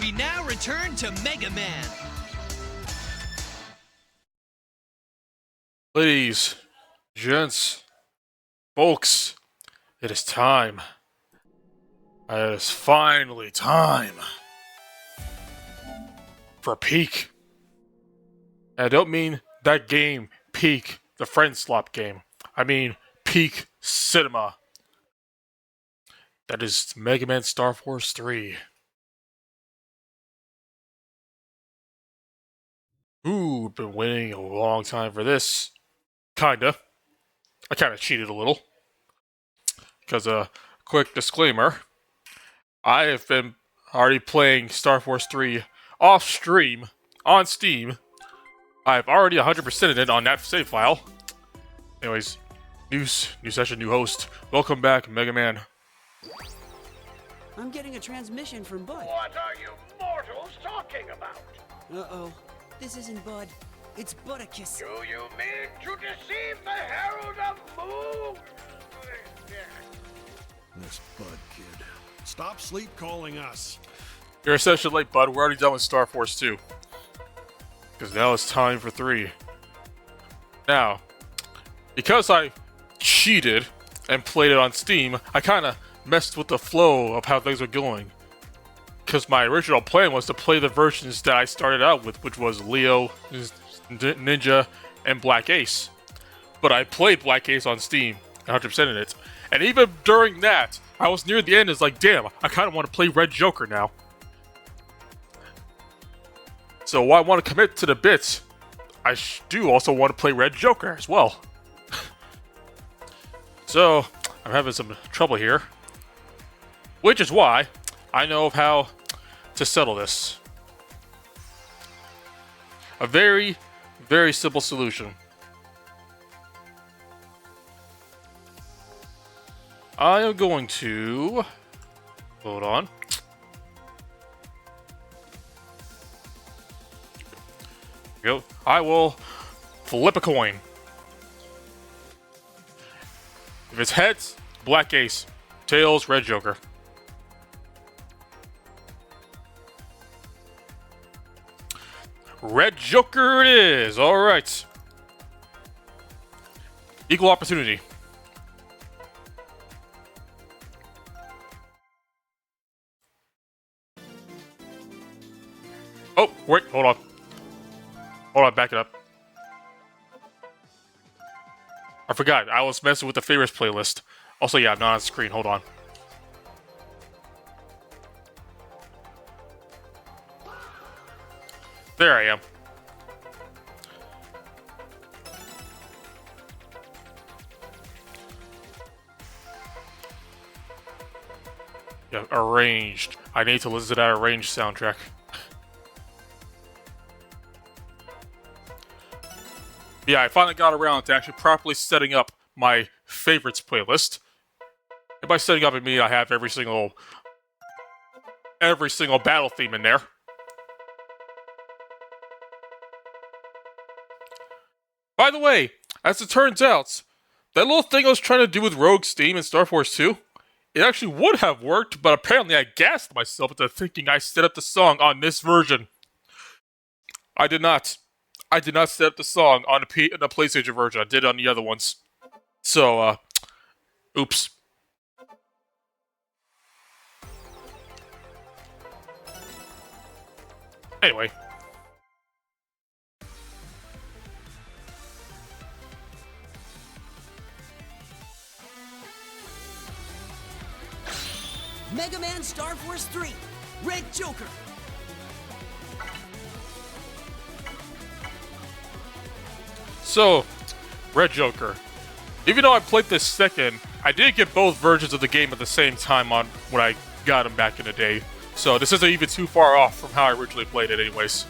We now return to Mega Man. Ladies, gents, folks, it is time. It is finally time for Peak. And I don't mean that game, Peak, the friend slop game. I mean Peak Cinema. That is Mega Man Star Force 3. Ooh, been waiting a long time for this. Kinda. I kinda cheated a little. Because, quick disclaimer. I have been already playing Star Force 3 off stream, on Steam. I've already 100%ed it on that save file. Anyways, new session, new host. Welcome back, Mega Man. I'm getting a transmission from Bud. What are you mortals talking about? Uh-oh. This isn't Bud. It's Butterkiss. Do you mean to deceive the Herald of Moon? This Bud kid. Stop sleep calling us. You're a session late, bud. We're already done with Star Force 2. Because now it's time for 3. Now, because I cheated and played it on Steam, I kind of messed with the flow of how things were going. Because my original plan was to play the versions that I started out with, which was Leo, Ninja, and Black Ace. But I played Black Ace on Steam, 100% in it. And even during that, I was near the end, it's like, damn, I kind of want to play Red Joker now. So I want to commit to the bits. I do also want to play Red Joker as well. So, I'm having some trouble here. Which is why I know of how to settle this. A very, very simple solution. I am going to... Hold on. Go. I will flip a coin. If it's heads, Black Ace. Tails, Red Joker. Red Joker it is. All right. Equal opportunity. Oh, wait, hold on. Hold on, back it up. I forgot, I was messing with the favorites playlist. Also, yeah, I'm not on screen, hold on. There I am. Yeah, arranged. I need to listen to that arranged soundtrack. Yeah, I finally got around to actually properly setting up my favorites playlist. And by setting up, I mean I have every single battle theme in there. By the way, as it turns out, that little thing I was trying to do with Rogue's theme in Star Force 2, it actually would have worked, but apparently I gassed myself into thinking I set up the song on this version. I did not. I did not set up the song on the PlayStation version. I did it on the other ones. So, oops. Anyway. Mega Man Star Force 3, Red Joker. So, Red Joker. Even though I played this second, I did get both versions of the game at the same time on when I got them back in the day. So this isn't even too far off from how I originally played it anyways.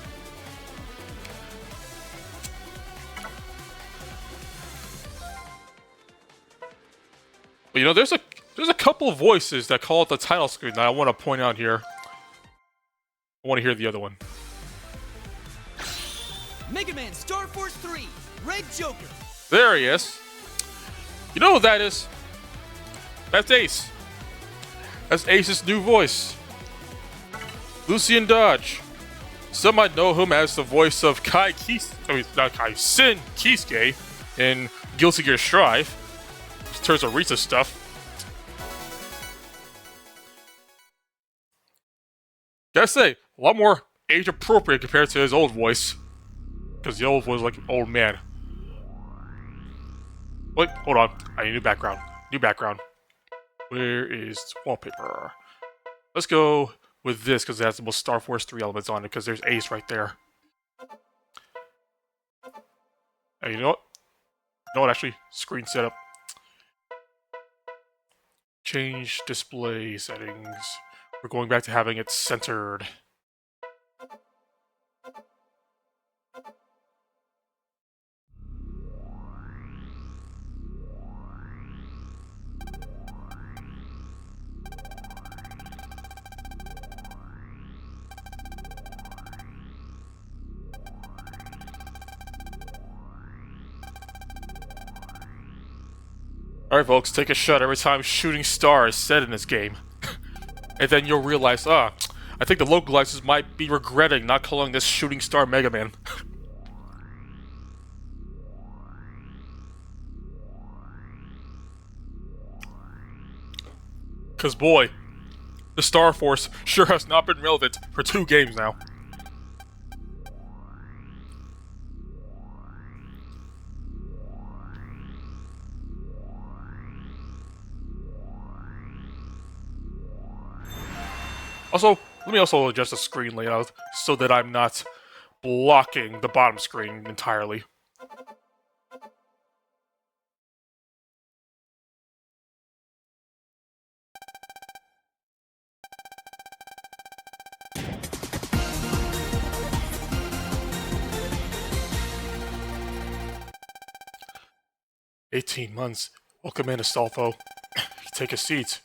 But you know, there's a couple of voices that call it the title screen that I want to point out here. I want to hear the other one. Mega Man Star Force 3, Red Joker. There he is. You know who that is? That's Ace. That's Ace's new voice. Lucien Dodge. Some might know him as the voice of Sin Kisuke in Guilty Gear Strive. In terms of recent stuff. Gotta say, a lot more age appropriate compared to his old voice. Because the old was like an old man. Wait, hold on. I need a new background. New background. Where is wallpaper? Let's go with this because it has the most Star Force 3 elements on it because there's Ace right there. Hey, you know what? You know what, actually? Screen setup. Change display settings. We're going back to having it centered. Alright folks, take a shot every time shooting star is said in this game. And then you'll realize, I think the localizers might be regretting not calling this Shooting Star Mega Man. Cause boy, the Star Force sure has not been relevant for 2 games now. Also, let me also adjust the screen layout so that I'm not blocking the bottom screen entirely. "18 months. Welcome in, Astolfo. Take a seat.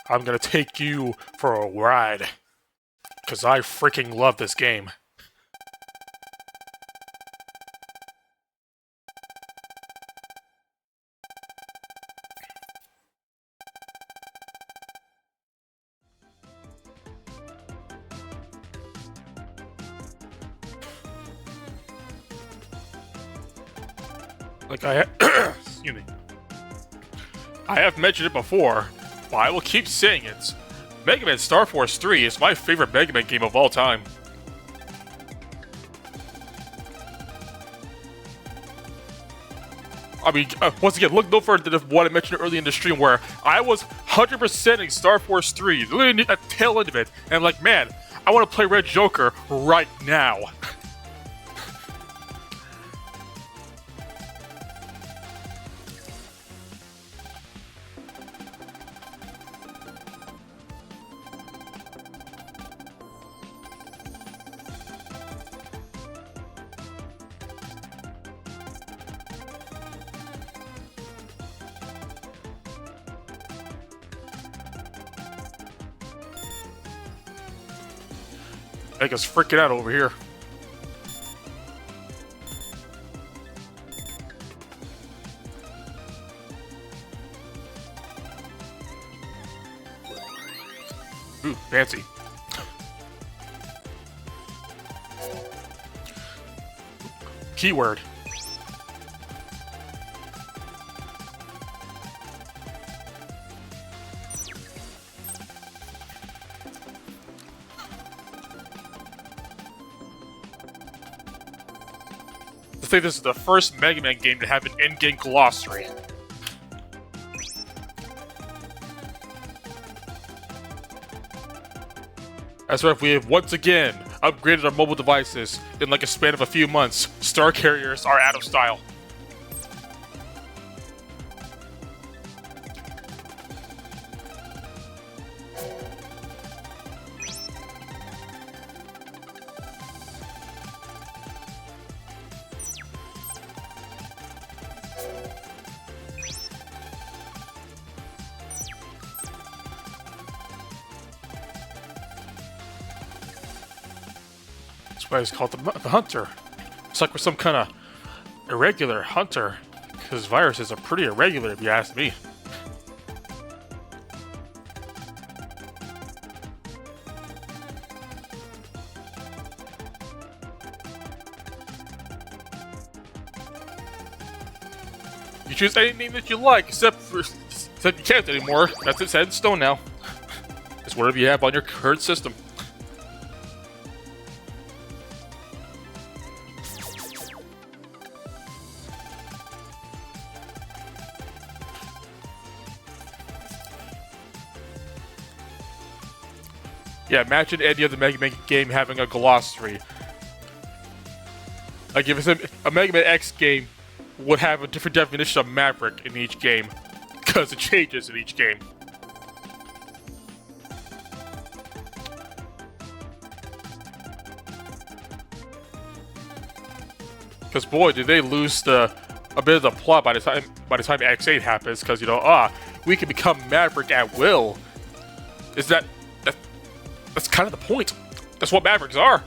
I'm gonna take you for a ride. Cause I freaking love this game." Like excuse me. I have mentioned it before, but I will keep saying it. Mega Man Star Force 3 is my favorite Mega Man game of all time. I mean, once again, look no further than what I mentioned earlier in the stream where I was 100%ing Star Force 3, literally at the tail end of it, and I'm like, man, I want to play Red Joker right now. Make us freaking out over here. Ooh, fancy. Keyword. I think this is the first Mega Man game to have an in-game glossary. That's right, we have once again upgraded our mobile devices in like a span of a few months. Star carriers are out of style. That's why it's called the Hunter. It's like we're some kind of irregular hunter, because viruses are pretty irregular if you ask me. You choose any name that you like, except you can't anymore. That's it, set in stone now. It's whatever you have on your current system. Yeah, imagine any other Mega Man game having a glossary. Like if it's a Mega Man X game would have a different definition of Maverick in each game, because it changes in each game. Because boy, did they lose a bit of the plot by the time X8 happens. Because we can become Maverick at will. That's kind of the point. That's what Mavericks are.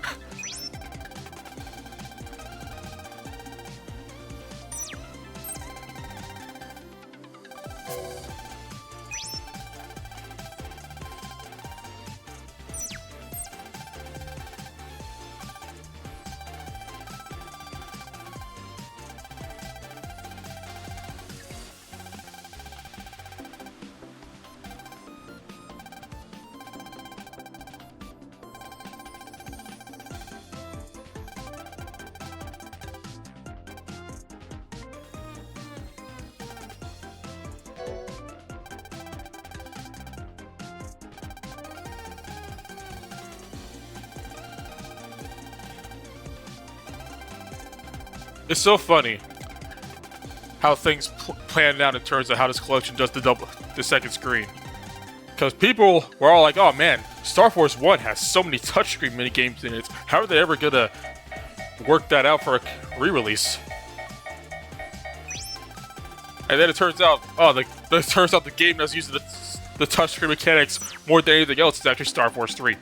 It's so funny how things planned out in terms of how this collection does the second screen. Because people were all like, oh man, Star Force 1 has so many touchscreen minigames in it. How are they ever gonna work that out for a re-release? And then it turns out, the game that's using the touchscreen mechanics more than anything else is actually Star Force 3.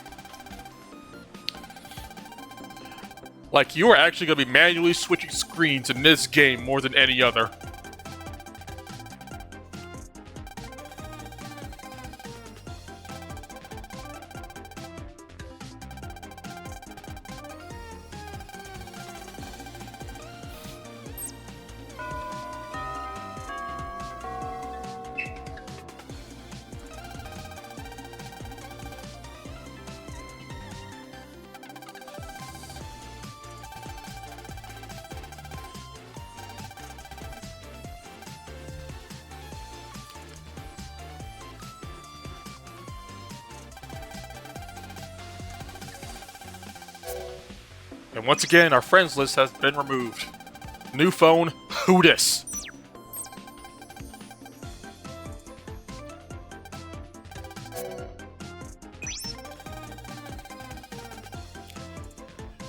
Like, you are actually going to be manually switching screens in this game more than any other. And once again, our friends list has been removed. New phone, who dis?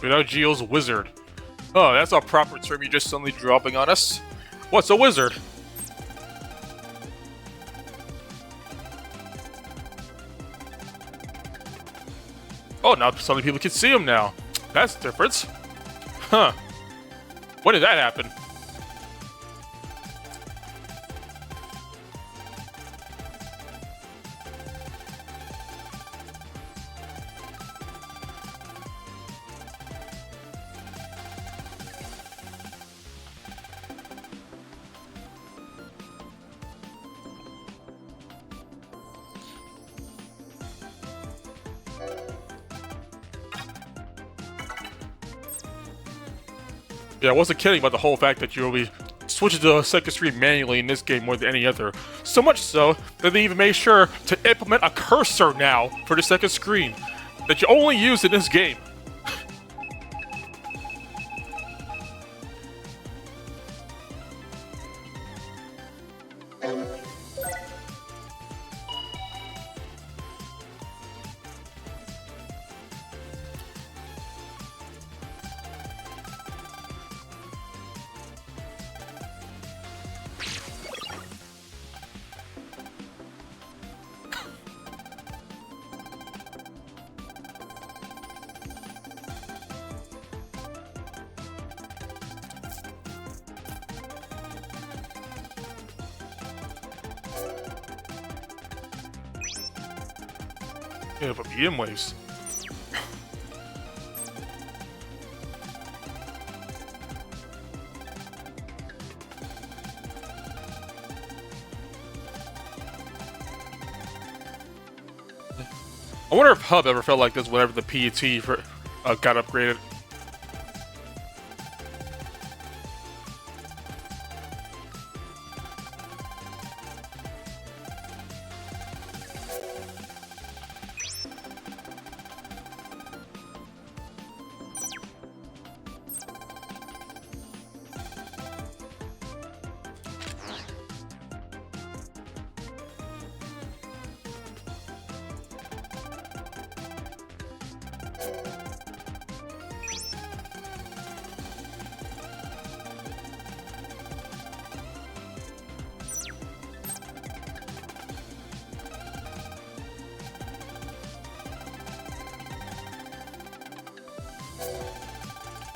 Without Geo's wizard. Oh, that's a proper term you're just suddenly dropping on us. What's a wizard? Oh, now suddenly people can see him now. That's the difference. Huh. When did that happen? Yeah, I wasn't kidding about the whole fact that you'll be switching to the second screen manually in this game more than any other. So much so that they even made sure to implement a cursor now for the second screen that you only use in this game. Yeah, but BM waves. I wonder if Hub ever felt like this whenever the PET got upgraded.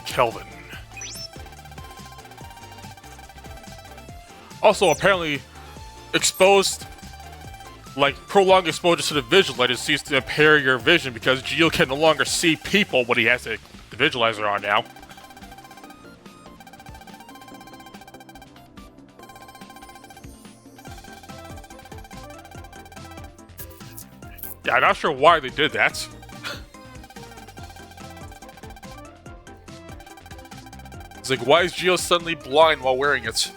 Kelvin. Also, apparently, prolonged exposure to the Visualizer seems to impair your vision because Geo can no longer see people when he has the Visualizer on now. Yeah, I'm not sure why they did that. It's like, why is Geo suddenly blind while wearing it?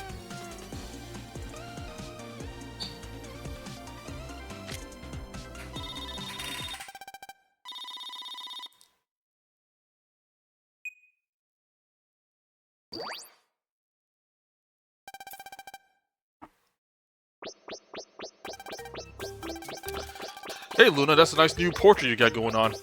Hey Luna, that's a nice new portrait you got going on.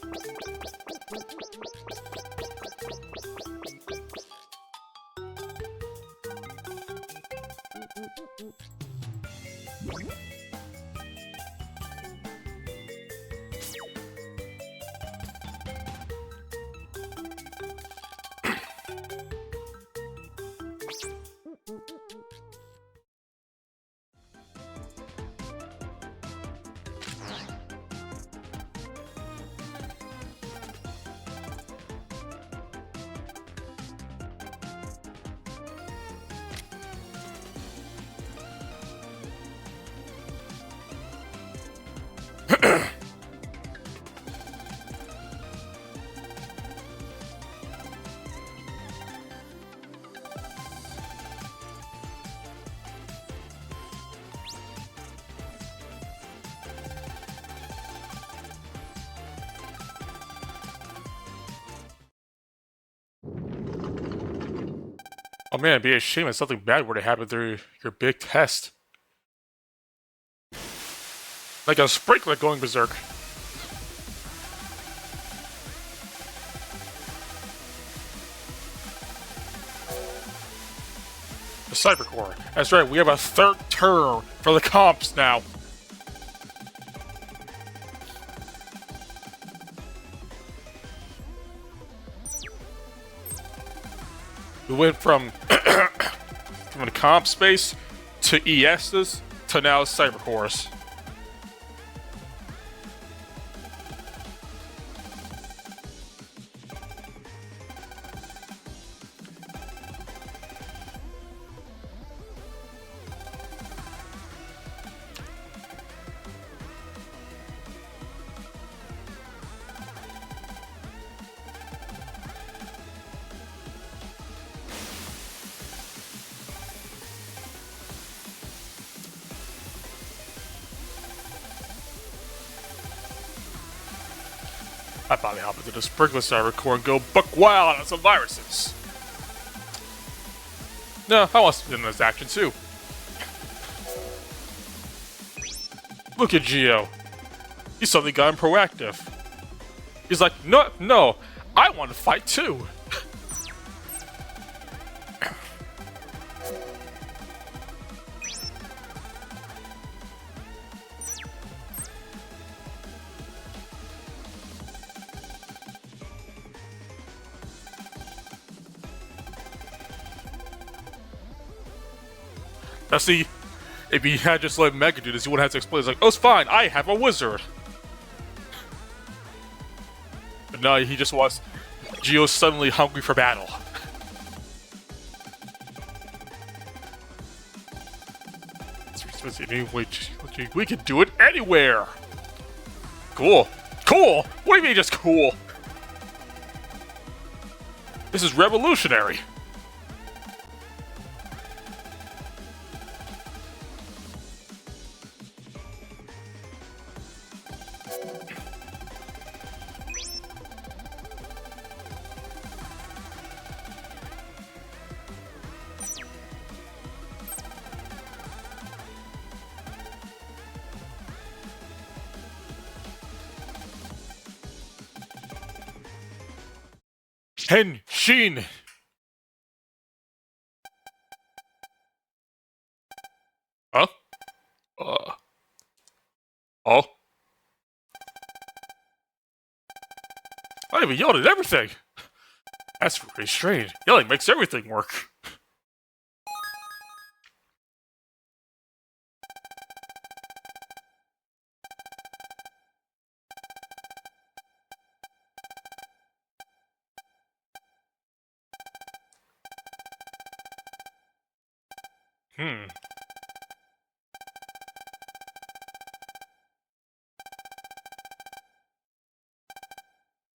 Oh man, it'd be a shame if something bad were to happen through your big test. Like a sprinkler going berserk. The Cyber Core. That's right, we have a third term for the comps now. We went from the comp space to ESs to now Cyber Cores. I probably hop into the Sprinkler Cyber Core and go buck wild on some viruses. No, I want to spin this action too. Look at Geo. He suddenly got proactive. He's like, no, I want to fight too. Now see, if he had just let Mega do this, he wouldn't have to explain. It's like, oh, it's fine, I have a wizard. But no, he just wants Geo suddenly hungry for battle. We can do it anywhere. Cool. Cool? What do you mean just cool? This is revolutionary. Henshin! Huh? Oh? I even yelled at everything! That's really strange. Yelling makes everything work.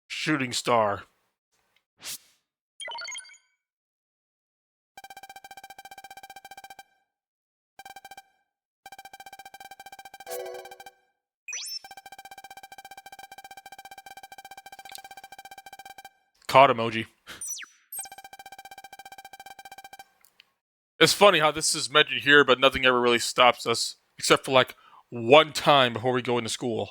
Shooting star. Caught emoji. It's funny how this is mentioned here, but nothing ever really stops us, except for like one time before we go into school.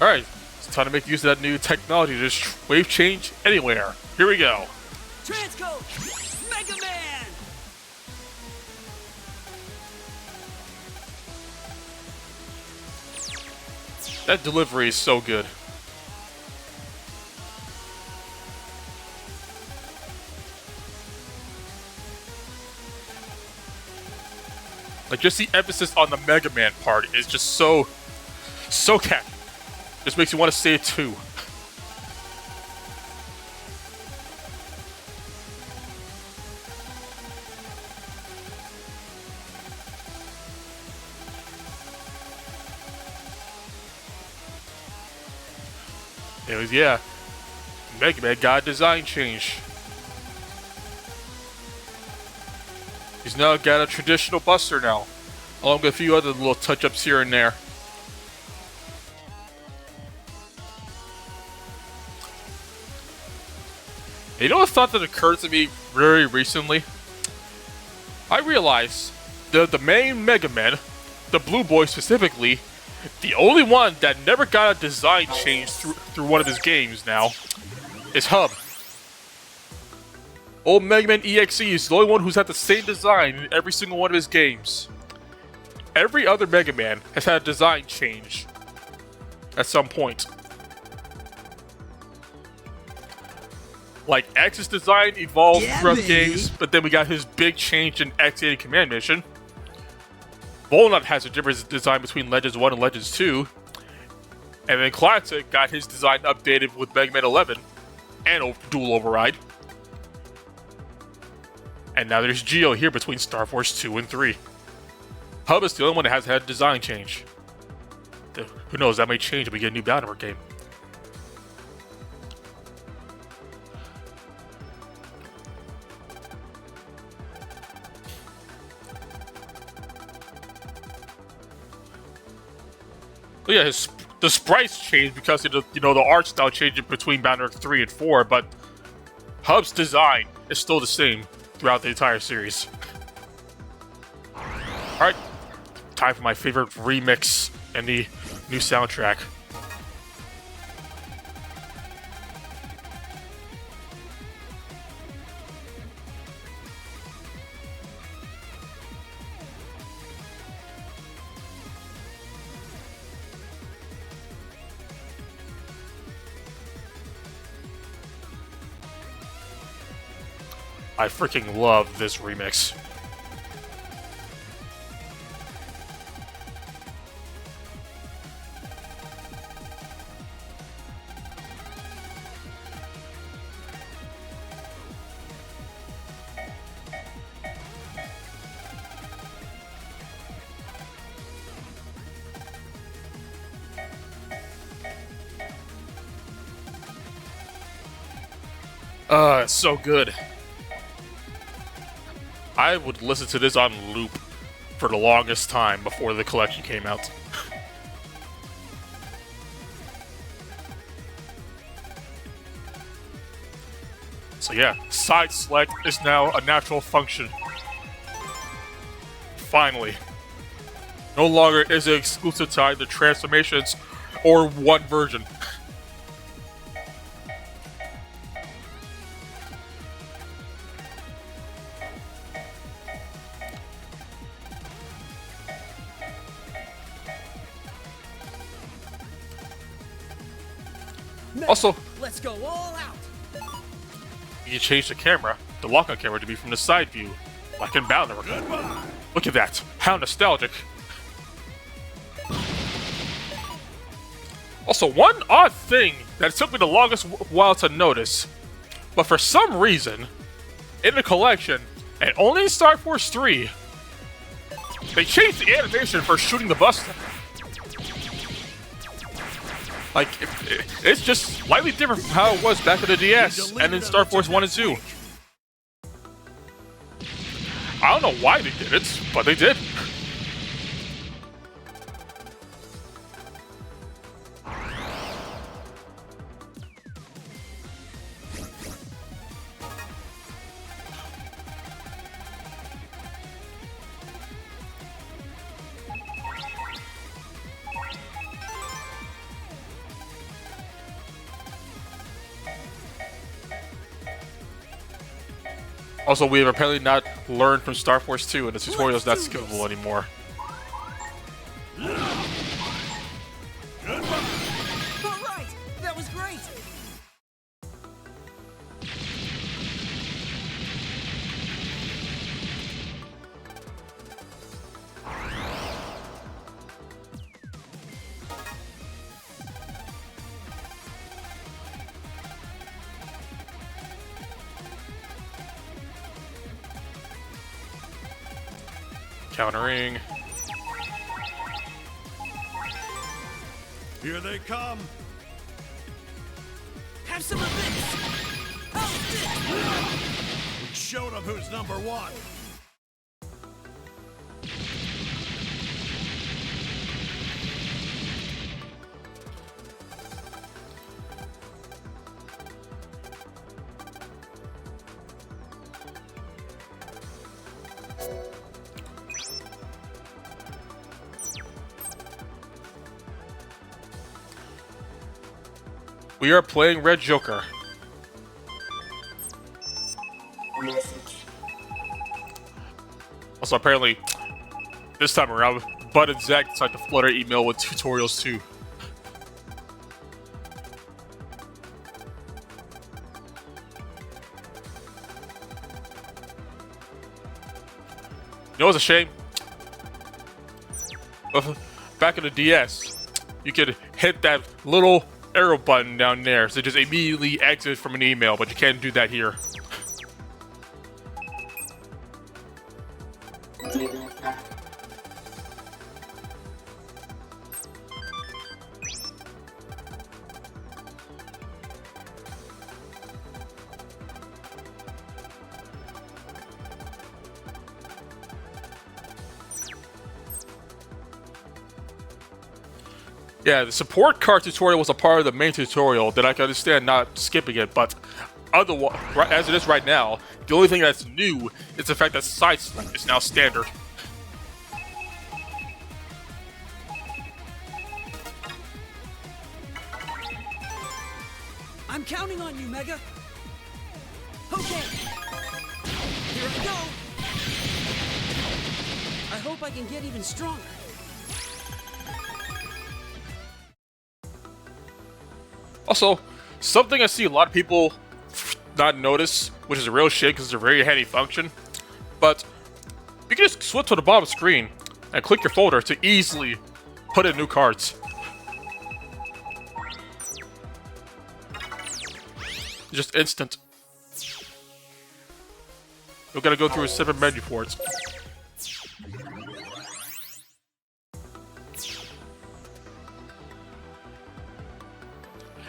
Alright, it's time to make use of that new technology to just wave change anywhere. Here we go. Transcode! Mega Man! That delivery is so good. Like, just the emphasis on the Mega Man part is just so catchy. Just makes you want to say it too. Anyways, yeah. Mega Man got a design change. He's now got a traditional Buster now, along with a few other little touch-ups here and there. You know a thought that occurred to me very recently? I realized that the main Mega Man, the Blue Boy specifically, the only one that never got a design change through one of his games now is Hub. Old Mega Man EXE is the only one who's had the same design in every single one of his games. Every other Mega Man has had a design change at some point. Like, X's design evolved throughout the games, but then we got his big change in X-80 Command Mission. Volnut has a different design between Legends 1 and Legends 2. And then Classic got his design updated with Mega Man 11 and Dual Override. And now there's Geo here between Star Force 2 and 3. Hub is the only one that has had a design change. Who knows, that may change if we get a new Battlefront game. Oh yeah, the sprites changed because of the art style changing between Battlefront 3 and 4, but Hub's design is still the same throughout the entire series. Alright, time for my favorite remix and the new soundtrack. I freaking love this remix. It's so good. I would listen to this on loop for the longest time before the collection came out. So yeah, side select is now a natural function. Finally. No longer is it exclusive to either transformations or one version. Also, Let's go all out. you can change the camera, the lock-on camera, to be from the side view, like in Bound. Look at that! How nostalgic! Also, one odd thing that took me the longest while to notice, but for some reason, in the collection, and only in Star Force 3, they changed the animation for shooting the bus. Like, it's just slightly different from how it was back in the DS and in Star Force 1 and 2. I don't know why they did it, but they did. Also, we have apparently not learned from Star Force 2, and the tutorial is not skippable anymore. All right, that was great. Countering. Here they come. Have some of this. Oh, We showed them who's number one. We are playing Red Joker. Also, apparently, this time around, Bud and Zach decided to flood our email with tutorials too. You know what's a shame? Back in the DS, you could hit that little arrow button down there so just immediately exit from an email, but you can't do that here. Yeah, the support card tutorial was a part of the main tutorial that I can understand not skipping it, but otherwise, as it is right now, the only thing that's new is the fact that side select is now standard. I'm counting on you, Mega. Okay. Here I go. I hope I can get even stronger. Also, something I see a lot of people not notice, which is a real shit because it's a very handy function, but you can just switch to the bottom screen and click your folder to easily put in new cards. Just instant. You've got to go through a separate menu for it.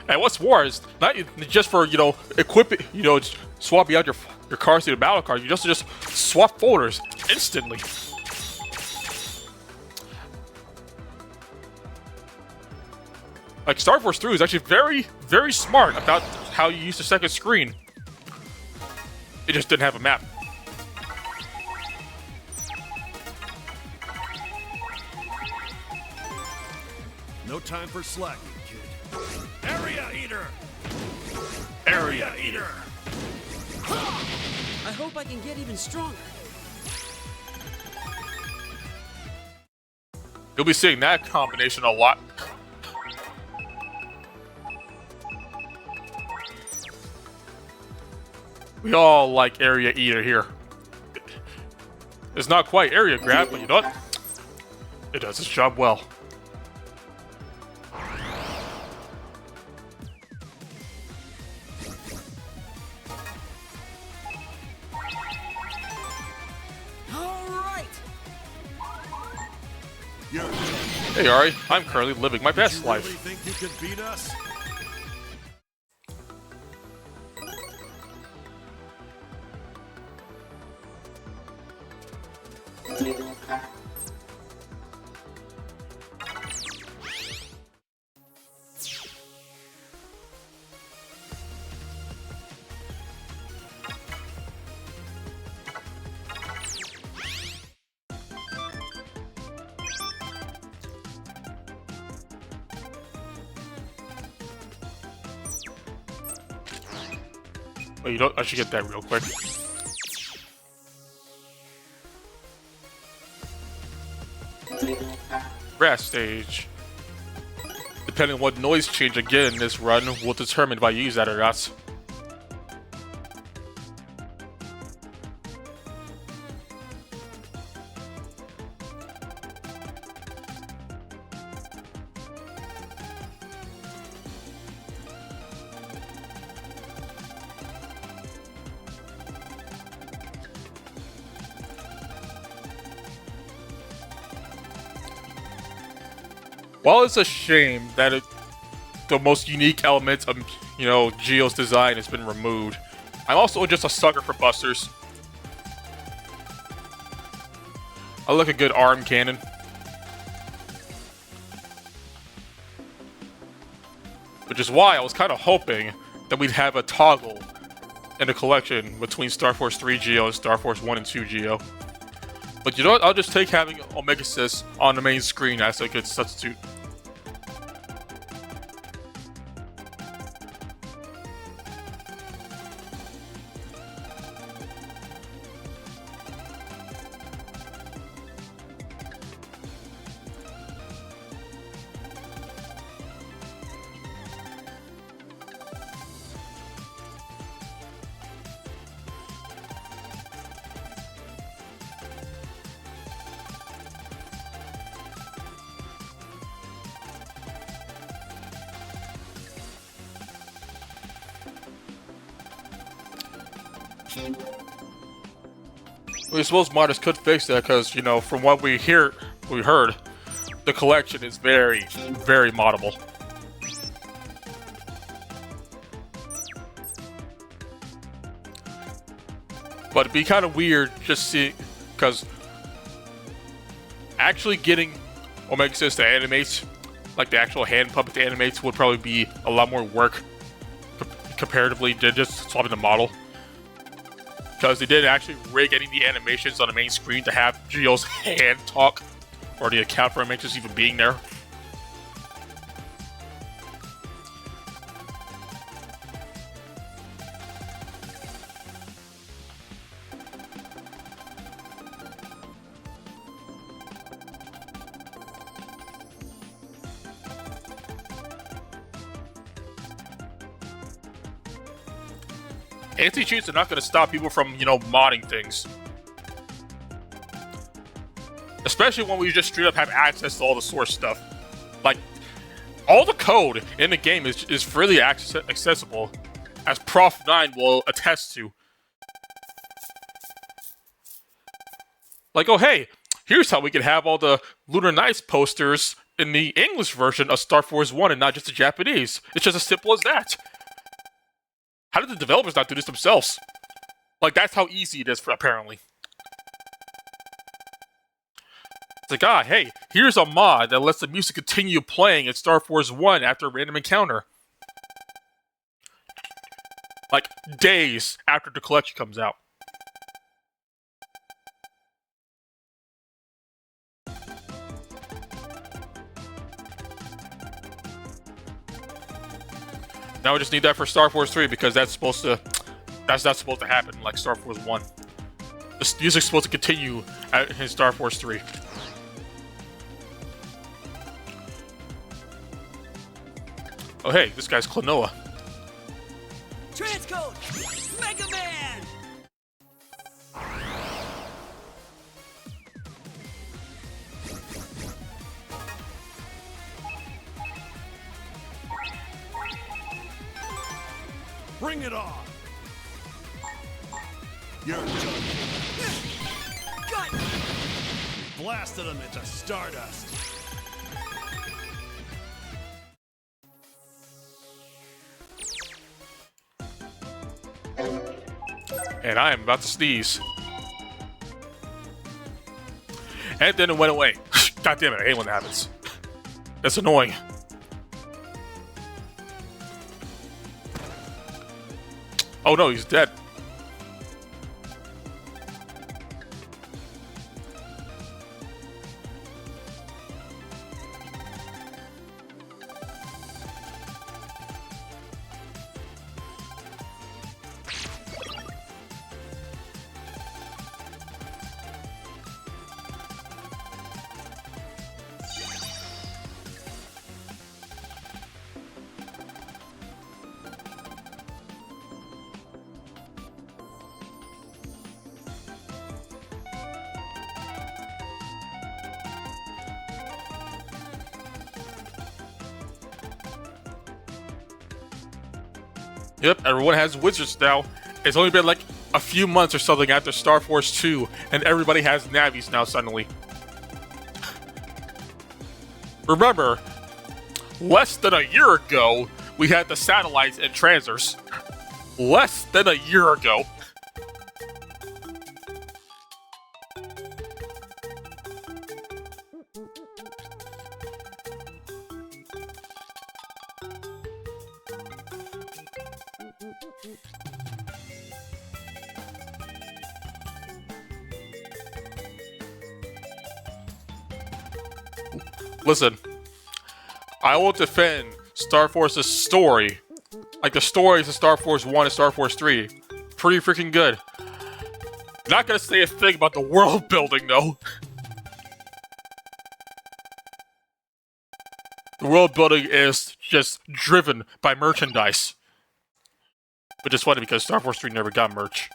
And what's more is not just for, you know, equipping, you know, swapping out your car seat and battle card. You just swap folders instantly. Like, Star Force 3 is actually very, very smart about how you use the second screen. It just didn't have a map. No time for slacking, kid. Area Eater! Area Eater. I hope I can get even stronger. You'll be seeing that combination a lot. We all like Area Eater here. It's not quite Area Grab, but you know what? It does its job well. All right. Hey Ari, I'm currently living my best You life. really think you could beat us? Wait, you know, I should get that real quick. Grass stage. Depending on what noise change I get in this run will determine if I use that or not. While it's a shame that the most unique element of, you know, Geo's design has been removed, I'm also just a sucker for busters. I like a good arm cannon. Which is why I was kind of hoping that we'd have a toggle in the collection between Star Force 3 Geo and Star Force 1 and 2 Geo. But you know what? I'll just take having Omega Sis on the main screen as a good substitute. I suppose modders could fix that because, you know, from what we heard, the collection is very, very moddable. But it'd be kind of weird just seeing, because actually getting Omega Sis to animate, like the actual hand puppet to animate, would probably be a lot more work comparatively to just swapping the model. Because they didn't actually rig any of the animations on the main screen to have Geo's hand talk, or the account for animations even being there. Anti-cheats are not going to stop people from, you know, modding things. Especially when we just straight up have access to all the source stuff. Like, all the code in the game is freely accessible, as Prof 9 will attest to. Like, oh hey, here's how we can have all the Lunar Nights posters in the English version of Star Force 1 and not just the Japanese. It's just as simple as that. How did the developers not do this themselves? Like, that's how easy it is, apparently. It's like, ah, hey, here's a mod that lets the music continue playing in Star Force 1 after a random encounter. Like, days after the collection comes out. Now we just need that for Star Force 3 because that's not supposed to happen like Star Force 1. The music's supposed to continue in Star Force 3. Oh hey, this guy's Klonoa. Transcode Mega Man! Bring it on! You're done. Got it! Blasted him into stardust. And I am about to sneeze. And then it went away. God damn it, I hate when that happens. That's annoying. Oh no, he's dead. Yep, everyone has wizards now. It's only been like a few months or something after Star Force 2, and everybody has Navis now suddenly. Remember, less than a year ago, we had the satellites and transers. Less than a year ago. Listen, I will defend Star Force's story. Like the stories of Star Force 1 and Star Force 3. Pretty freaking good. Not gonna say a thing about the world building though. The world building is just driven by merchandise. Which is funny because Star Force 3 never got merch.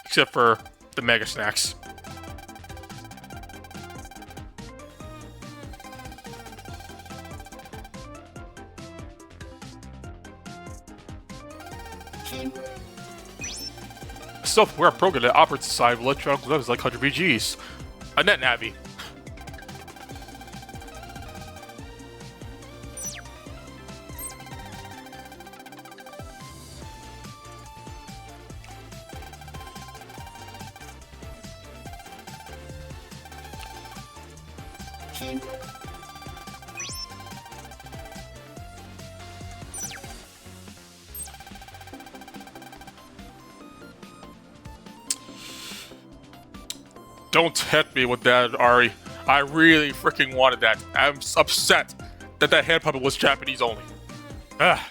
Except for the Mega Snacks. Software program that operates inside of electronic levels like 100 VGs. A net Navi. Don't tempt me with that, Ari. I really freaking wanted that. I'm upset that that hand puppet was Japanese only. Ah.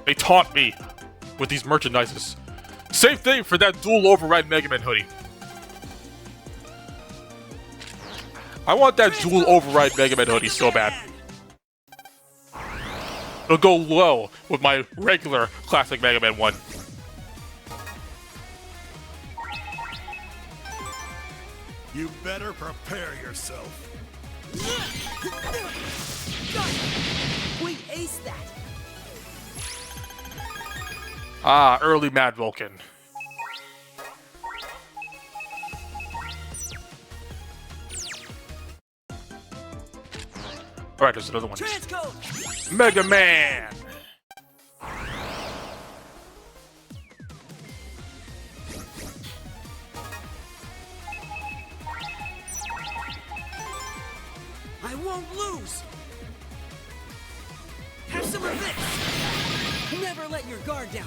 They taunt me with these merchandises. Same thing for that dual override Mega Man hoodie. I want that dual override Mega Man hoodie so bad. It'll go low with my regular classic Mega Man 1. You better prepare yourself. We aced that! Ah, early Mad Vulcan. Alright, there's another one. Transcode! Mega Man! I won't lose! Have some of this! Never let your guard down!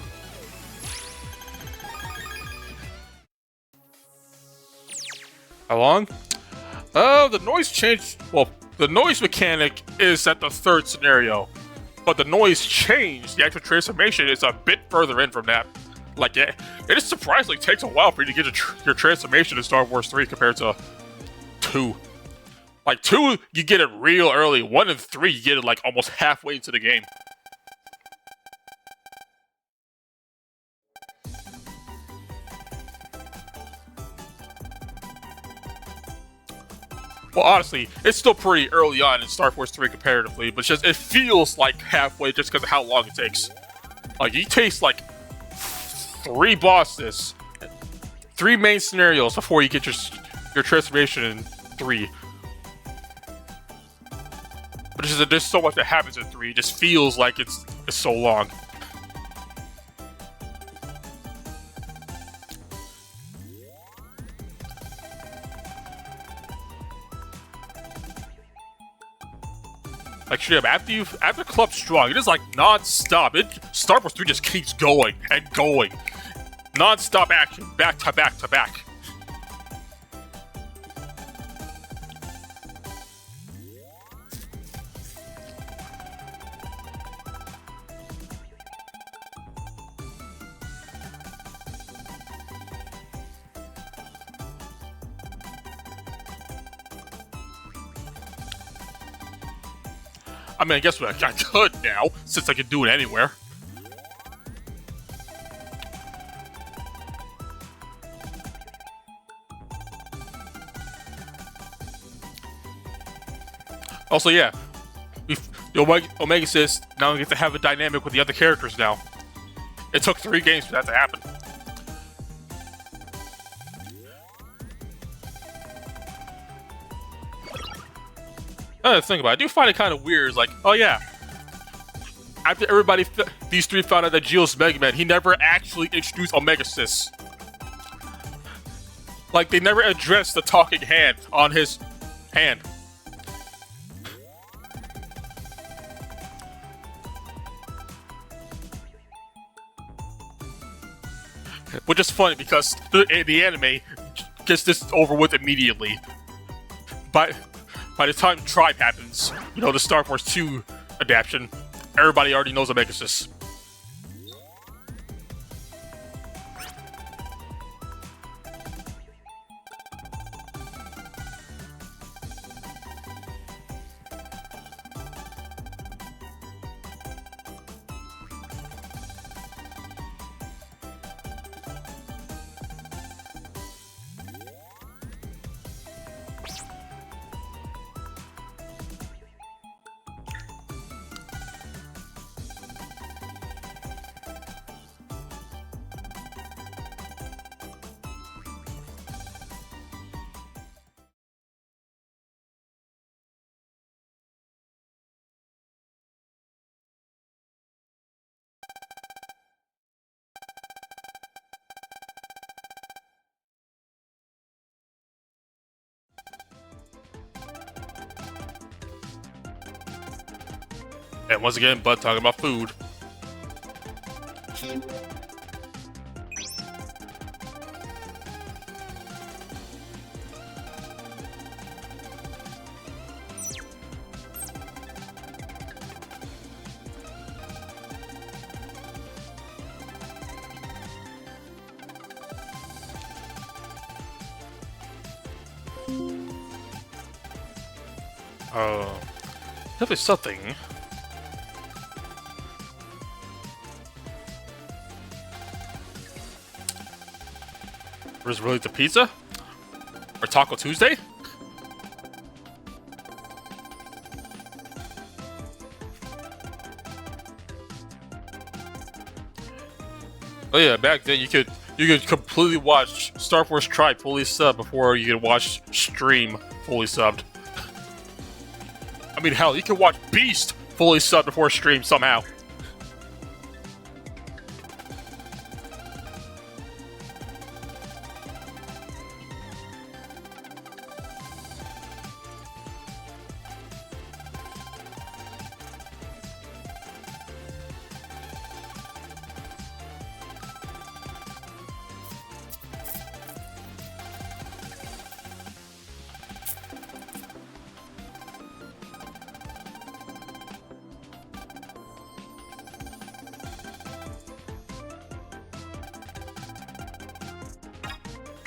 How long? Oh, the noise changed. Well, the noise mechanic is at the third scenario, but the noise changed. The actual transformation is a bit further in from that. Like, it just surprisingly takes a while for you to get your transformation in Star Wars 3 compared to 2. Like, 2, you get it real early. 1 and 3, you get it like almost halfway into the game. Well, honestly, it's still pretty early on in Star Wars 3 comparatively, but just it feels like halfway just because of how long it takes. Like, you taste like 3 bosses, 3 main scenarios before you get your transformation in 3. But it's just, there's so much that happens in 3, it just feels like it's so long. Like, straight up, after Club Strong, it is like non-stop. Star Wars 3 just keeps going and going. Non-stop action, back to back to back. I mean, I guess what I could now, since I can do it anywhere. Also, yeah, the Omega Sis now get to have a dynamic with the other characters now. It took 3 games for that to happen. Think about it. I do find it kind of weird. Like, oh yeah, after everybody, these 3 found out that Geo's Mega Man, he never actually introduced Omega Sis. Like, they never addressed the talking hand on his hand. Which is funny because the anime gets this over with immediately. By the time Tribe happens, you know, the Star Wars 2 adaptation, everybody already knows Omega Sis. And once again, Bud talking about food. Definitely something. Was it really the pizza? Or Taco Tuesday? Oh yeah, back then you could completely watch Star Wars Tribe fully subbed before you could watch Stream fully subbed. I mean, hell, you can watch Beast fully subbed before stream somehow.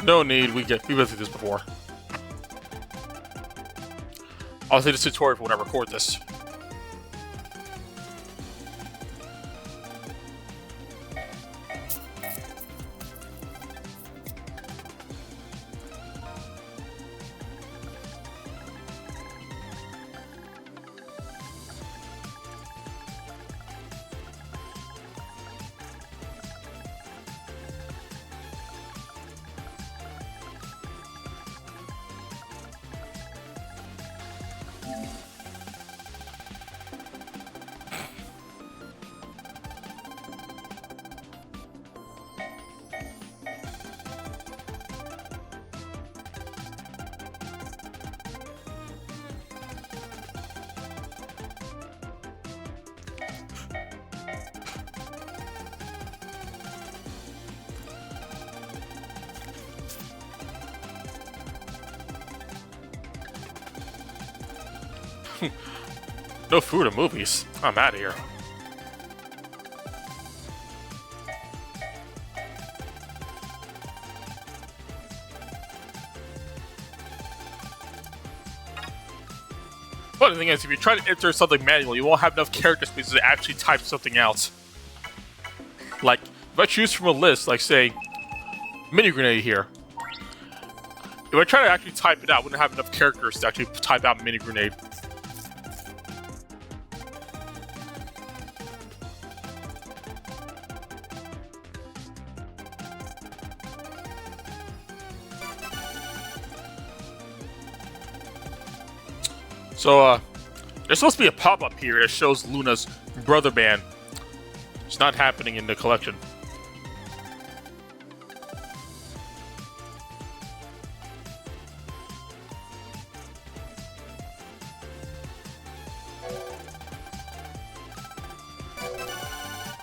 No need, we went through this before. I'll say this tutorial when I record this. No food or movies. I'm out of here. But the thing is, if you try to enter something manually, you won't have enough character space to actually type something out. Like, if I choose from a list, like say, mini grenade here. If I try to actually type it out, I wouldn't have enough characters to actually type out mini grenade. So, there's supposed to be a pop-up here that shows Luna's brother band. It's not happening in the collection.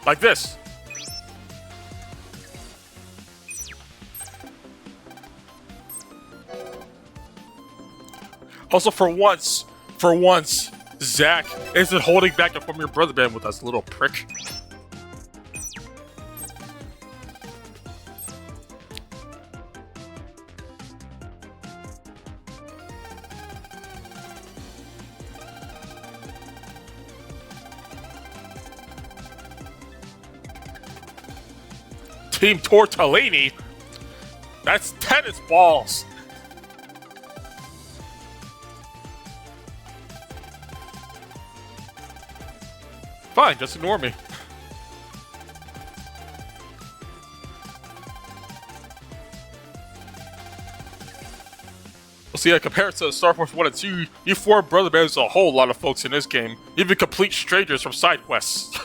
Like this. Also, for once, Zack isn't holding back from your brother band with us, little prick. Team Tortellini? That's tennis balls. Fine, just ignore me. Well, see, compared to Star Force 1 and 2, you form brother bands with a whole lot of folks in this game, even complete strangers from side quests.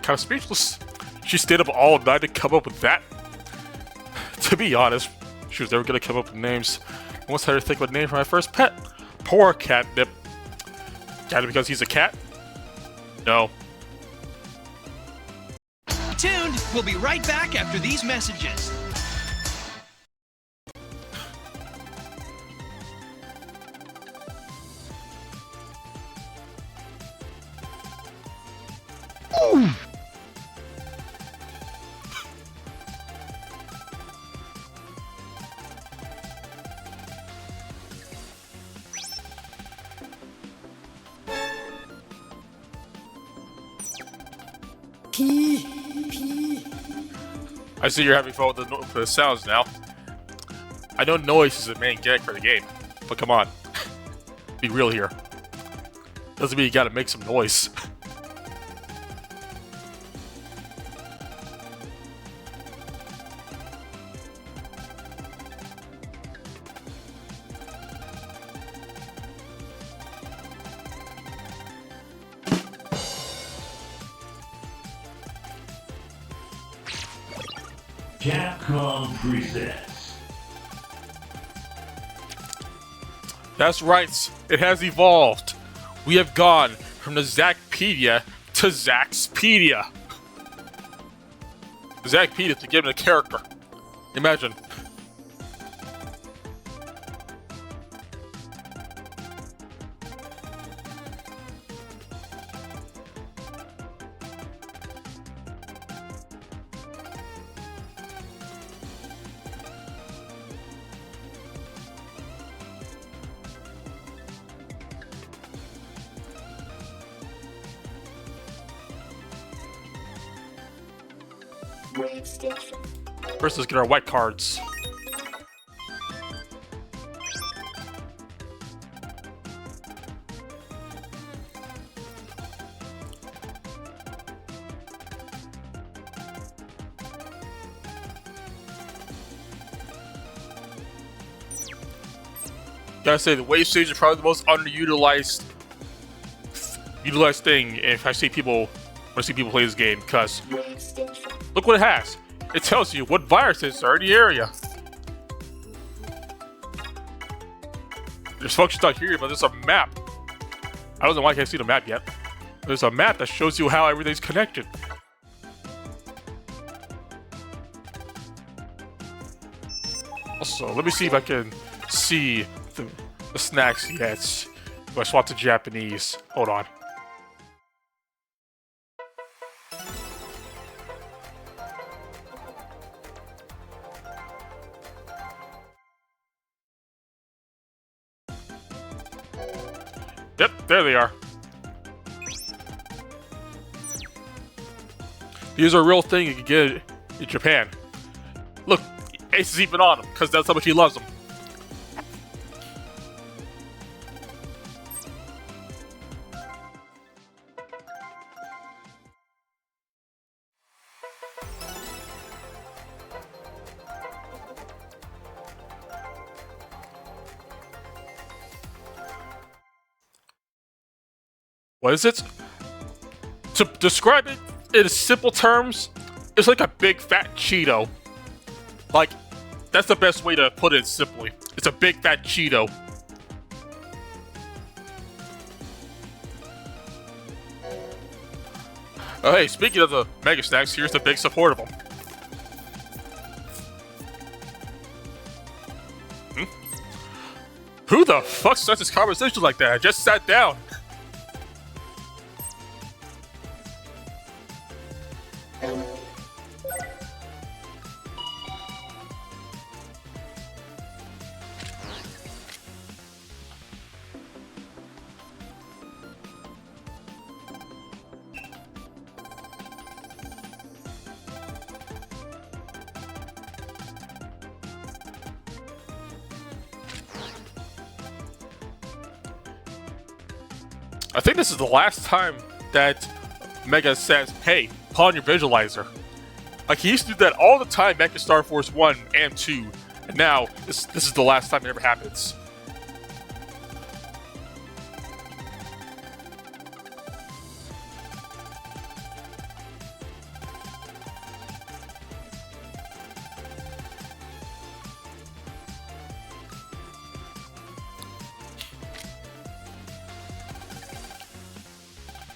Kind of speechless. She stayed up all night to come up with that. To be honest, she was never gonna come up with names. I once had her think of a name for my first pet. Poor Catnip. Got it because he's a cat? No. Tuned. We'll be right back after these messages. P. I see you're having fun with the sounds now. I know noise is the main gag for the game, but come on. Be real here. Doesn't mean you gotta make some noise. Capcom presents. That's right, it has evolved. We have gone from the Zackpedia to Zaxpedia. Zackpedia to give it a character. Imagine. First, let's get our white cards. Gotta say, the wave stage is probably the most underutilized thing if I see people play this game, because look what it has. It tells you what viruses are in the area. There's functions out here, but there's a map. I don't know why I can't see the map yet. There's a map that shows you how everything's connected. Also, let me see if I can see the snacks yet. Do I swap to Japanese? Hold on. Yep, there they are. These are a real thing you can get in Japan. Look, Ace is even on them, because that's how much he loves them. What is it? To describe it in simple terms, it's like a big fat Cheeto. Like, that's the best way to put it simply. It's a big fat Cheeto. Oh hey, speaking of the Mega Snacks, here's the big support of them. Who the fuck starts this conversation like that? I just sat down. I think this is the last time that Mega says, hey, pawn your visualizer. Like, he used to do that all the time back in Star Force 1 and 2. And now, this is the last time it ever happens.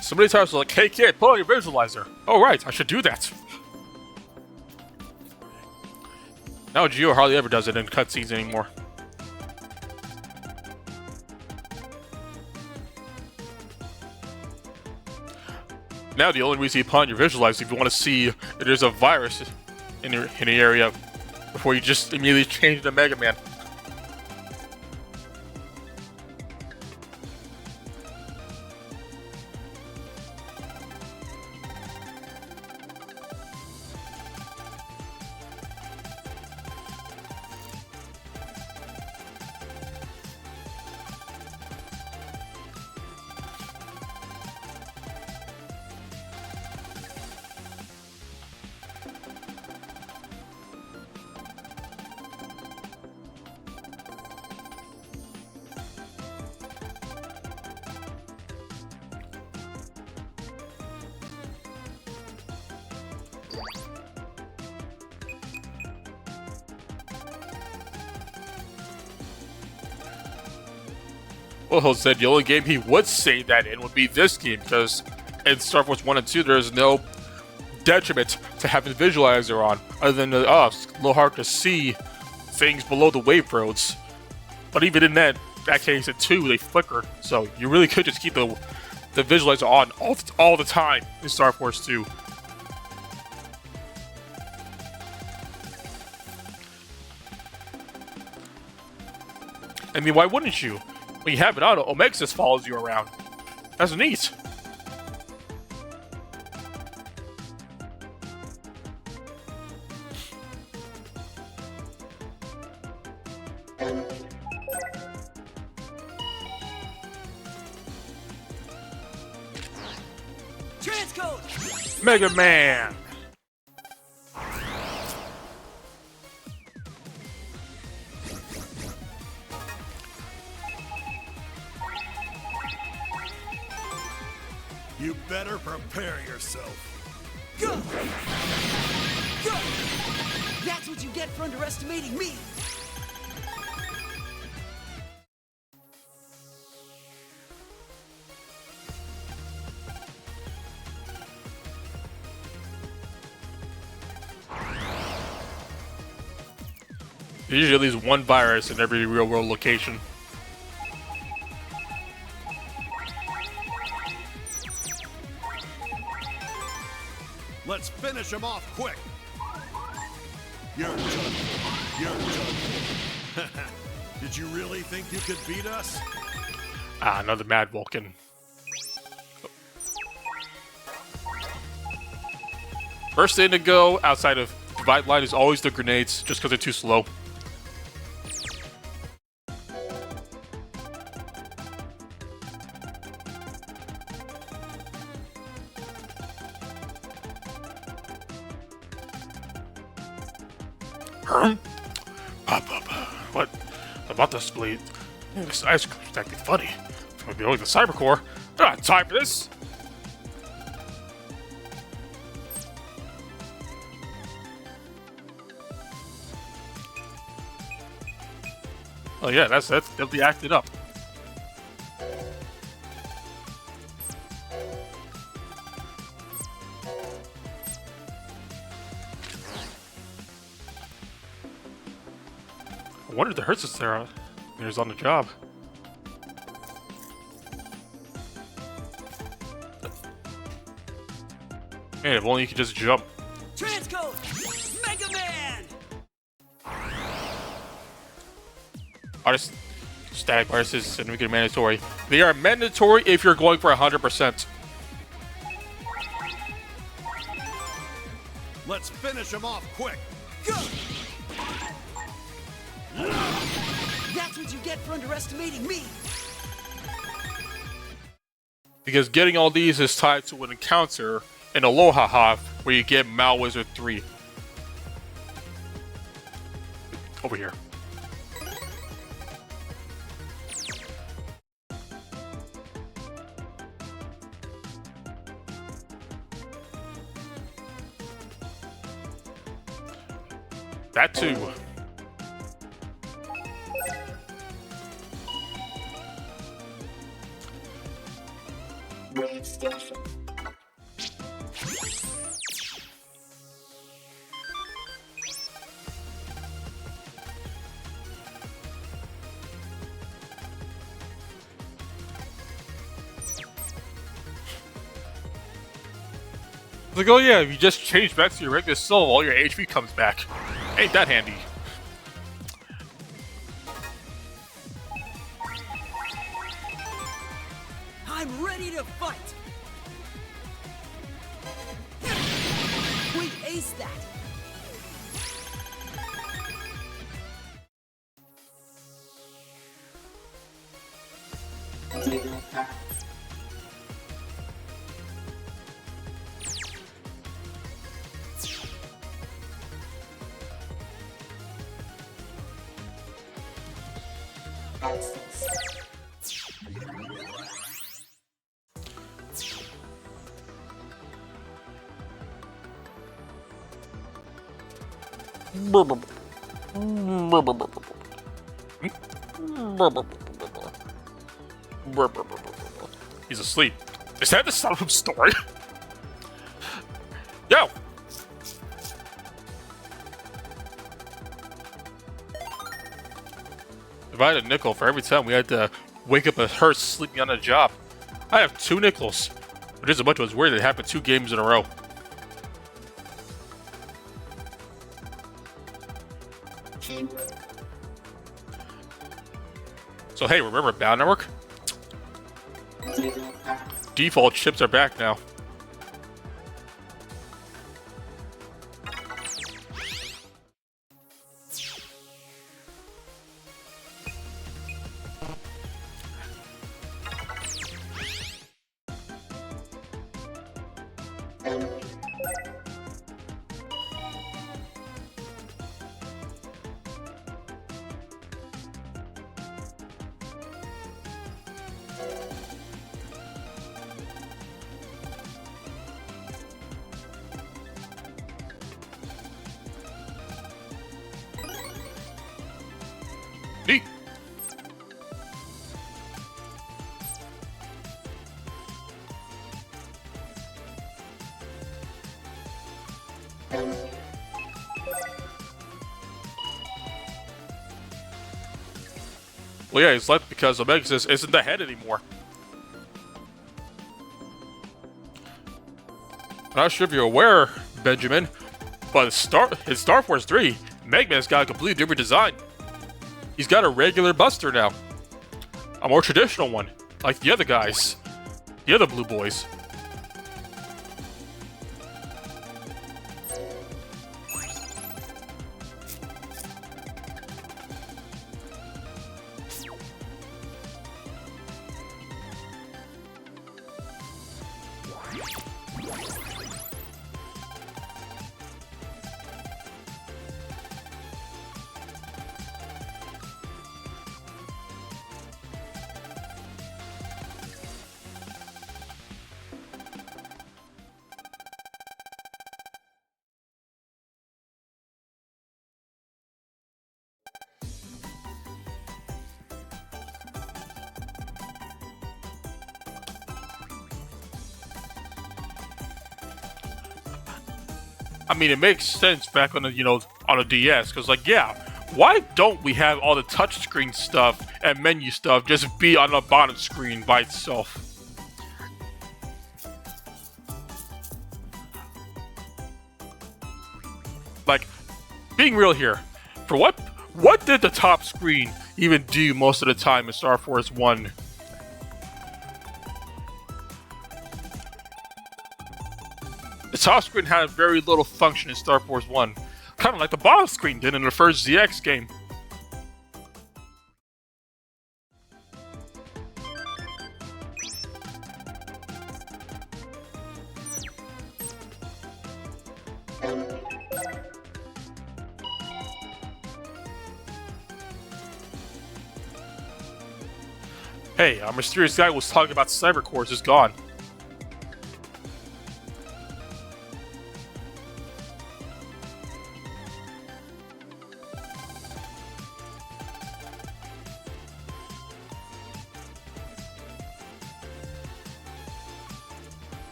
So many times I was like, hey kid, put on your visualizer. Oh right, I should do that. Now Geo hardly ever does it in cutscenes anymore. Now the only reason you put on your visualizer is if you want to see if there's a virus in the area before you just immediately change to Mega Man. Well, said the only game he would say that in would be this game, because in Star Force 1 and 2, there's no detriment to having the visualizer on, other than it's a little hard to see things below the wave roads. But even in that case, in 2, they flicker, so you really could just keep the visualizer on all the time in Star Force 2. I mean, why wouldn't you? When you have it on, Omega just follows you around. That's neat. Transcode! Mega Man! You better prepare yourself. Go! Go! That's what you get for underestimating me! There's usually at least one virus in every real-world location. Let's finish him off quick. You're done. You're done. Did you really think you could beat us? Ah, another Mad Vulcan. First thing to go outside of Divide Line is always the grenades, just because they're too slow. What about this blade? This ice cream is acting funny. It's gonna be like the Cyber Core. I don't have time for this. Oh yeah, they'll be acted up. I wonder if the Hertz is there. There's on the job. Man, if only you could just jump. Transcode! Mega Man! Artist, static viruses and we get mandatory. They are mandatory if you're going for 100%. Let's finish him off quick. Go! That's what you get for underestimating me! Because getting all these is tied to an encounter in Aloha Half where you get Malwizard 3. Over here. That too. Wave station. Like, oh yeah, if you just change back to your regular soul, all your HP comes back. Ain't that handy? I'm ready to fight! We aced that! He's asleep. Is that the son of his story? Yo! If I had a nickel for every time we had to wake up a hearse sleeping on a job, I have 2 nickels. But just a bunch was weird that it happened 2 games in a row. So hey, remember Battle Network? Default chips are back now. Neat. Well, yeah, he's left because Omegasis isn't the head anymore. I'm not sure if you're aware, Benjamin, but his Star Force 3, Megman's got a completely different design. He's got a regular Buster now. A more traditional one, like the other guys. The other Blue Boys. I mean, it makes sense back on the, on a DS, because, like, yeah, why don't we have all the touchscreen stuff and menu stuff just be on the bottom screen by itself? Like, being real here, for what did the top screen even do most of the time in Star Force 1? The top screen had very little function in Star Force 1, kind of like the bottom screen did in the first ZX game. Hey, our mysterious guy was talking about Cyber Cores is gone.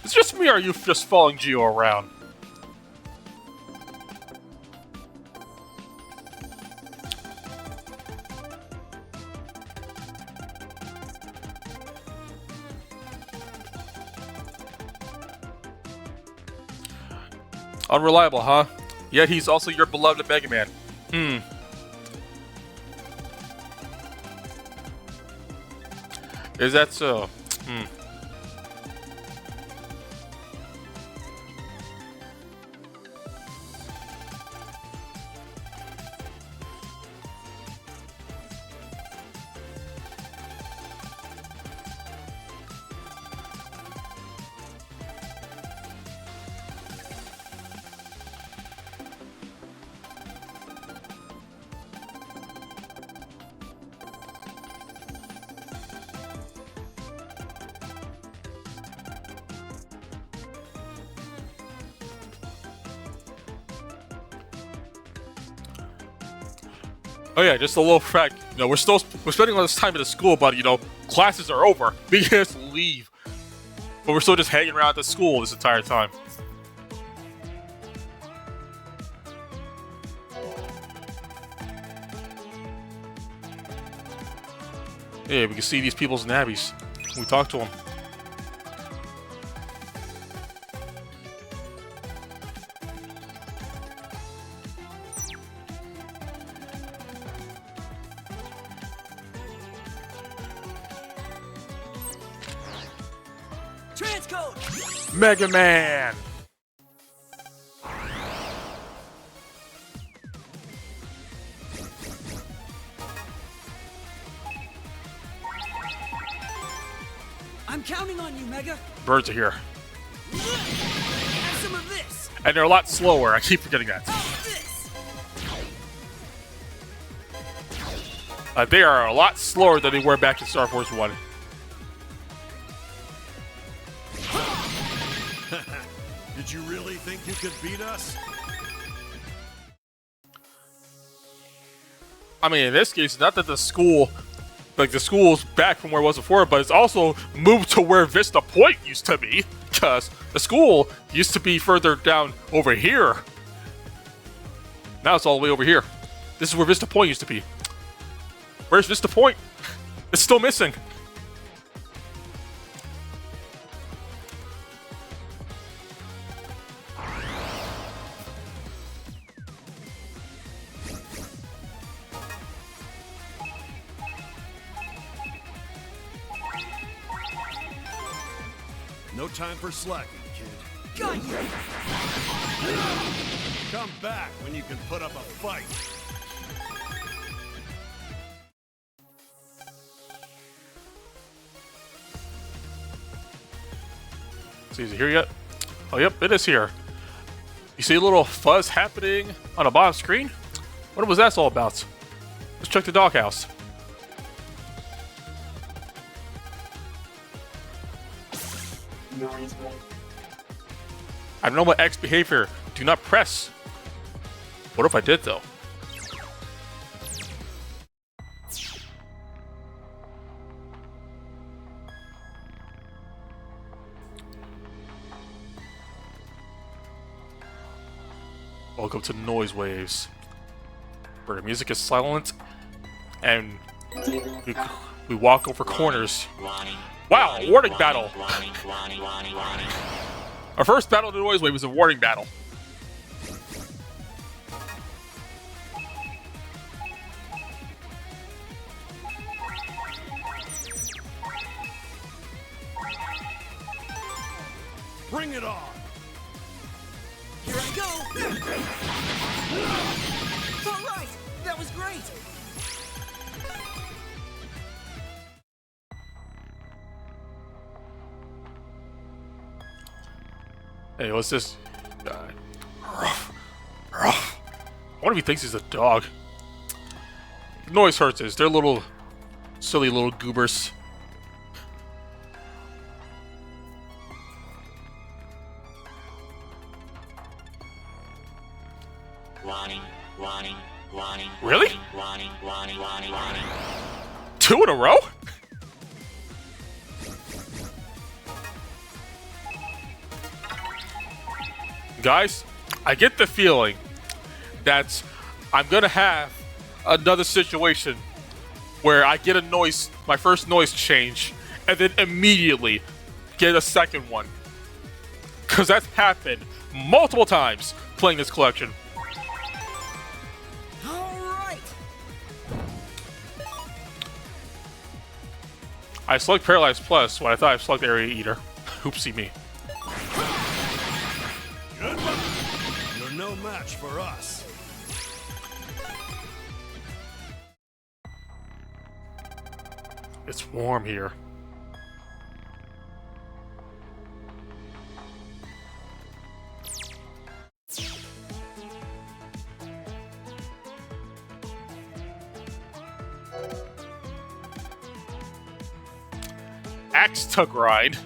It's just me, or are you just following Geo around? Unreliable, huh? Yet he's also your beloved Mega Man. Is that so? Oh yeah, just a little fact. You know, we're spending all this time at the school, but you know, classes are over. We can just leave, but we're still just hanging around at the school this entire time. Yeah, we can see these people's nabbies. We talk to them. Transcode! Mega Man! I'm counting on you, Mega. Birds are here. Have some of this. And they're a lot slower. I keep forgetting that. How about this? They are a lot slower than they were back in Star Force 1. Did you really think you could beat us? I mean, in this case, not that the school, like the school's back from where it was before, but it's also moved to where Vista Point used to be, because the school used to be further down over here. Now it's all the way over here. This is where Vista Point used to be. Where's Vista Point? It's still missing. No time for slacking, kid. Got you. Come back when you can put up a fight. So is it here yet? Oh, yep, it is here. You see a little fuzz happening on the bottom screen? What was that all about? Let's check the doghouse. Abnormal X behavior. Do not press. What if I did, though? Welcome to Noise Waves, where the music is silent and we walk over corners. Wow, warning battle! Our first battle to Noise Wave was a warning battle. Bring it on! Here I go. All right. That was great. Hey, what's this guy? Ruff. Ruff. What if he thinks he's a dog? Noise hurts us. They're little, silly little goobers. Really? 2 in a row? Guys, I get the feeling that I'm gonna have another situation where I get a noise, my first noise change, and then immediately get a second one. Because that's happened multiple times playing this collection. All right. I select Paralyzed Plus when I thought I selected Area Eater. Oopsie me. Goodbye. You're no match for us. It's warm here. Axe to grind.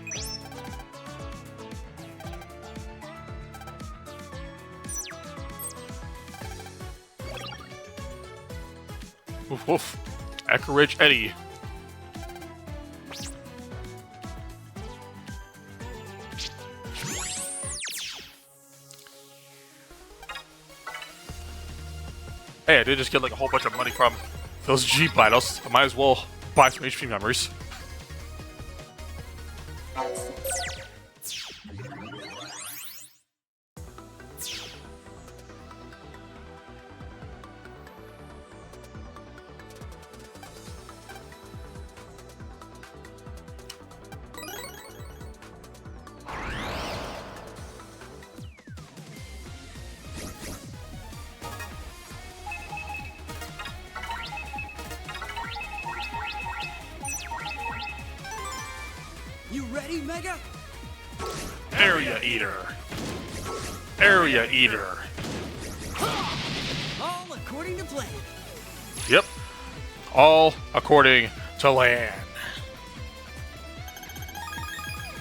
Woof woof. Echo Ridge Eddie. Hey, I did just get like a whole bunch of money from those G battles. I might as well buy some HP memories. You ready, Mega? Area Eater. Area Eater. All according to plan. Yep. All according to Lan.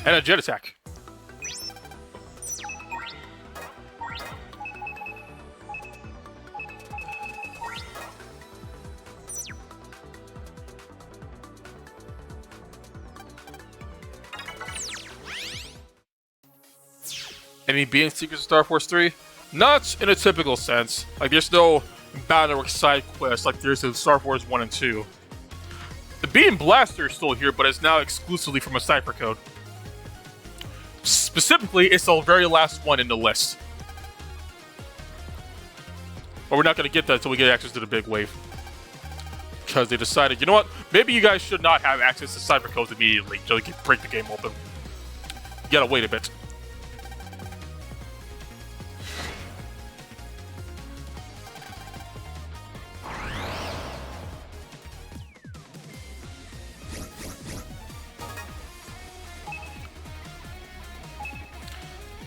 And a jet attack. Any being secrets of Star Force 3? Not in a typical sense. Like, there's no battle or side quest like there's in Star Force 1 and 2. The Beam Blaster is still here, but it's now exclusively from a cipher code. Specifically, it's the very last one in the list. But we're not going to get that until we get access to the big wave. Because they decided, you know what? Maybe you guys should not have access to cipher codes immediately until you can break the game open. You gotta wait a bit.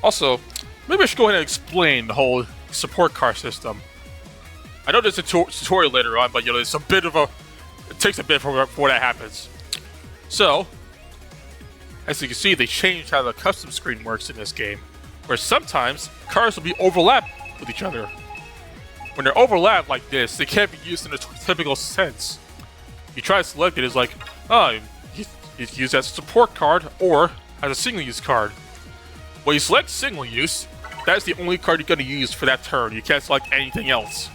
Also, maybe I should go ahead and explain the whole support car system. I know there's a tutorial later on, but it's a bit of a... It takes a bit before that happens. So, as you can see, they changed how the custom screen works in this game, where sometimes cars will be overlapped with each other. When they're overlapped like this, they can't be used in a typical sense. You try to select it, it's like, oh, it's used as a support card or as a single-use card. When you select single use, that's the only card you're going to use for that turn. You can't select anything else.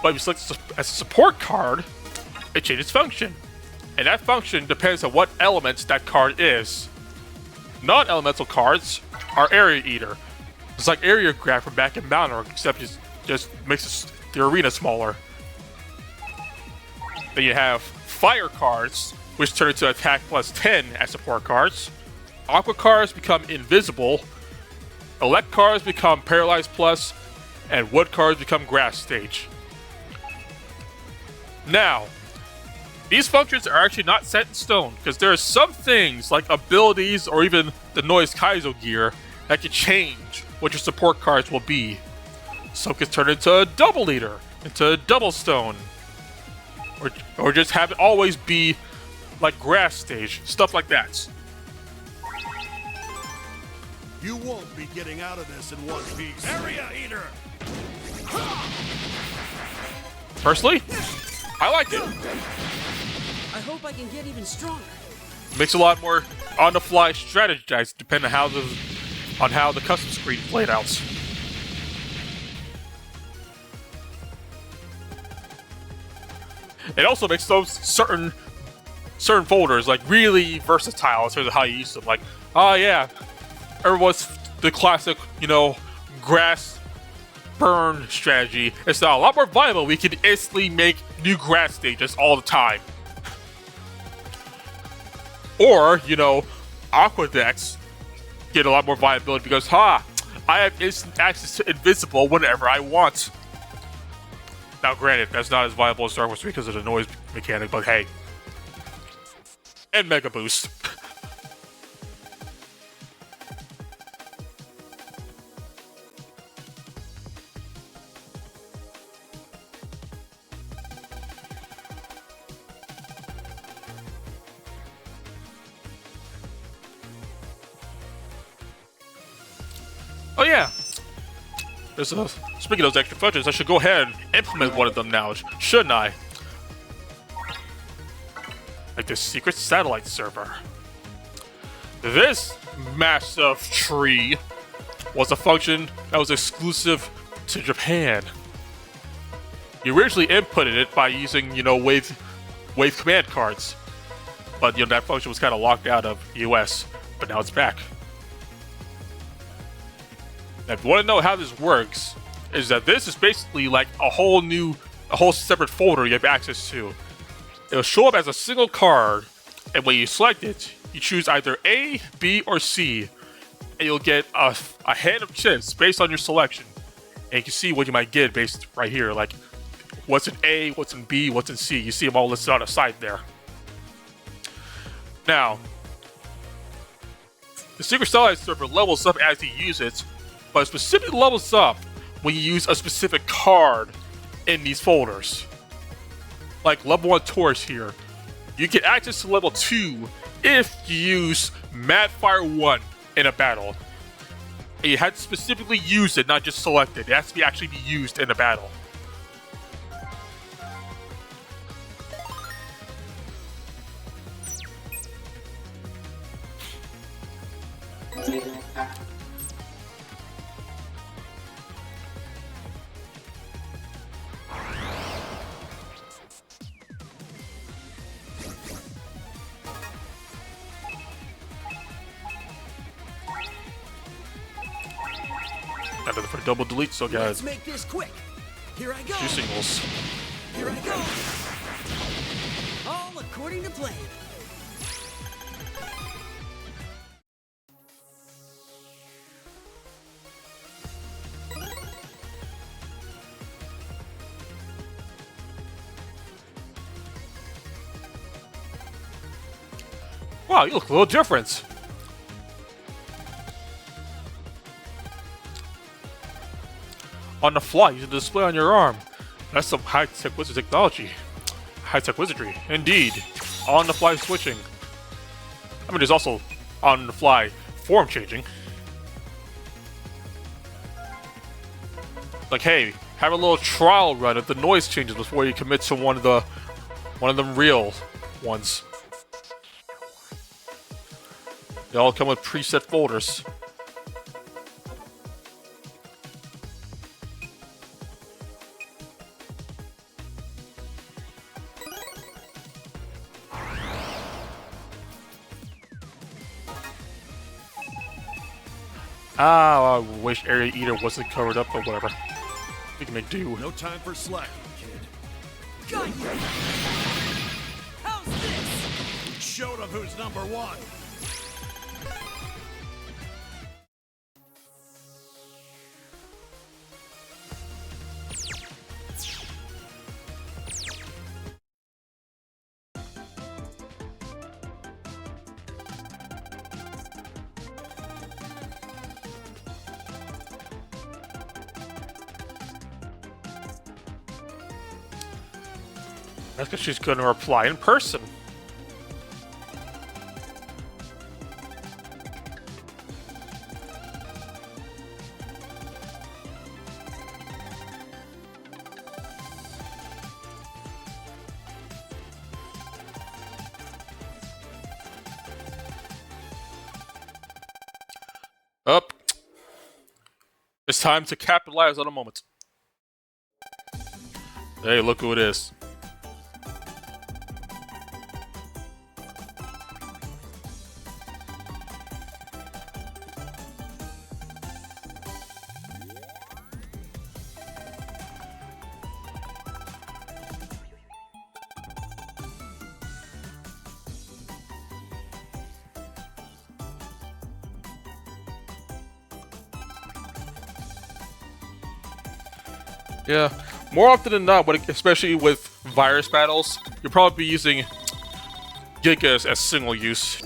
But if you select as a support card, it changes function. And that function depends on what elements that card is. Non-elemental cards are Area Eater. It's like Area Grab from back in Balnor, except it just makes the arena smaller. Then you have Fire cards, which turn into Attack plus 10 as support cards. Aqua cars become invisible, elect cars become paralyzed plus, and wood cars become grass stage. Now, these functions are actually not set in stone, because there are some things like abilities or even the Noise Kaizo gear that can change what your support cards will be. Some can turn into a double leader, into a double stone, or just have it always be like grass stage, stuff like that. You won't be getting out of this in one piece. Area Eater! Personally, I like it. I hope I can get even stronger. Makes a lot more on-the-fly strategizing depending on how the custom screen played out. It also makes those certain folders like really versatile in terms of how you use them. Like, oh yeah, everyone's the classic, grass burn strategy. It's now a lot more viable. We can instantly make new grass stages all the time. Or, Aqua decks get a lot more viability because, I have instant access to Invisible whenever I want. Now, granted, that's not as viable as Star Wars 3 because of the noise mechanic, but hey. And Mega Boost. Oh yeah, Speaking of those extra functions, I should go ahead and implement one of them now, shouldn't I? Like the secret satellite server. This massive tree was a function that was exclusive to Japan. You originally inputted it by using, wave command cards, but that function was kind of locked out of US. But now it's back. Now, if you want to know how this works, is that this is basically like a whole separate folder you have access to. It'll show up as a single card, and when you select it, you choose either A, B, or C, and you'll get a hand of chips based on your selection. And you can see what you might get based right here, like what's in A, what's in B, what's in C. You see them all listed on the side there. Now, the Secret Satellite server levels up as you use it, but it specifically levels up when you use a specific card in these folders. Like level 1 Taurus here, you get access to level 2 if you use Madfire 1 in a battle. And you had to specifically use it, not just select it. It has to actually be used in a battle. Another for double delete, so guys. Let's make this quick. Here I go. 2 singles. Here I go. All according to plan. Wow, you look a little different. On the fly, using the display on your arm. That's some high-tech wizard technology. High-tech wizardry, indeed. On-the-fly switching. I mean, there's also on-the-fly form changing. Like, hey, have a little trial run of the noise changes before you commit to one of the real ones. They all come with preset folders. Ah, I wish Area Eater wasn't covered up, but whatever. We can make do. No time for slacking, kid. Got you. How's this? Show them who's number one. That's because she's going to reply in person. Up. It's time to capitalize on a moment. Hey, look who it is. Yeah, more often than not, especially with virus battles, you'll probably be using Giga as single use.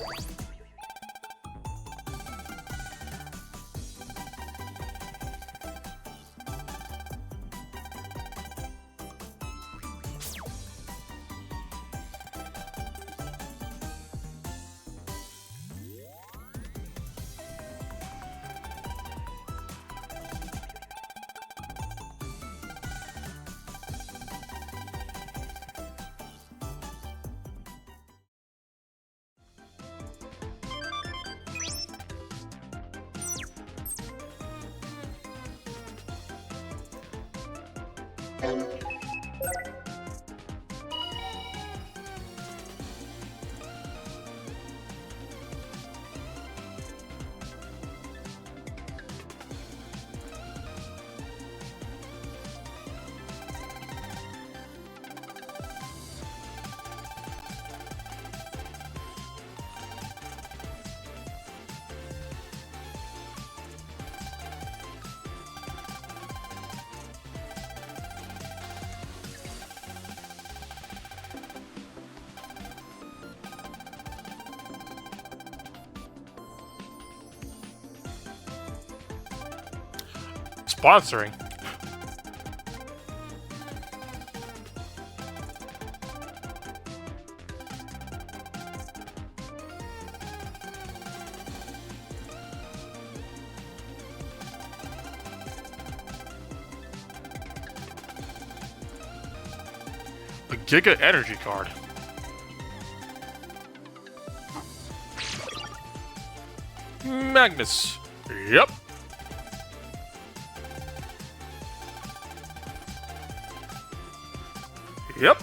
Sponsoring. A Giga Energy card. Magnus. Yep. Yep.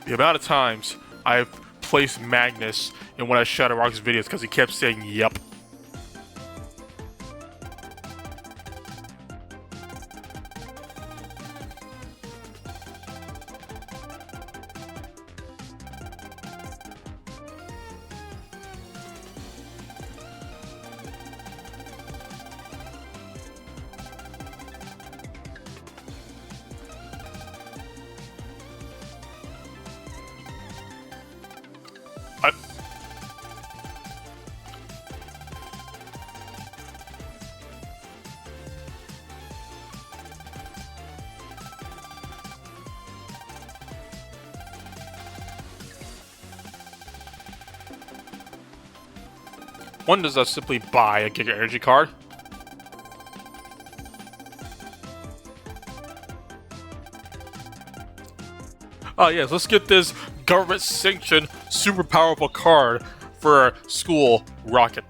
The amount of times I've placed Magnus in one of Shadow Rock's videos because he kept saying yep. One does not simply buy a Giga Energy card. Oh yes, let's get this government-sanctioned, super powerful card for our school rocket.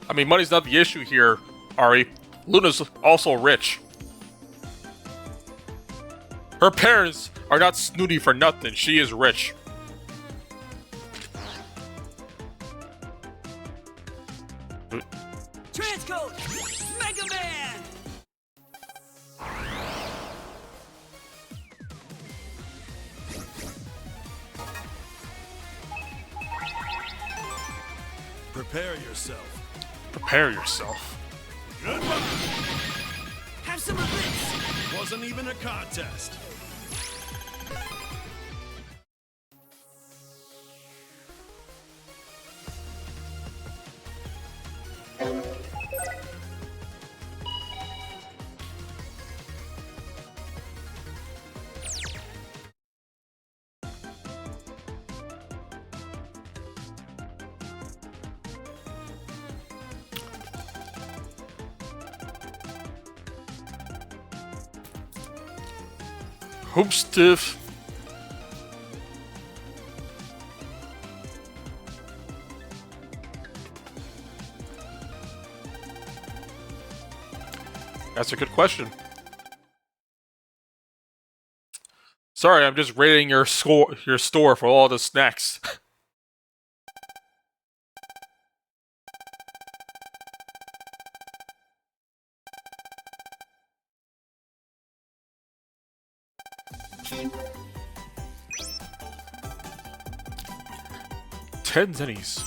I mean, money's not the issue here, Ari. Luna's also rich. Her parents are not snooty for nothing. She is rich. Transcode! Mega Man! Prepare yourself. Prepare yourself. Goodbye. Have some of this! Wasn't even a contest. Hope stiff. That's a good question. Sorry, I'm just rating your store for all the snacks. Ten zennies.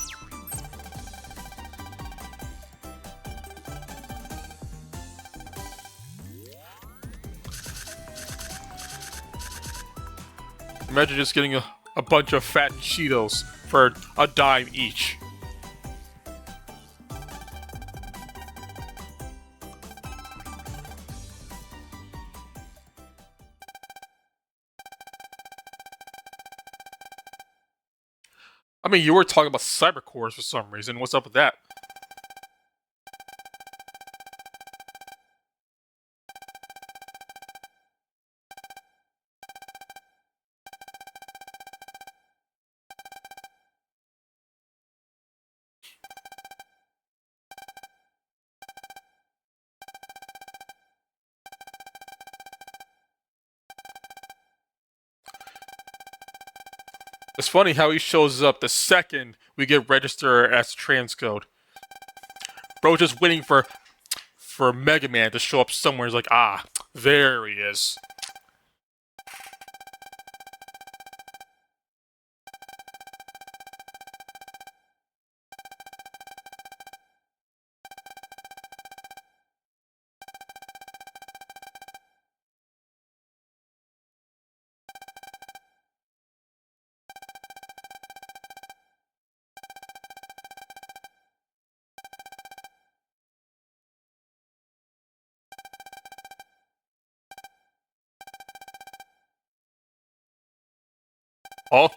Imagine just getting a bunch of fat Cheetos for a dime each. I mean, you were talking about cyber cores for some reason. What's up with that? It's funny how he shows up the second we get register as transcode. Bro, just waiting for Mega Man to show up somewhere. He's like, ah, there he is. Oh.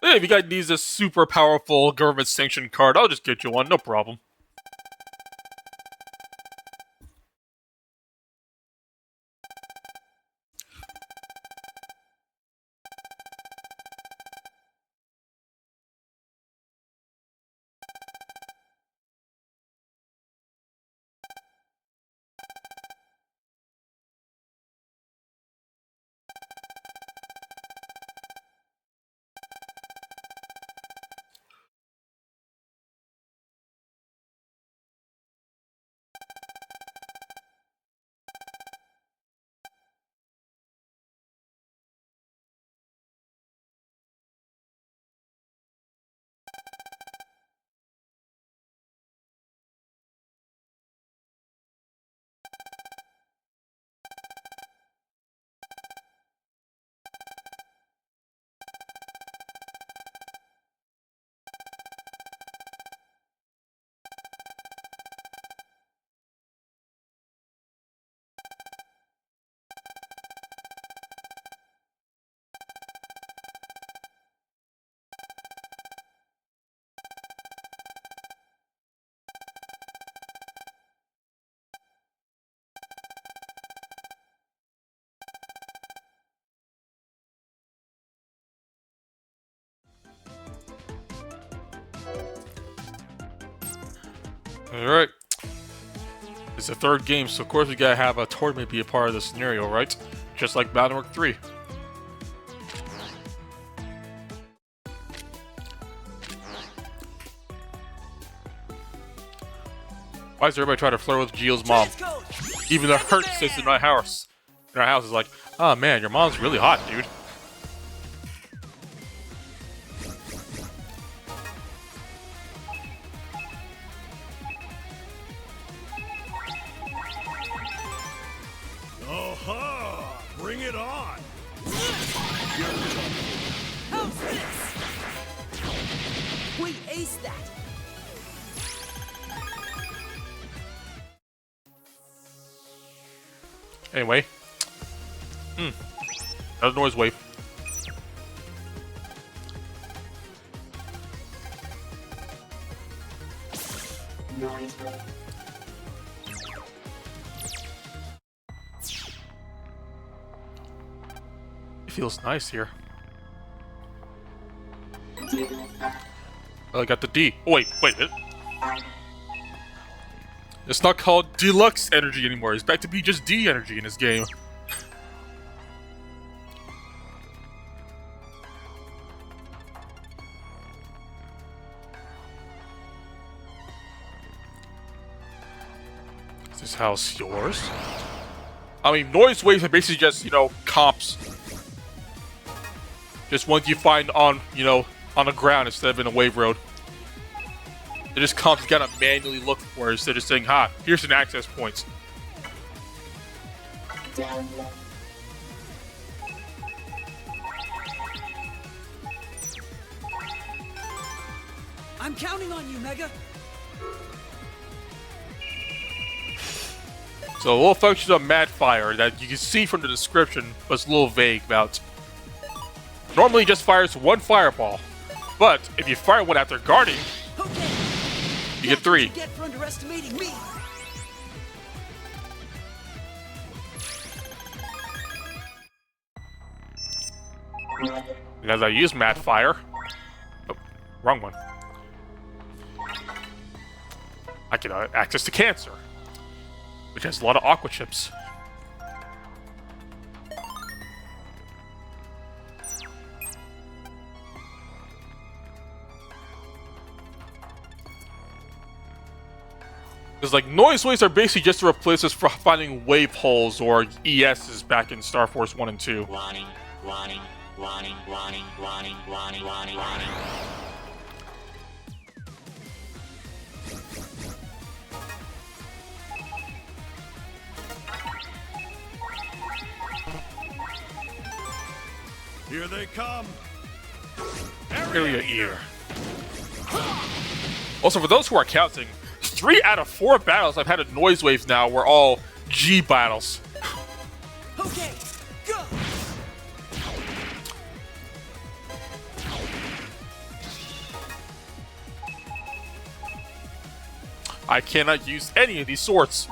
Hey, if you guys need a super powerful government sanctioned card, I'll just get you one, no problem. Alright. It's the third game, so of course we gotta have a tournament be a part of the scenario, right? Just like Battle Network 3. Why does everybody try to flirt with Gio's mom? Even the hurt sits in our house. In our house is like, oh man, your mom's really hot, dude. Aha! Bring it on! How's this? We aced that. Anyway. Another noise wave. It feels nice here. Oh, I got the D. Oh, wait. It's not called Deluxe Energy anymore. It's back to be just D Energy in this game. Is this house yours? I mean, noise waves are basically just, you know, comps. Just ones you find on, you know, on the ground instead of in a wave road. They're just comps you gotta manually look for instead of just saying, ha, here's an access point. I'm counting on you, Mega. So a little function of Mad Fire that you can see from the description, but it's a little vague about. normally just fires one fireball. But if you fire one after guarding, Okay. you get 3. Get for underestimating me. And as I use Mad Fire... Oh, wrong one. I get access to Cancer, which has a lot of Aqua Chips. Because, like, noise waves are basically just to replace us for finding wave holes or ESs back in Star Force 1 and 2. Warning, warning, warning, warning, warning, warning, warning, warning. Here they come. Area Eater. Also, for those who are counting, 3 out of 4 battles I've had at Noise Waves now were all G battles. Okay. Go. I cannot use any of these swords.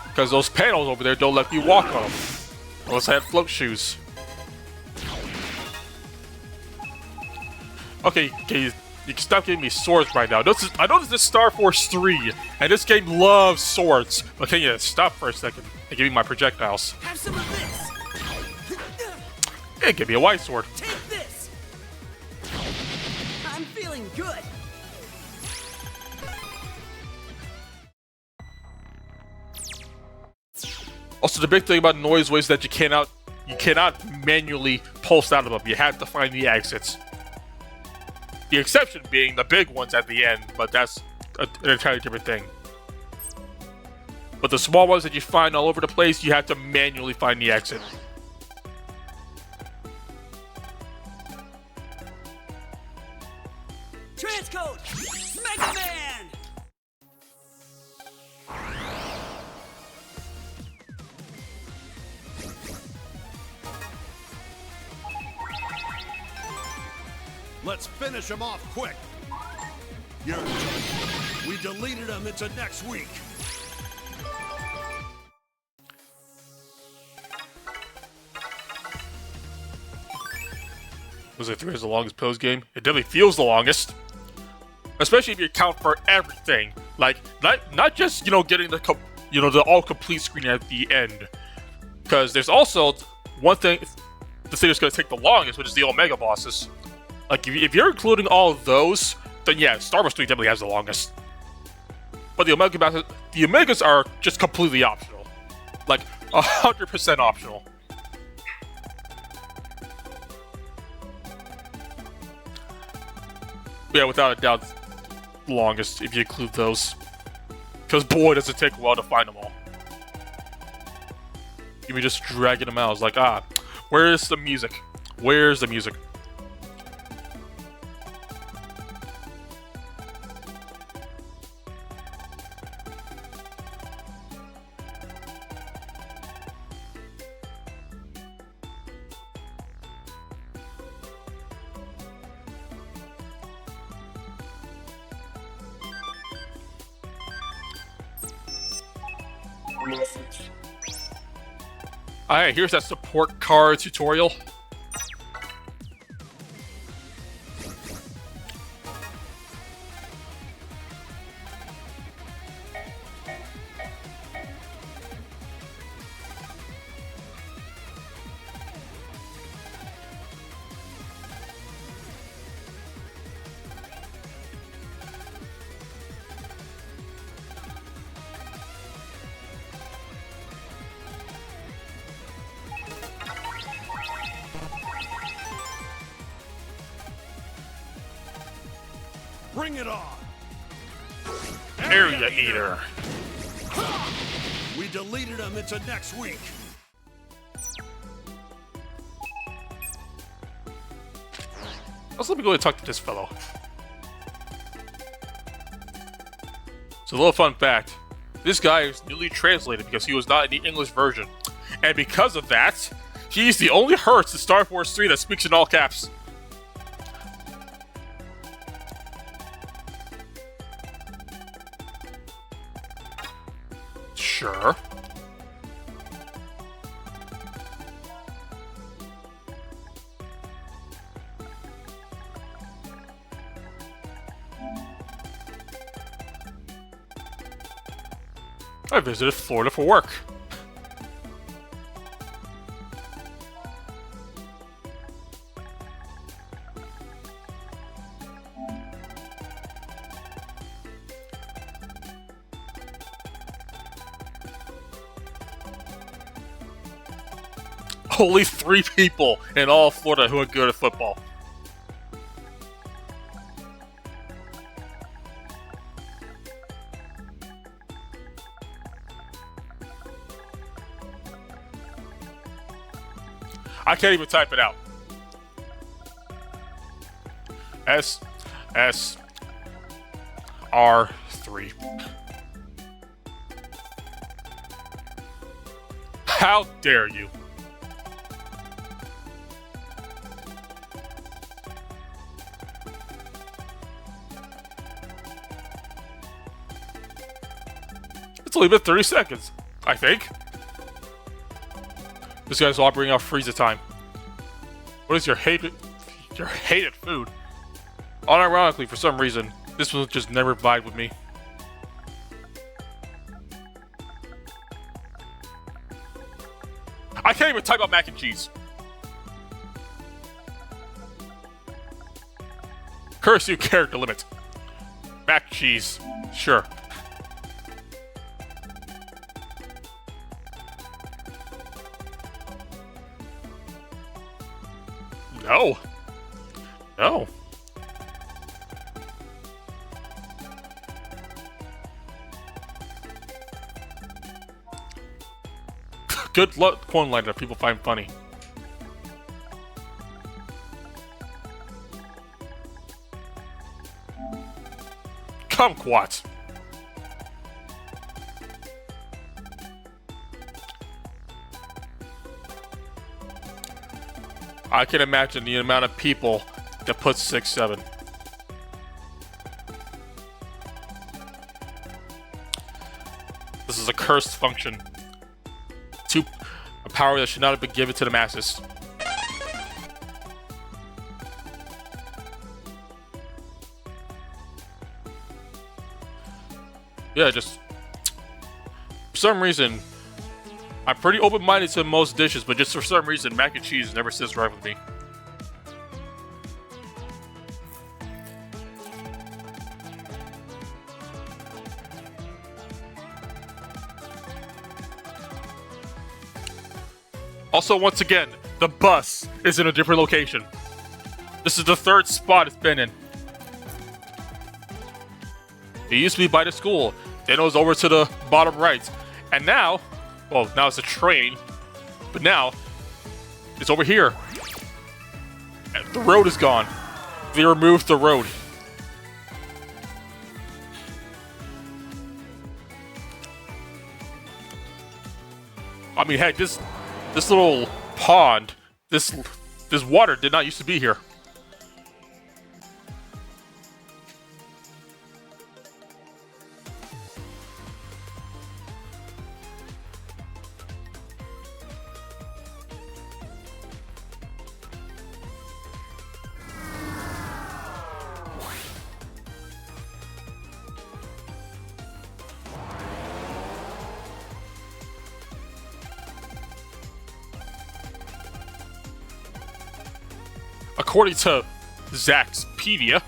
Because those panels over there don't let me walk on them. Unless I have float shoes. Okay, you can stop giving me swords right now. I know this is Star Force 3, and this game loves swords. But can you stop for a second and give me my projectiles? Have some of this. Hey, give me a white sword. Take this. I'm feeling good. Also, the big thing about noise waves is that you cannot manually pulse out of them. You have to find the exits. The exception being the big ones at the end, but that's an entirely different thing. But the small ones that you find all over the place, you have to manually find the exit. Transcode. Mega Man. Let's finish him off quick. You're done. We deleted him into next week. Was it 3 is the longest pose game? It definitely feels the longest. Especially if you account for everything. Like, not just, getting the all complete screen at the end. Because there's also one thing, the thing that's going to take the longest, which is the Omega bosses. Like, if you're including all of those, then yeah, Star Wars 3 definitely has the longest. But the Omegas are just completely optional. Like, 100% optional. Yeah, without a doubt, the longest, if you include those. Because boy, does it take a while to find them all. Even just dragging them out, it's like, where's the music? Where's the music? Alright, here's that support card tutorial. Bring it on. Area Eater. We deleted him into next week. Let me go and talk to this fellow. So, a little fun fact. This guy is newly translated because he was not in the English version. And because of that, he's the only Hurts in Star Force 3 that speaks in all caps. Sure. I visited Florida for work. Only 3 people in all of Florida who are good at football. I can't even type it out. SSR3. How dare you? It's only been 30 seconds, I think. This guy's operating off Frieza time. What is your hated food? Unironically, for some reason, this one just never vibed with me. I can't even type out mac and cheese. Curse you, character limit. Mac cheese, sure. No. No. Good luck one line that people find funny. Kumquat. I can imagine the amount of people that put 6-7. This is a cursed function. A power that should not have been given to the masses. Yeah, just for some reason, I'm pretty open-minded to most dishes, but just for some reason, mac and cheese never sits right with me. Also, once again, the bus is in a different location. This is the 3rd spot it's been in. It used to be by the school, then it was over to the bottom right, and now, well, now it's a train, but now it's over here. And the road is gone. They removed the road. I mean, heck, this little pond, this water did not used to be here. According to Zaxpedia,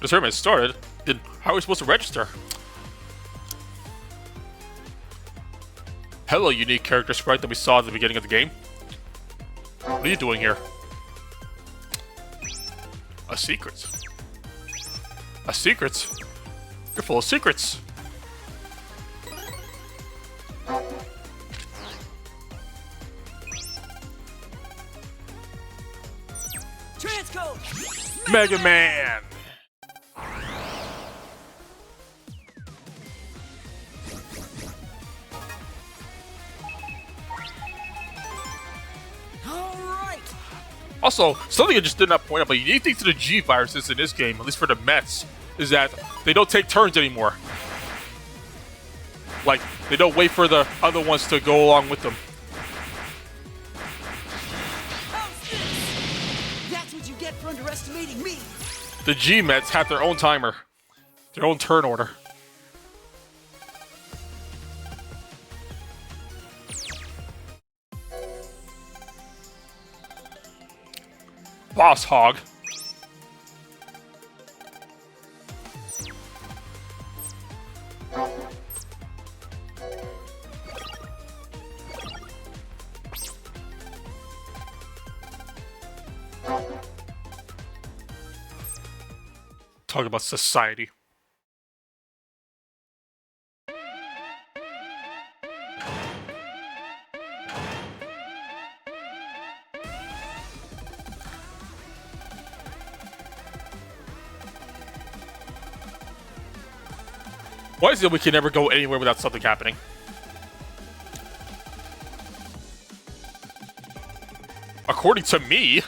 the tournament started, then how are we supposed to register? Hello, unique character sprite that we saw at the beginning of the game. What are you doing here? A secret. A secret? You're full of secrets. Transcode! Mega Man! Alright! Also, something I just did not point out, but unique thing to the G viruses in this game, at least for the Mets, is that they don't take turns anymore. Like, they don't wait for the other ones to go along with them. How's this? That's what you get for underestimating me! The G Mets have their own timer, their own turn order. Boss Hog. Talk about society. Why is it we can never go anywhere without something happening? According to me.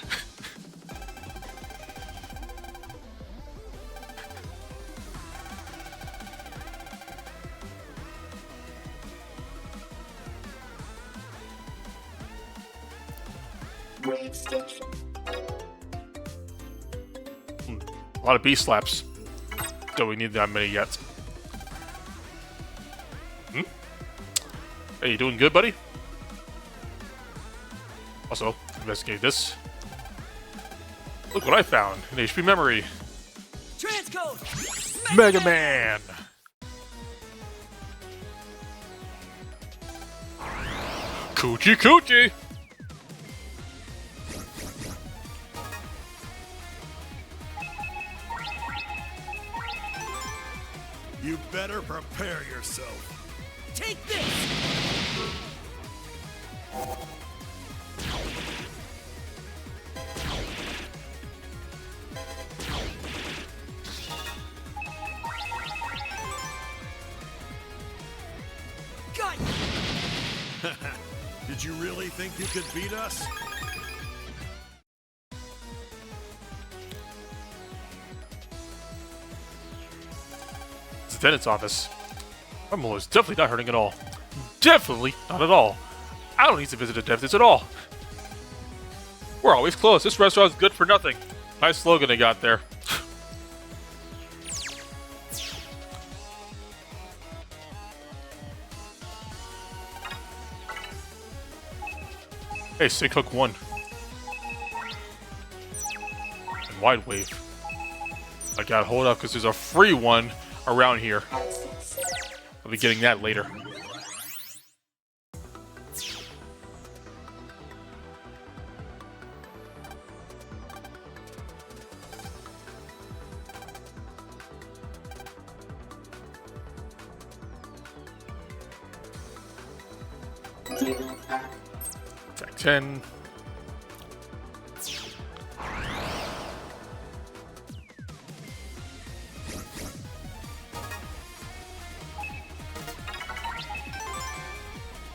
A lot of B slaps. Don't we need that many yet? Hey, you doing good, buddy? Also, investigate this. Look what I found. An HP memory. Transcode! Mega Man! Coochie coochie! You better prepare yourself. Take this! Got you! Did you really think you could beat us? It's the dentist's office. My molar is definitely not hurting at all. Definitely not at all. I don't need to visit a dentist at all. We're always closed. This restaurant's good for nothing. Nice slogan they got there. Hey, Sync Hook 1. And Wide Wave. I gotta hold up because there's a free one around here. I'll be getting that later. Track 10.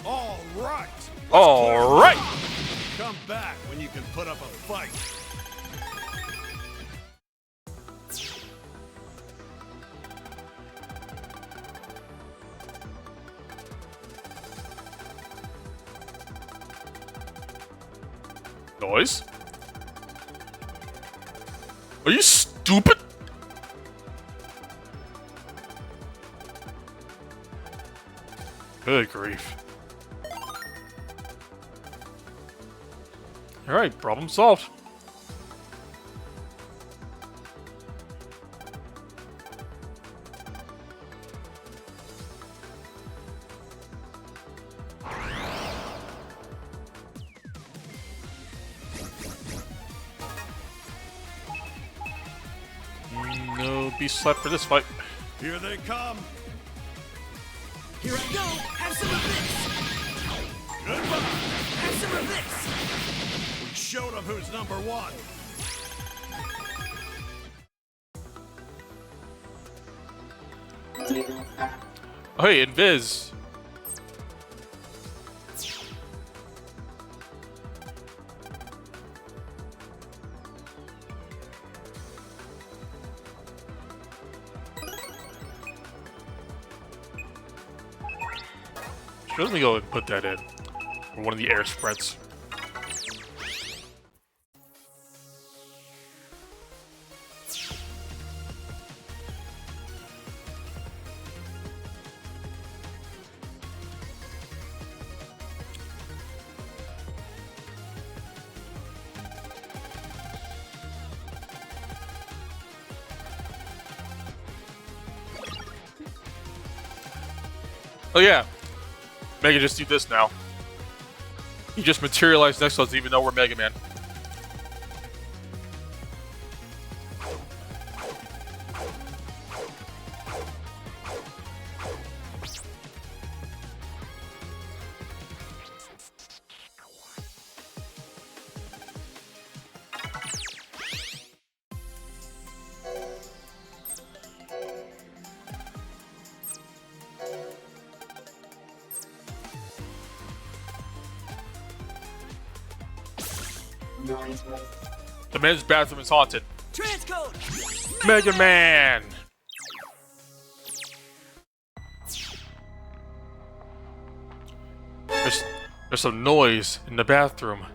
All right. All right. Come back when you can put up a fight. Noise? Are you stupid? Good grief. Alright, problem solved. be slept for this fight. Here they come. Here I go! Have some of this! Goodbye. Have some of this! We showed them who's number one. Oh, hey, Invis. Let me go and put that in. Or one of the air spreads. Oh yeah. Mega just do this now. He just materialized next to us even though we're Mega Man. The men's bathroom is haunted. Transcode! Mega Man! There's some noise in the bathroom.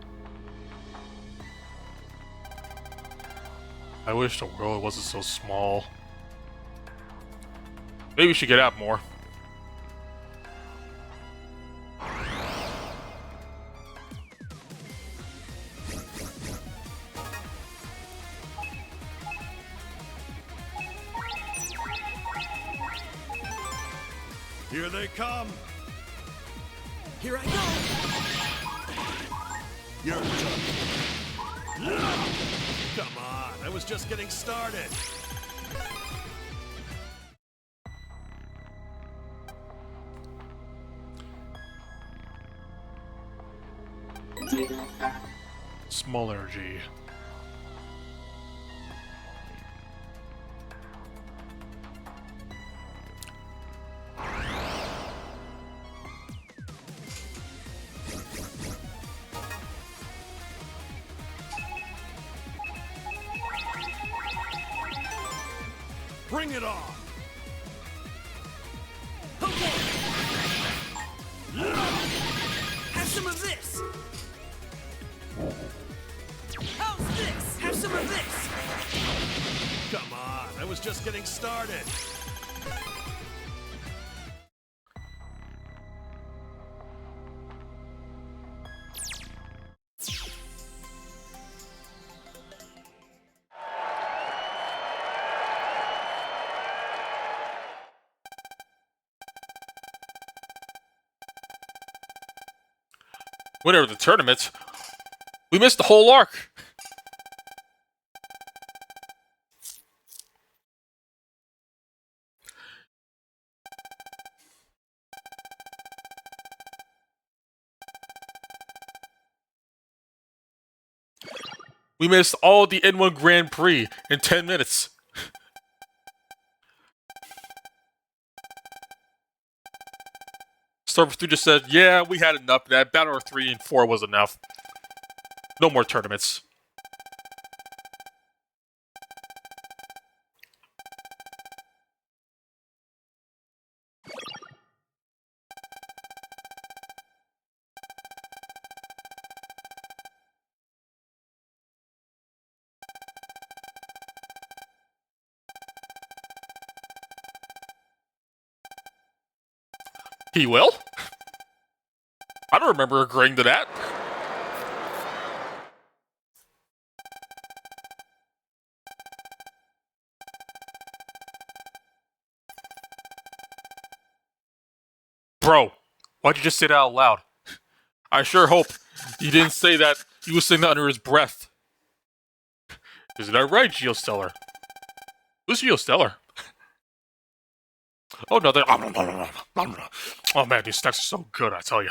I wish the world wasn't so small. Maybe we should get out more. Here they come. Here I go! You're done. Come on, I was just getting started. Small energy. Bring it on. Okay! Have some of this! How's this? Have some of this! Come on, I was just getting started. Winner of the tournament? We missed the whole arc! We missed all the N1 Grand Prix in 10 minutes. Starforce 3 just said, yeah, we had enough of that. Battle 3 and 4 was enough. No more tournaments. He will? I don't remember agreeing to that. Bro, why'd you just say that out loud? I sure hope he didn't say that. He was saying that under his breath. Isn't that right, Geostellar? Who's Geostellar? Oh no, they're... Oh man, these snacks are so good, I tell you.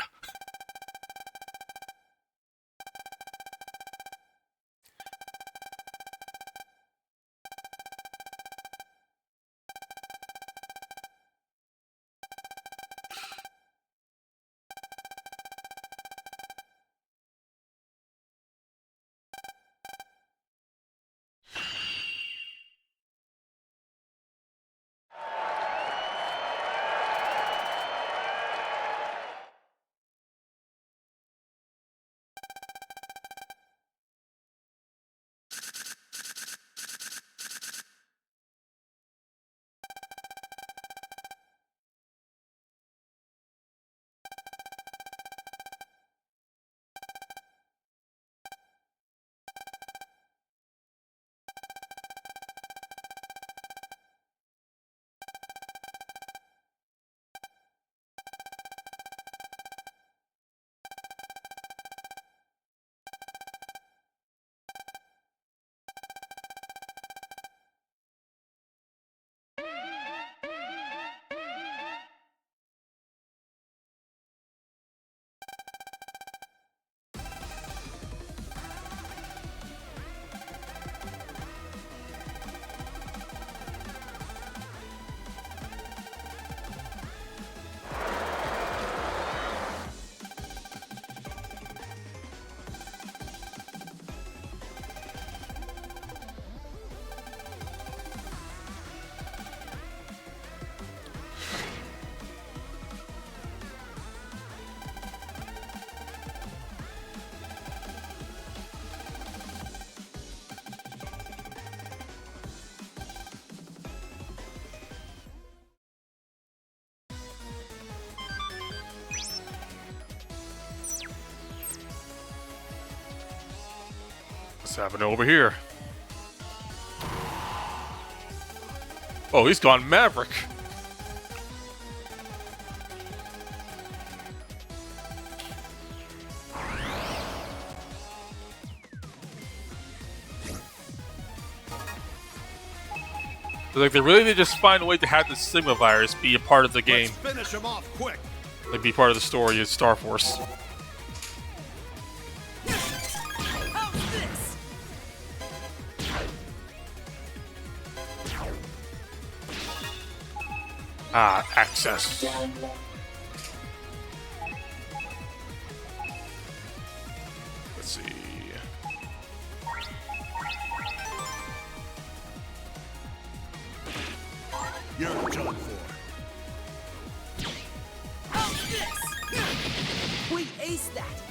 What's happening over here? Oh, he's gone Maverick. Like they really did just find a way to have the Sigma virus be a part of the game, Let's finish him off quick. like be part of the story of Star Force. How's this? Ah, access. Let's see. You're done for. How's this? We aced that.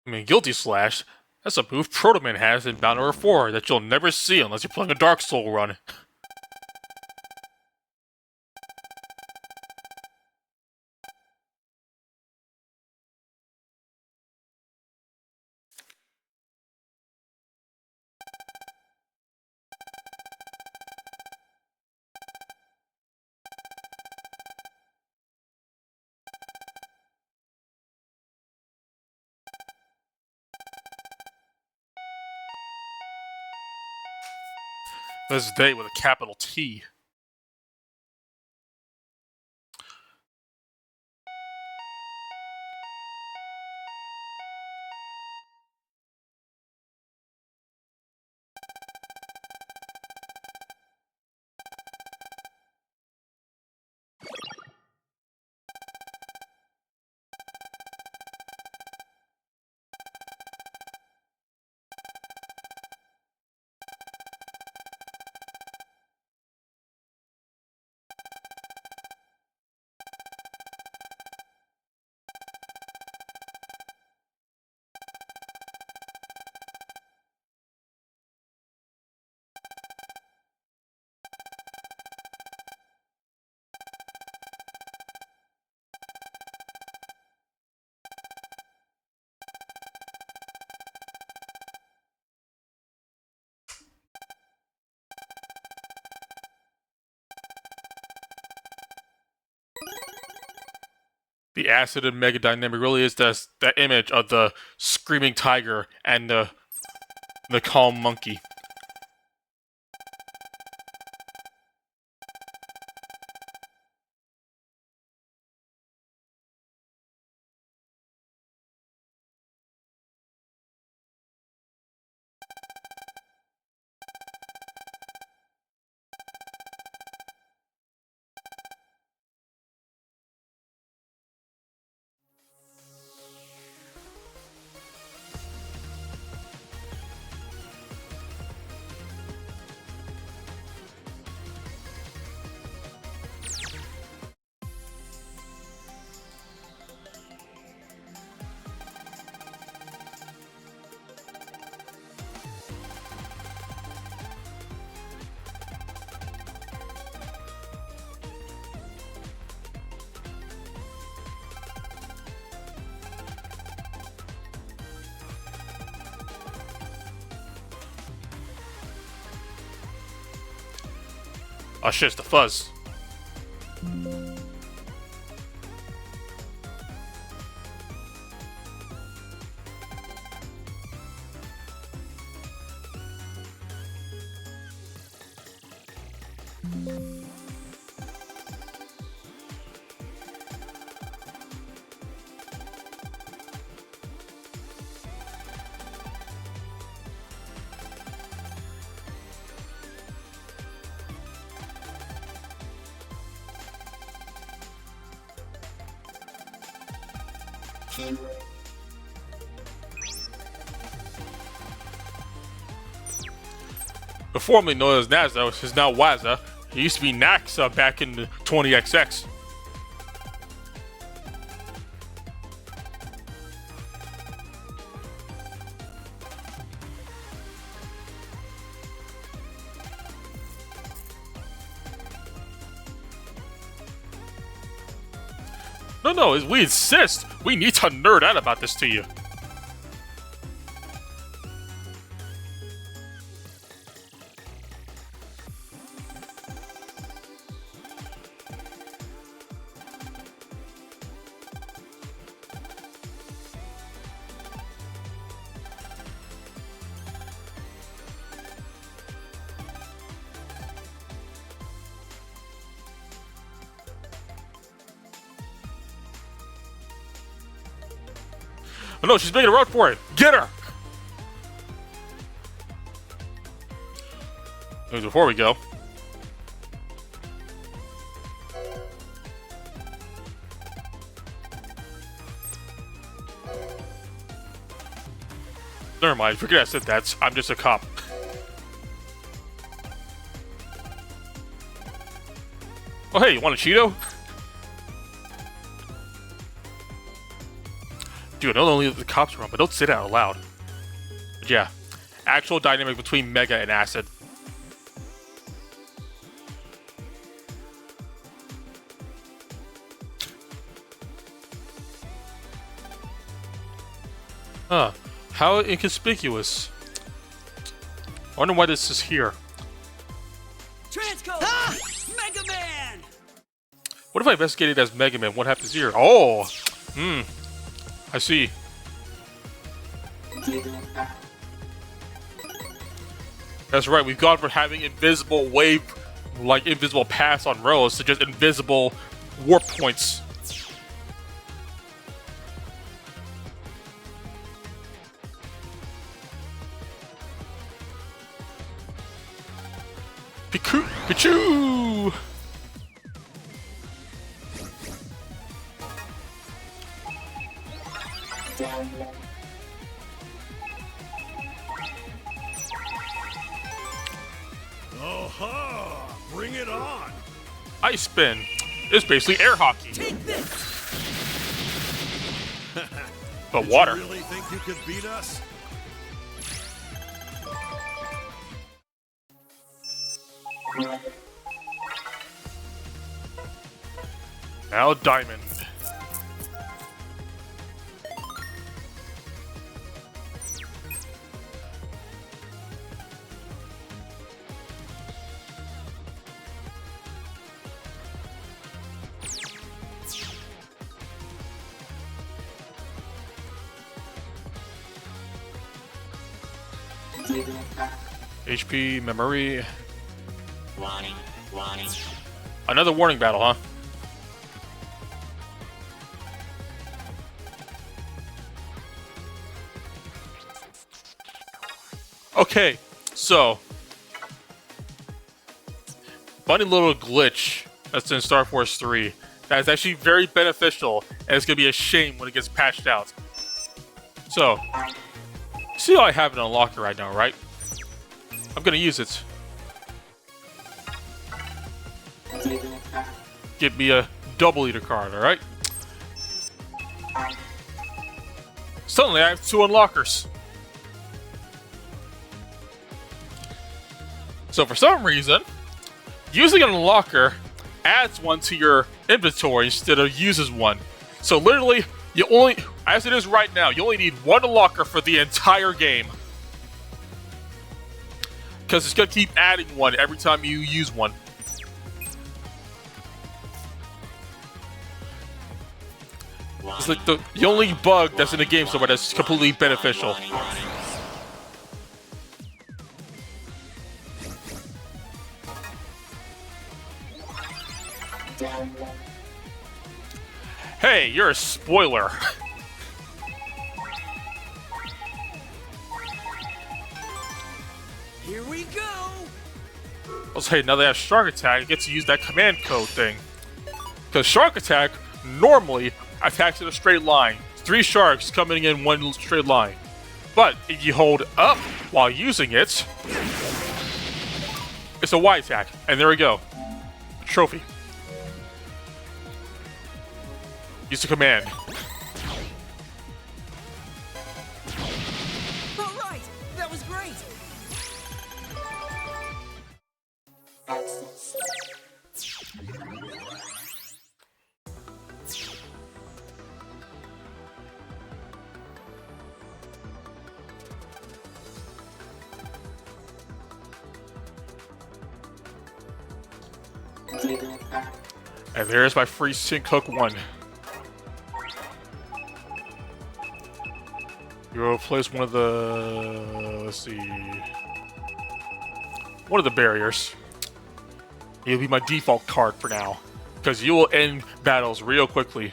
I mean, Guilty Slash, that's a move Protoman has in Bound Order 4 that you'll never see unless you're playing a Dark Soul run. This day with a capital T. The Acid and Mega Dynamic really is that image of the screaming tiger and the calm monkey. Oh shit, it's the fuzz. Formerly known as Nazo, is now Waza. It used to be Naxa back in the 20XX. No, we insist. We need to nerd out about this to you. Oh no, she's making a run for it. Get her! Before we go. Never mind, forget I said that. I'm just a cop. Oh hey, you want a Cheeto? Dude, not only the cops run, but don't say that out loud. But yeah, actual dynamic between Mega and Acid. Huh, how inconspicuous. I wonder why this is here. Transco! Mega Man! What if I investigated as Mega Man? What happens here? Oh! I see. That's right, we've gone from having invisible wave, like invisible paths on roads, to just invisible warp points. Pikachu! Oh-ha! Bring it on! Ice Spin. It's basically air hockey. Take this! But water. You really think you could beat us? Now Diamond. HP, memory. Warning, warning. Another warning battle, huh? Okay, so funny little glitch that's in Star Force 3 that is actually very beneficial, and it's gonna be a shame when it gets patched out. So, see how I have it in a locker right now, right? I'm gonna use it. Get me a double leader card, alright? Suddenly I have 2 unlockers. So for some reason, using an unlocker adds one to your inventory instead of uses one. So literally, you only, as it is right now, you only need 1 unlocker for the entire game. Because it's going to keep adding one every time you use one. It's like the only bug that's in the game so far that's completely beneficial. Warning, warning. Hey, you're a spoiler. Here we go. Also, hey, now they have Shark Attack, I get to use that command code thing. Because Shark Attack normally attacks in a straight line. 3 sharks coming in one straight line. But if you hold up while using it, it's a Y attack. And there we go. Trophy. Use the command. All right, that was great. And there's my free Sync Hook 1. You replace one of the... let's see... one of the barriers. It'll be my default card for now. Because you will end battles real quickly.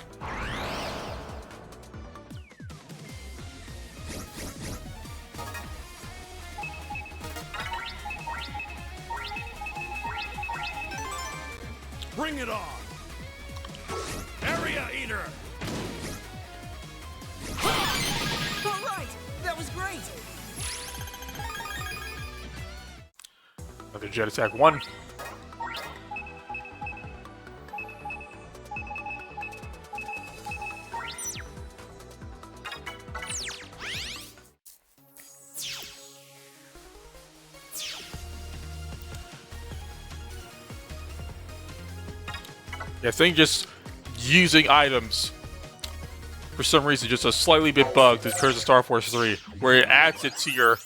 Bring it on! Area Eater! All right, that was great. Another Jet Attack 1. Yeah, I think just using items for some reason just a slightly bit bugged in terms of Star Force 3, where it adds it to your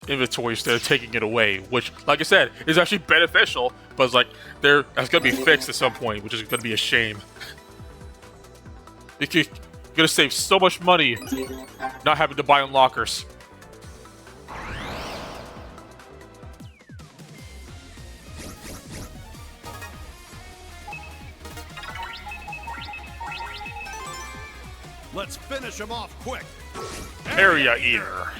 inventory instead of taking it away, which, like I said, is actually beneficial, but it's like that's gonna be fixed at some point, which is gonna be a shame. You're gonna save so much money not having to buy unlockers. Let's finish him off quick! Area Eater.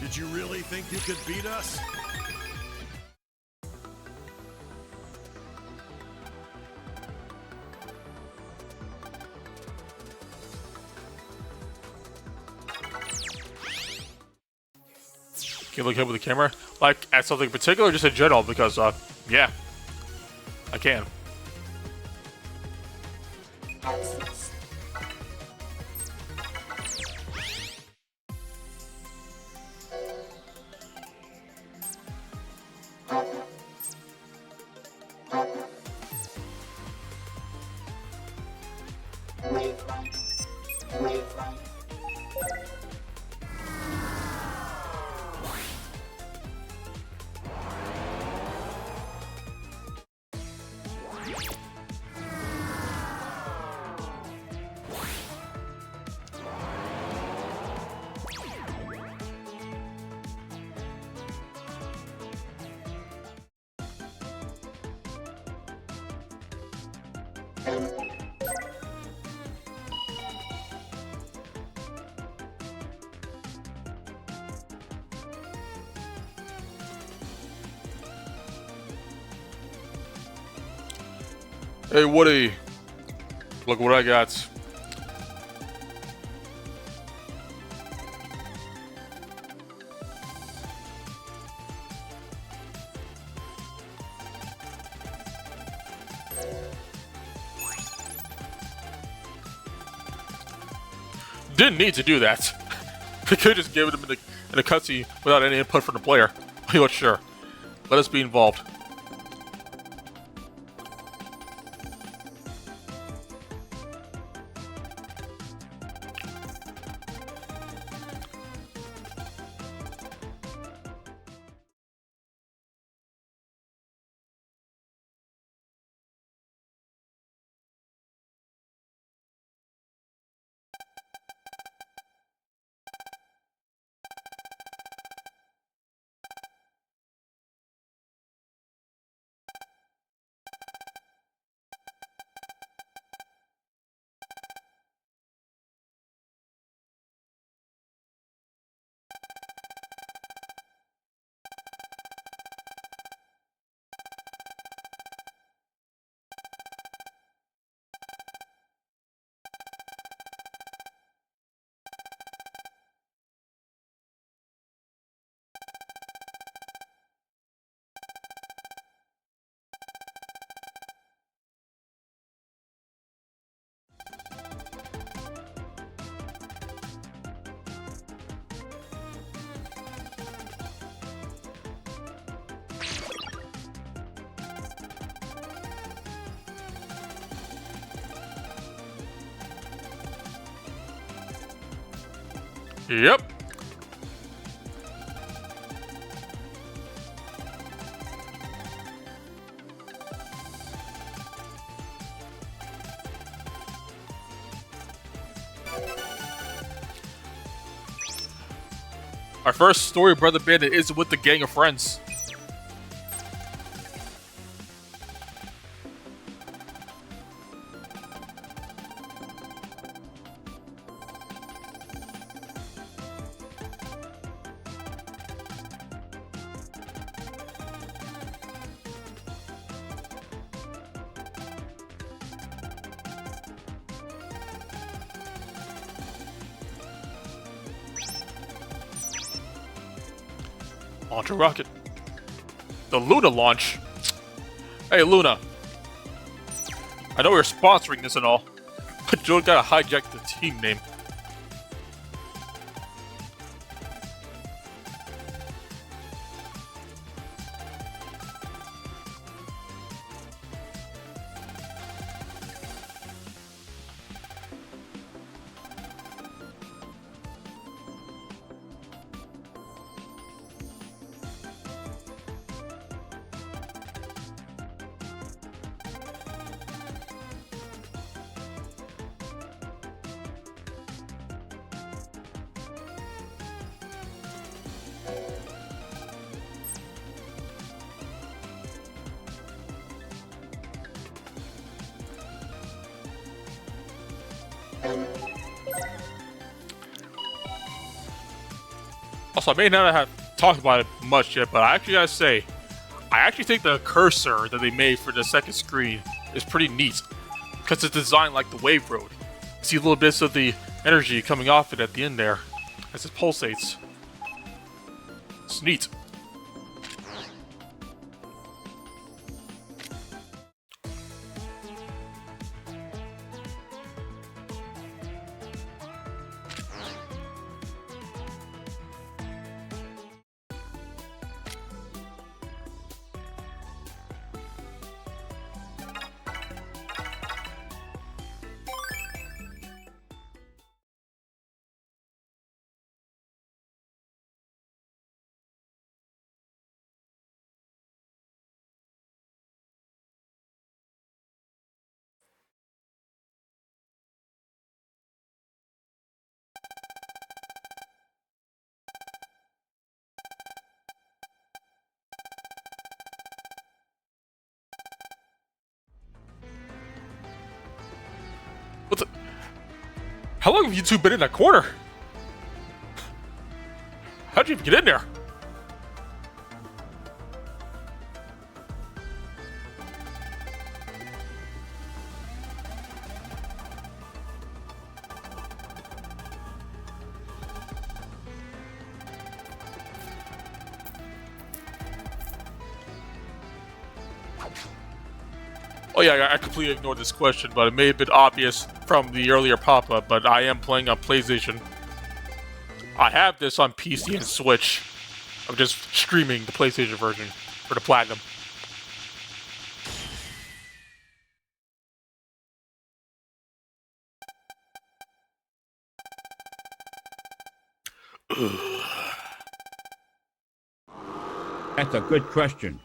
Did you really think you could beat us? Can you look ahead with the camera? Like, at something in particular, or just in general? Because, yeah. I can. Hey Woody, look what I got. Didn't need to do that. We could just give it in the cutscene without any input from the player. You know, sure. Let us be involved. Yep. Our first story, Brother Bandit, is with the gang of friends. Launch a rocket. The Luna launch. Hey, Luna. I know we're sponsoring this and all, but you don't gotta hijack the team name. Also, I may not have talked about it much yet, but I actually gotta say, I actually think the cursor that they made for the second screen is pretty neat. Because it's designed like the Wave Road. You see little bits of the energy coming off it at the end there as it pulsates. It's neat. How long have you two been in that corner? How'd you even get in there? Oh yeah, I completely ignored this question, but it may have been obvious from the earlier pop-up, but I am playing on PlayStation. I have this on PC and Switch. I'm just streaming the PlayStation version for the Platinum. That's a good question.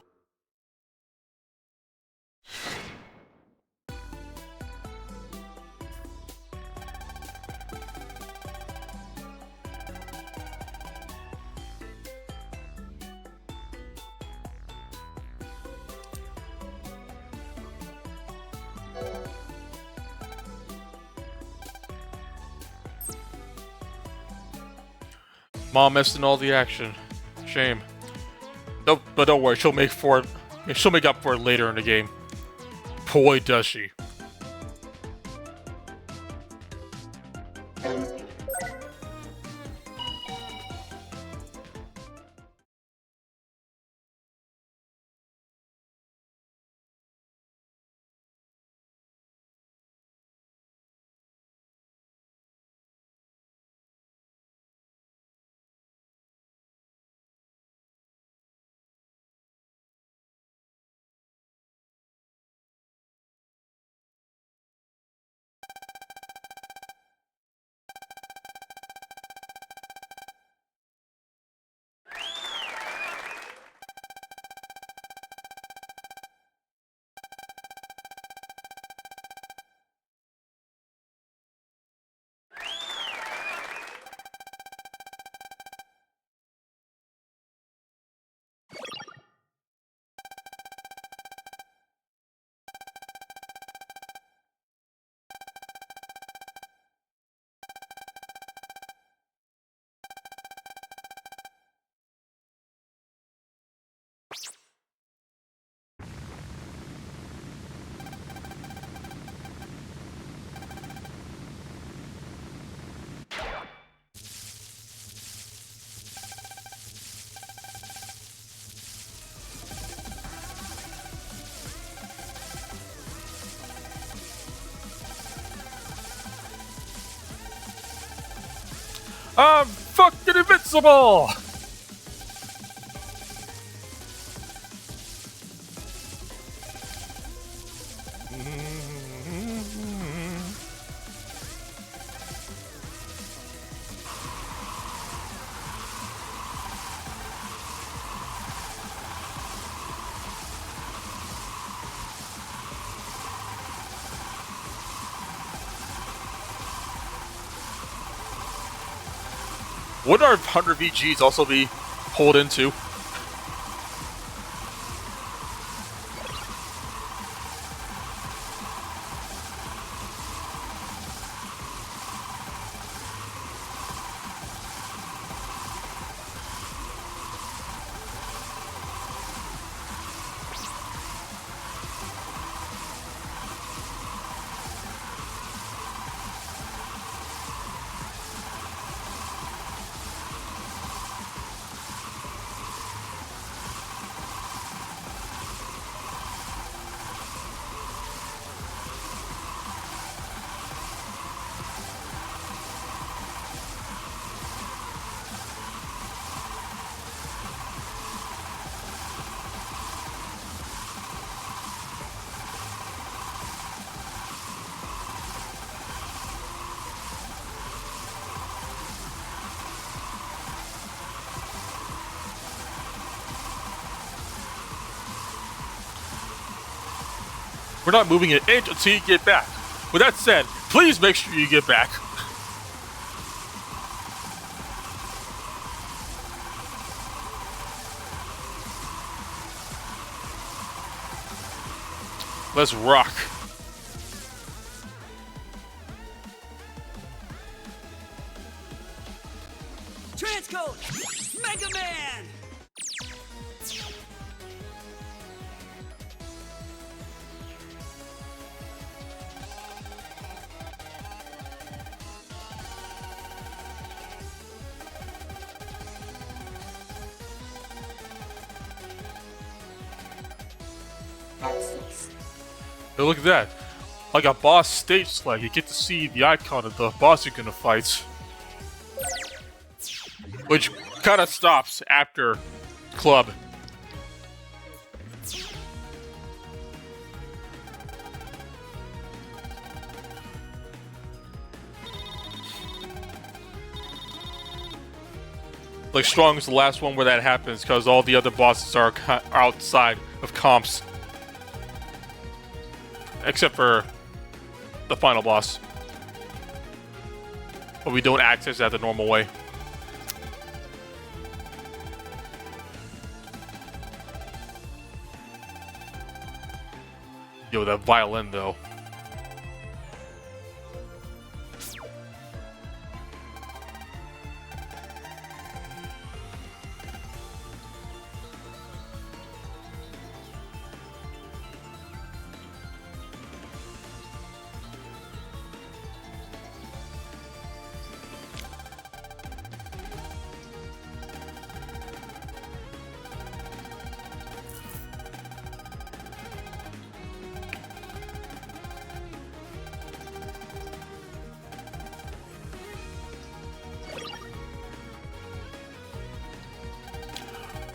Mom missed in all the action. Shame. No, but don't worry, she'll make up for it later in the game. Boy, does she. I'm fucking invincible! Would our 100 VGs also be pulled into? We're not moving an inch until you get back. With that said, please make sure you get back. Let's rock. Hey, look at that. Like a boss stage select, you get to see the icon of the boss you're gonna fight. Which kind of stops after Club. Like, Strong is the last one where that happens because all the other bosses are outside of comps. Except for the final boss. But we don't access that the normal way. Yo, that violin though.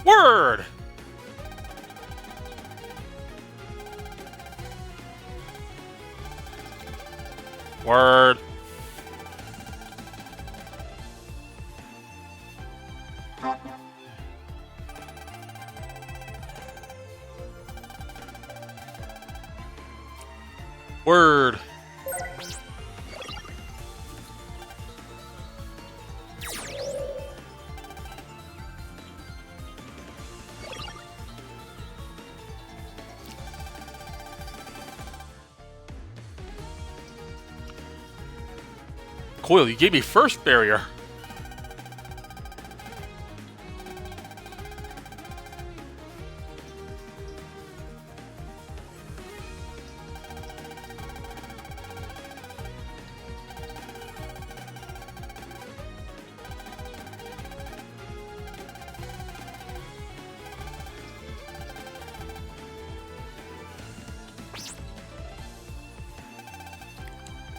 Word! Word. Word. Coil, you gave me first barrier.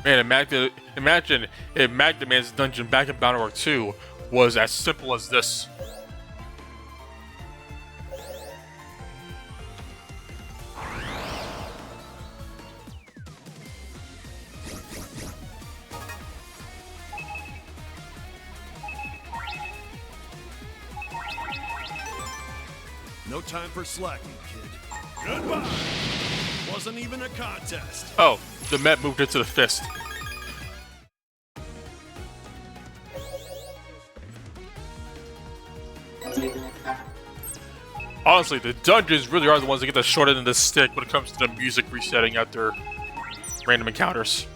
Man, imagine if Magdaman's dungeon back in Battle 2 was as simple as this. No time for slacking, kid. Goodbye! Wasn't even a contest. Oh, the Met moved into the fist. Honestly, the dungeons really are the ones that get the short end of the stick when it comes to the music resetting after random encounters.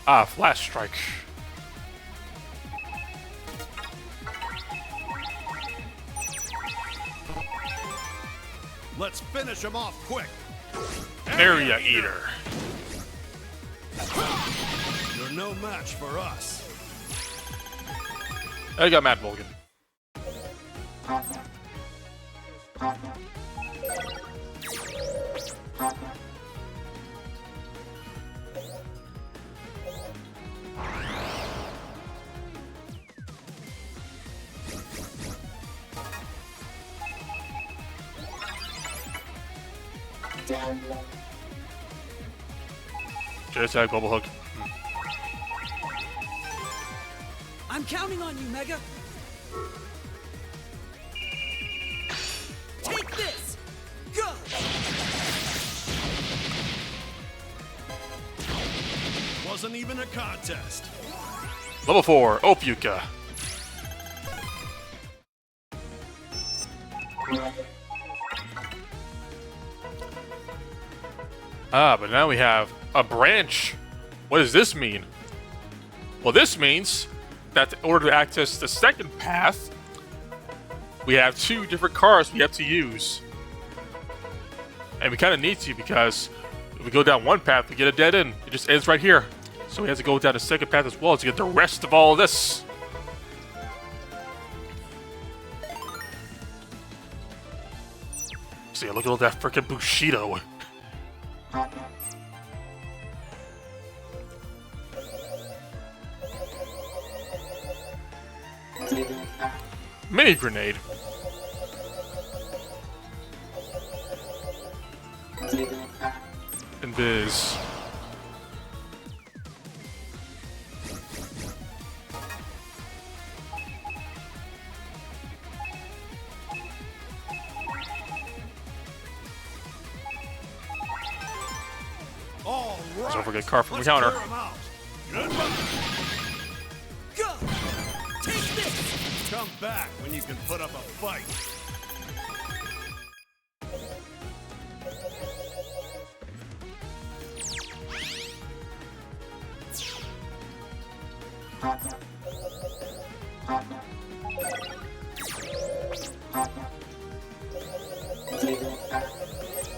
Ah, Flash Strike. Let's finish him off quick. Area Eater. You're no match for us. I got Matt Mulligan. JSAG bubble hook. I'm counting on you, Mega. Take this. Go. Wasn't even a contest. Level 4, Ophiuka. Ah, but now we have a branch. What does this mean? Well, this means that in order to access the second path, we have 2 different cars we have to use. And we kind of need to, because if we go down one path, we get a dead end. It just ends right here. So we have to go down the second path as well to get the rest of all of this. See, look at all that freaking Bushido. Mini grenade. And Biz. All right. Don't forget car from the Let's counter. clear 'em out. Goodbye. Go! Take this! Come back when you can put up a fight.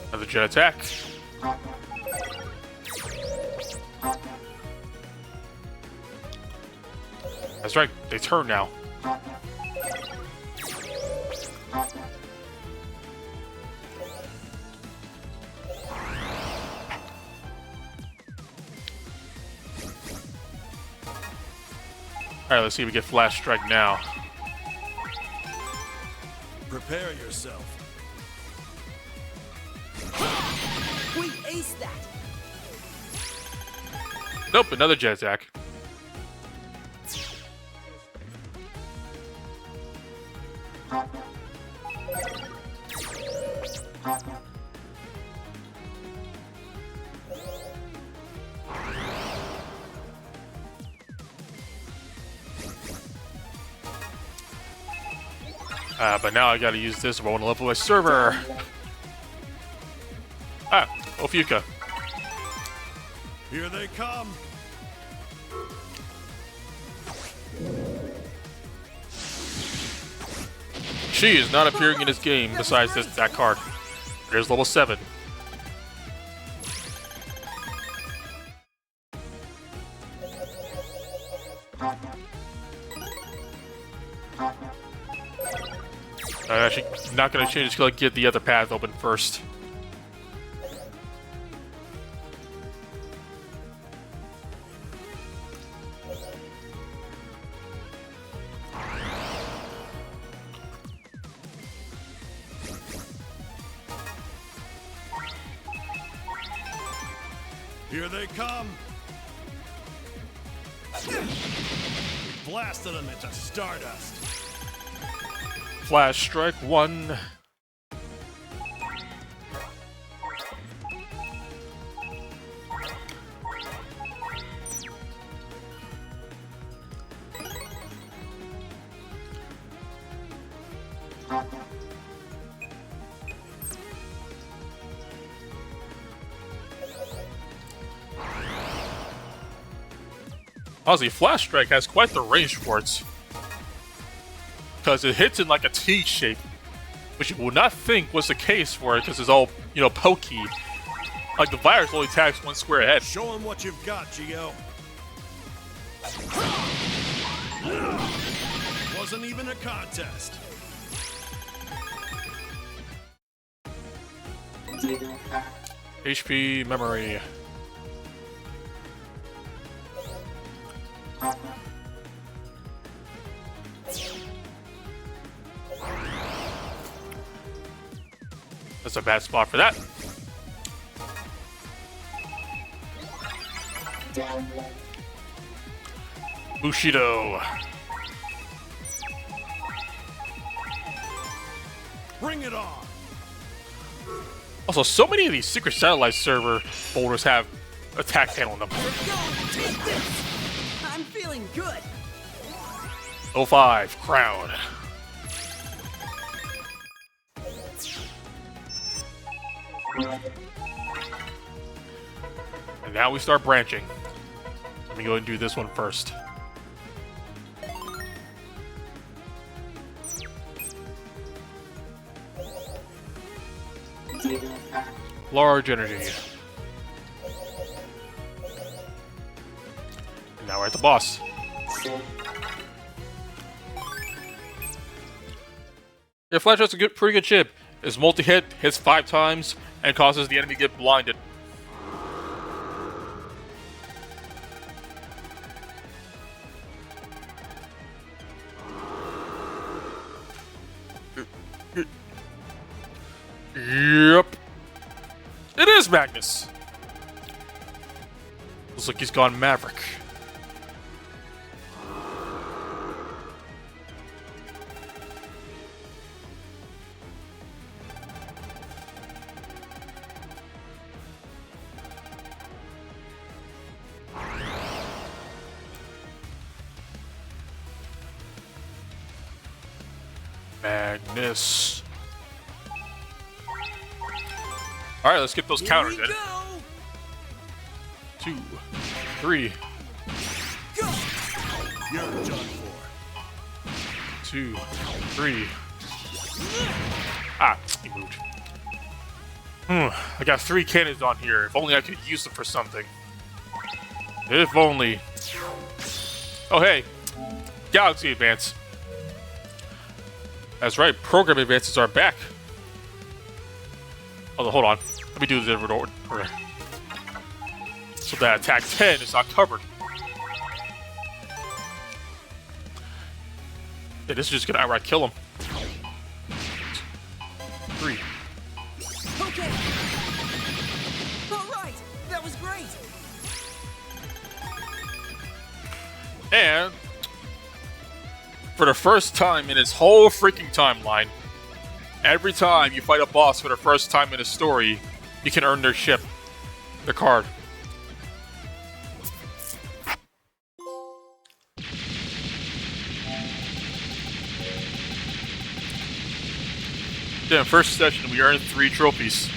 Another jet attack. That's right, they turn now. Alright, let's see if we get Flash Strike now. Prepare yourself. We aced that! Nope, another jet attack. But now I gotta use this if I want to level my server. Ah, Ophiuka. Here they come. She is not appearing in this game besides that card. There's level 7. I'm actually not going to change this because I get the other path open first. Here they come. We blasted them into stardust. Flash Strike 1. Honestly, Flash Strike has quite the range for it. Because it hits in like a T shape, which you would not think was the case for it because it's all, you know, pokey. Like the virus only attacks one square ahead. Show them what you've got, Geo. Wasn't even a contest. HP memory. That's a bad spot for that. Bushido. Bring it on. Also, so many of these secret satellite server folders have attack panel in them. Go! Take this! I'm feeling good! 05, Crown. And now we start branching. Let me go ahead and do this one first. Large energy. And now we're at the boss. Yeah, Flash has a pretty good chip. His multi-hit hits 5 times and causes the enemy to get blinded. Yep. It is Magnus. Looks like he's gone Maverick. Magnus. Alright, let's get those counters in. Go. 2, 3, Go. You're done for. 2, 3. Ah, he moved. I got 3 cannons on here. If only I could use them for something. If only. Oh, hey. Galaxy Advance. That's right, program advances are back. Oh, hold on. Let me do this in order. So that attack 10 is not covered. Yeah, this is just gonna outright kill him. 3. Okay. All right. That was great. And for the first time in his whole freaking timeline, every time you fight a boss for the first time in a story, you can earn their ship, their card. Yeah, first session we earned 3 trophies.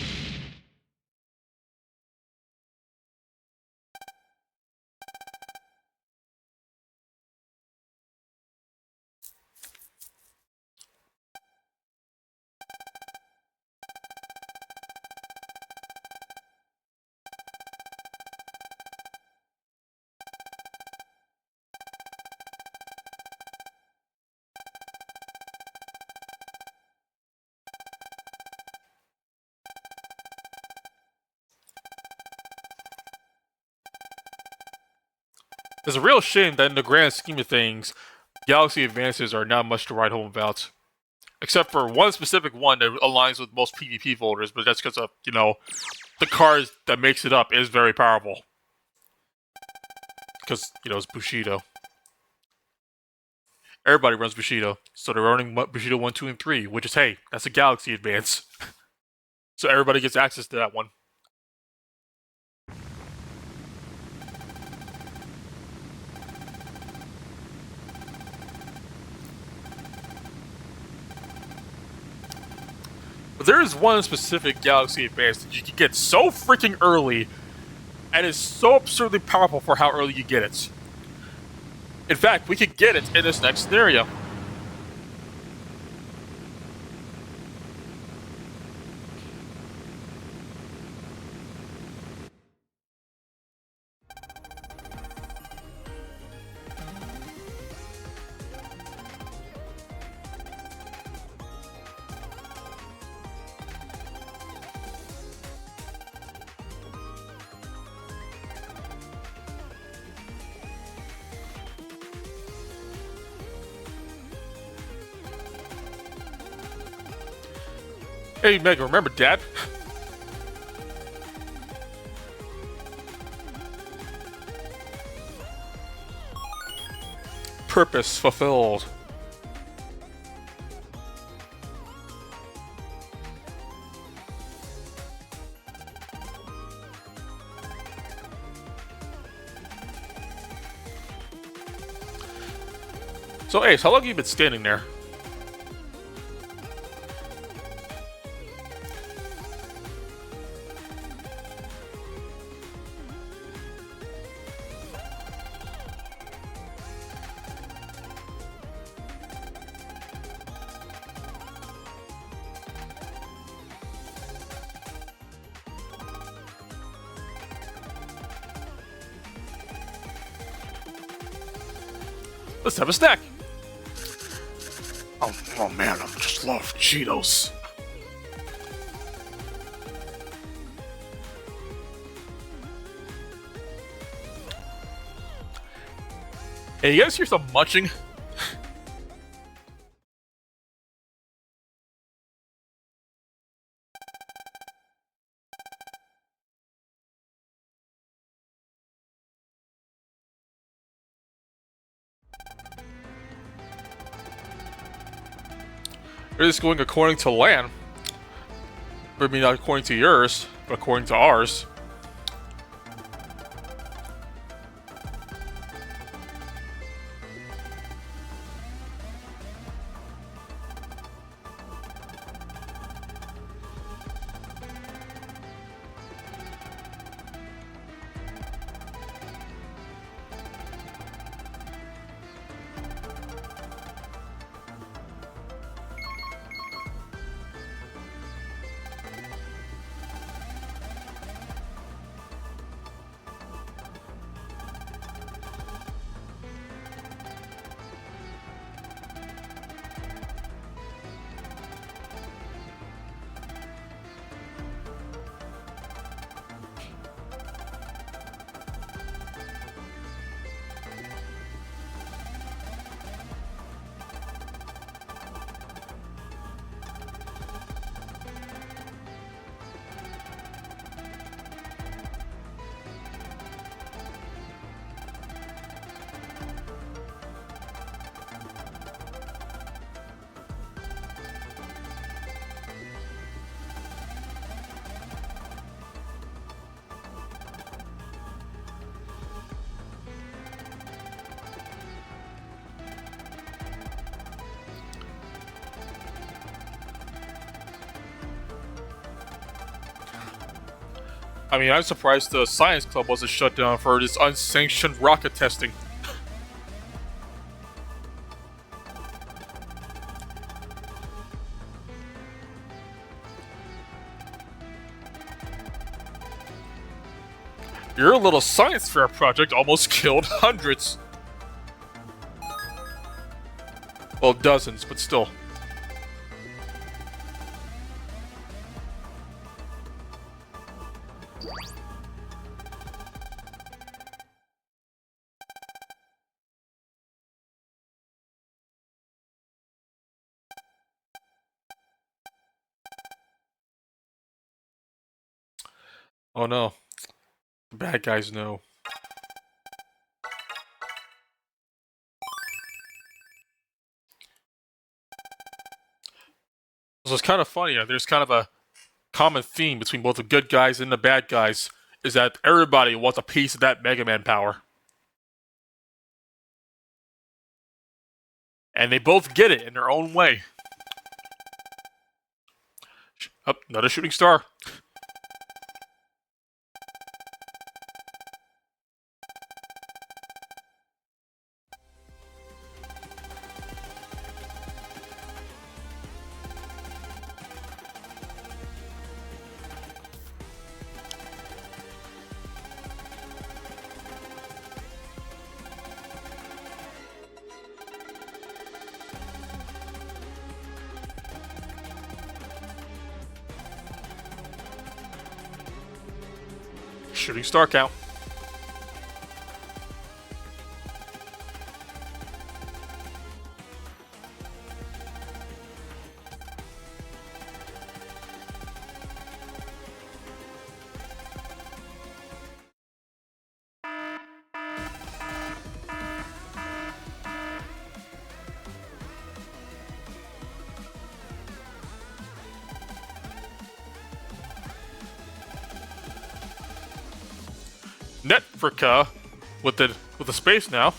It's a real shame that in the grand scheme of things, Galaxy Advances are not much to write home about. Except for one specific one that aligns with most PvP folders, but that's because of, you know, the cards that makes it up is very powerful. Because, you know, it's Bushido. Everybody runs Bushido, so they're running Bushido 1, 2, and 3, which is, hey, that's a Galaxy Advance. So everybody gets access to that one. But there is one specific Galaxy Advance that you can get so freaking early, and is so absurdly powerful for how early you get it. In fact, we could get it in this next scenario. Hey, Mega, remember Dad? Purpose fulfilled. So, Ace, how long have you been standing there? Let's have a snack. Oh man, I just love Cheetos. Hey, you guys hear some munching? Everything's going according to plan. Maybe not according to yours, but according to ours. I mean, I'm surprised the science club wasn't shut down for this unsanctioned rocket testing. Your little science fair project almost killed hundreds. Well, dozens, but still. Oh no. The bad guys know. So it's kind of funny. There's kind of a common theme between both the good guys and the bad guys, is that everybody wants a piece of that Mega Man power. And they both get it in their own way. Oh, another shooting star. Shooting star count. Netfrika with the space now.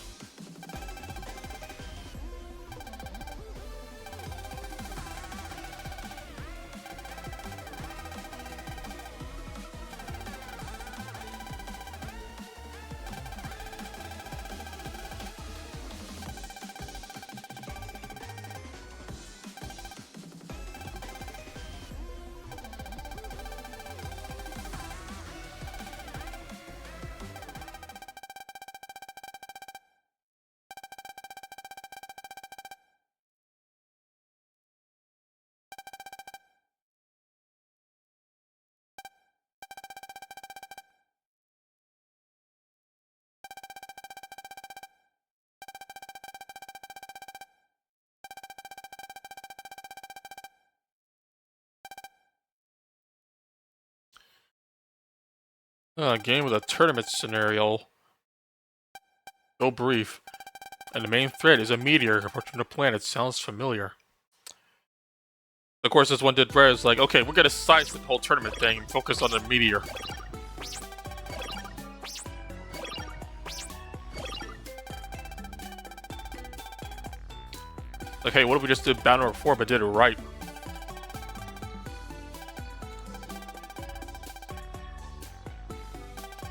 Game with a tournament scenario. Go brief. And the main threat is a meteor approaching the planet. Sounds familiar. Of course, this one did where it's like, okay, we're gonna sidestep the whole tournament thing and focus on the meteor. Like, hey, what if we just did Battle Report but did it right?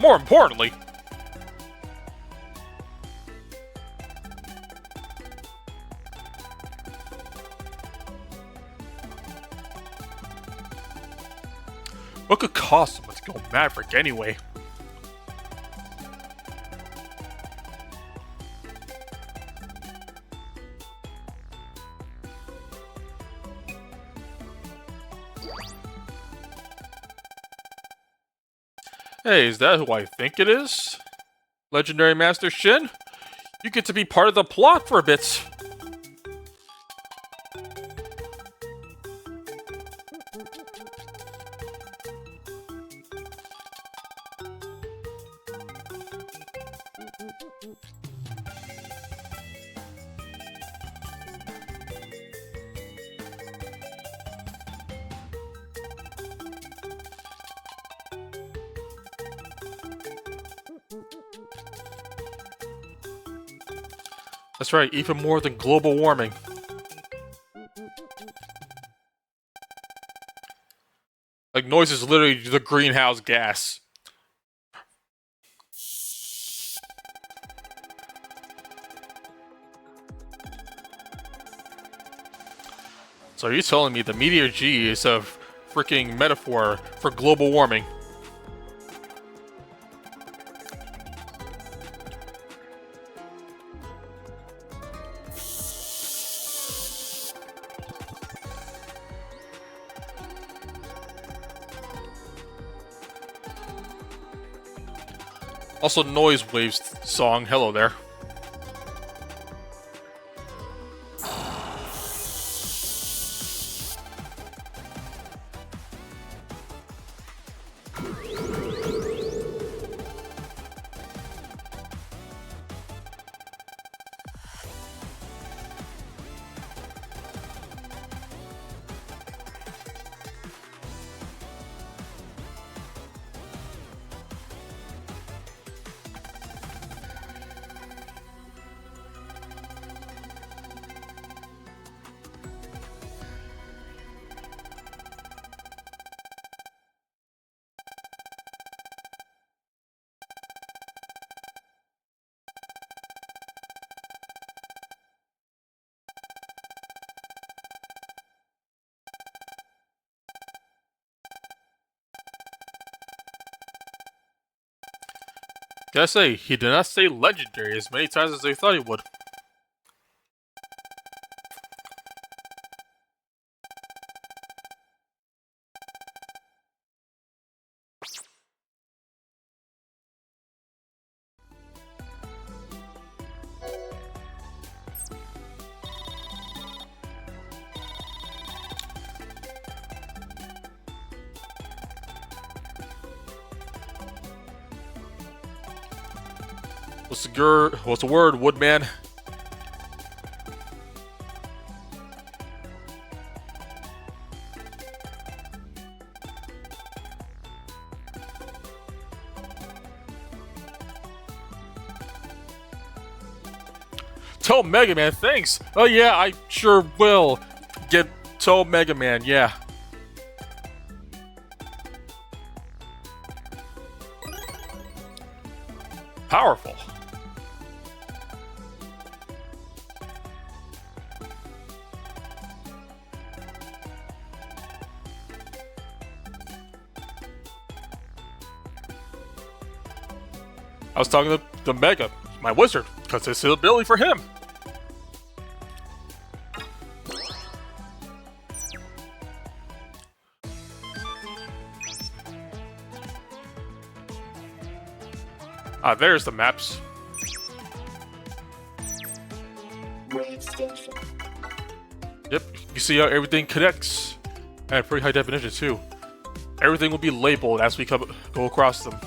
More importantly, what could cause someone to go Maverick anyway? Hey, is that who I think it is? Legendary Master Shin? You get to be part of the plot for a bit. That's right, even more than global warming. Like, noise is literally the greenhouse gas. So are you telling me the Meteor G is a freaking metaphor for global warming? Also, Noise Waves song, hello there. Gotta say, he did not say legendary as many times as they thought he would. What's the word, Woodman? Tell Mega Man, thanks! Oh yeah, I sure will. Tell Mega Man, yeah. Powerful. I was talking to Mega, my wizard, because it's an ability for him. Ah, there's the maps. Yep, you see how everything connects. And pretty high definition too. Everything will be labeled as we go across them.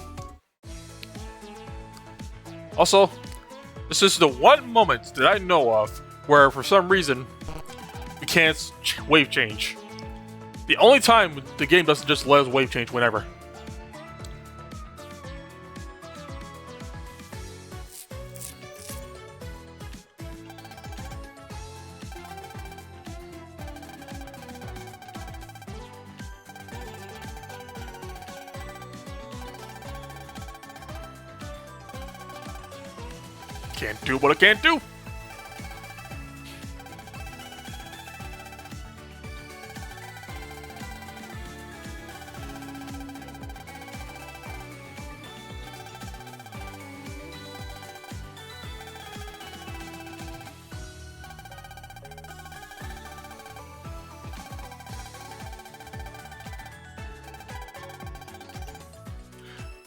Also, this is the one moment that I know of where, for some reason, we can't wave change. The only time the game doesn't just let us wave change whenever. Can't do what I can't do.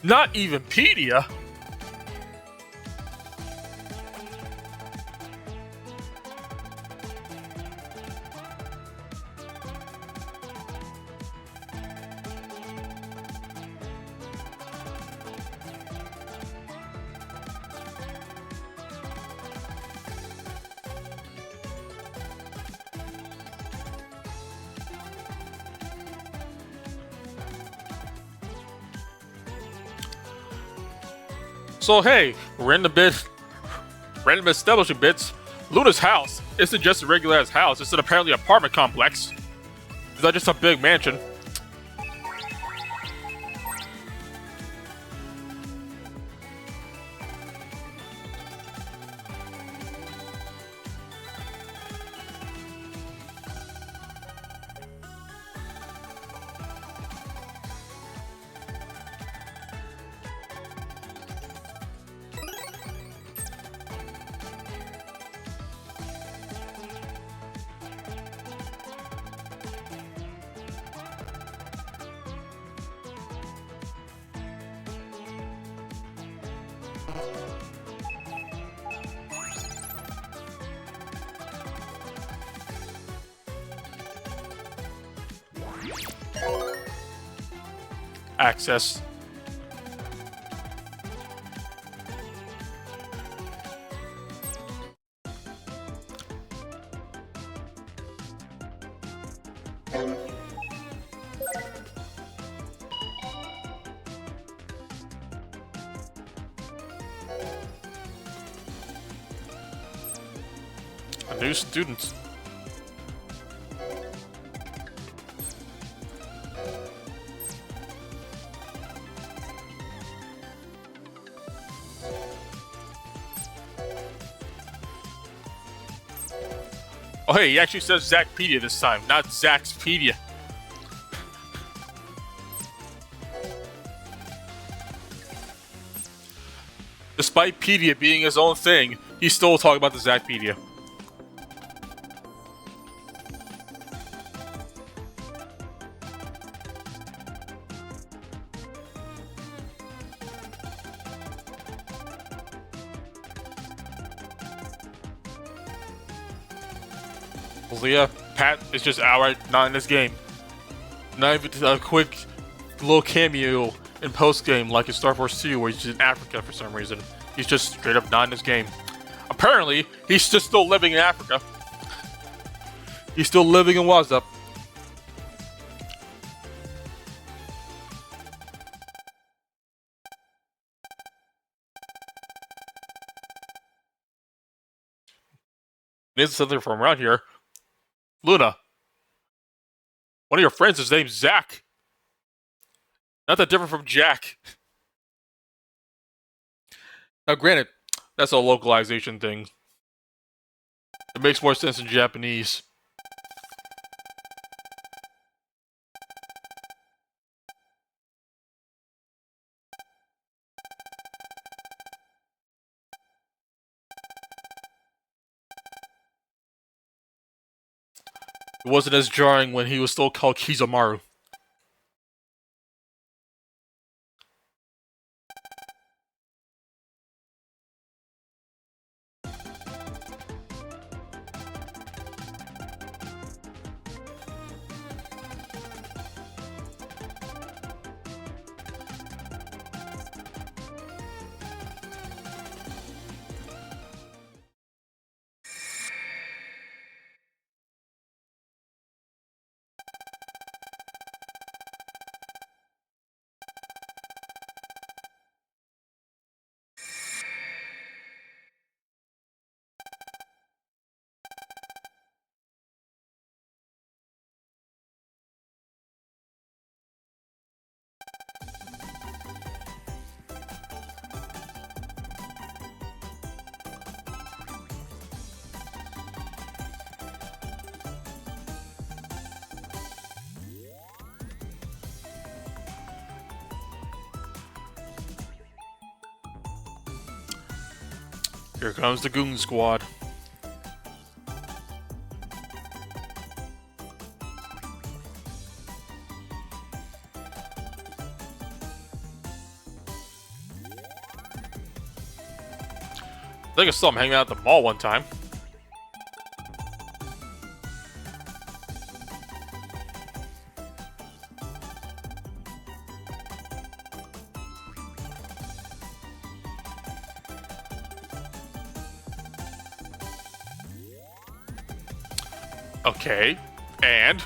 Not even Pedia. So hey, random establishing bits. Luna's house isn't just a regular ass house, it's an apparently apartment complex. Is that just a big mansion? Access. A new student. Oh hey, he actually says Zachpedia this time, not Zaxpedia. Despite Pedia being his own thing, he's still talking about the Zachpedia. Yeah, Pat is just outright not in this game. Not even a quick little cameo in post game like in Star Force 2 where he's in Africa for some reason. He's just straight up not in this game. Apparently, he's just still living in Africa. He's still living in Wazdup. There's something from around here. Luna. One of your friends is named Zach. Not that different from Jack. Now granted, that's a localization thing. It makes more sense in Japanese. It wasn't as jarring when he was still called Kizaru. Here comes the Goon Squad. I think I saw him hanging out at the mall one time. Okay, and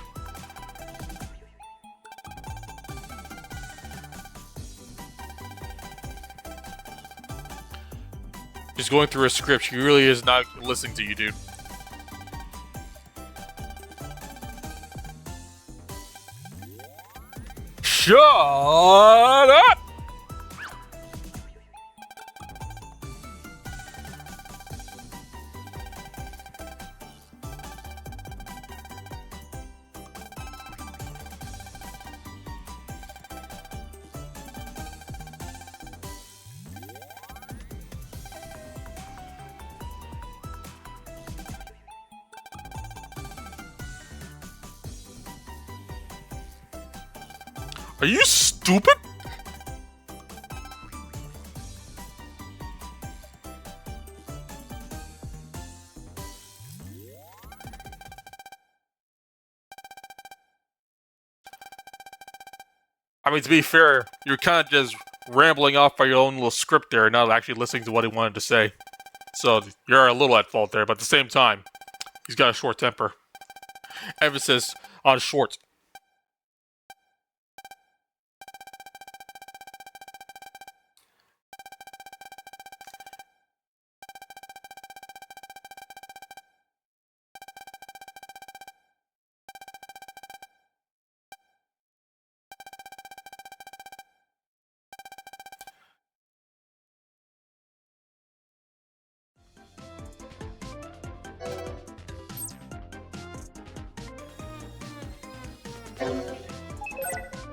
just going through a script. She really is not listening to you, dude. Shut up! Are you stupid? I mean, to be fair, you're kind of just rambling off by your own little script there, not actually listening to what he wanted to say. So you're a little at fault there, but at the same time, he's got a short temper. Emphasis on short.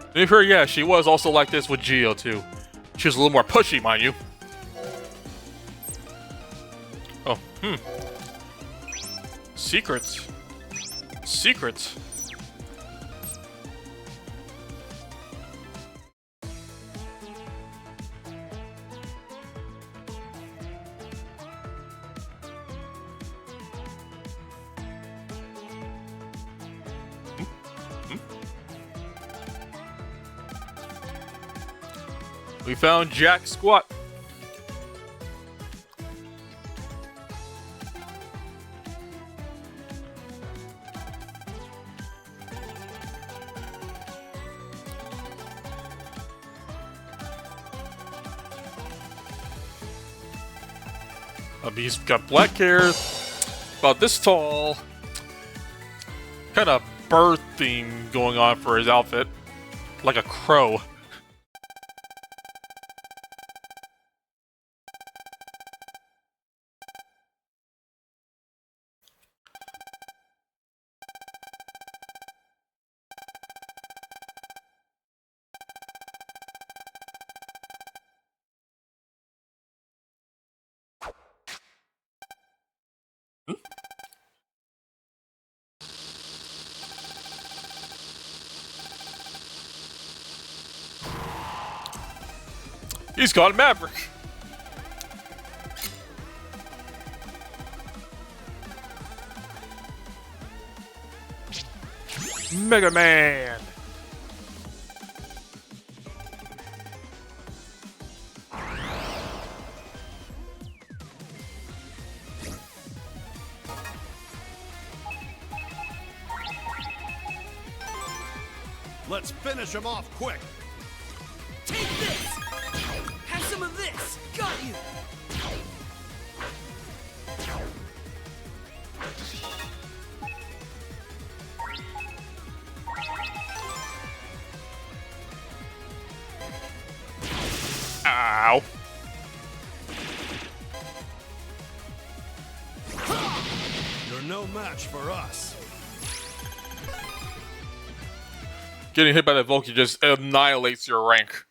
To be fair, yeah, she was also like this with Geo too. She was a little more pushy, mind you. Oh, Secrets. Secrets. We found Jack Squat. He's got black hair, about this tall, kind of bird theme going on for his outfit, like a crow. He's got Maverick. Mega Man. Let's finish him off quick. Take this! Have some of this! Got you! Ow. You're no match for us. Getting hit by that Volky just annihilates your rank.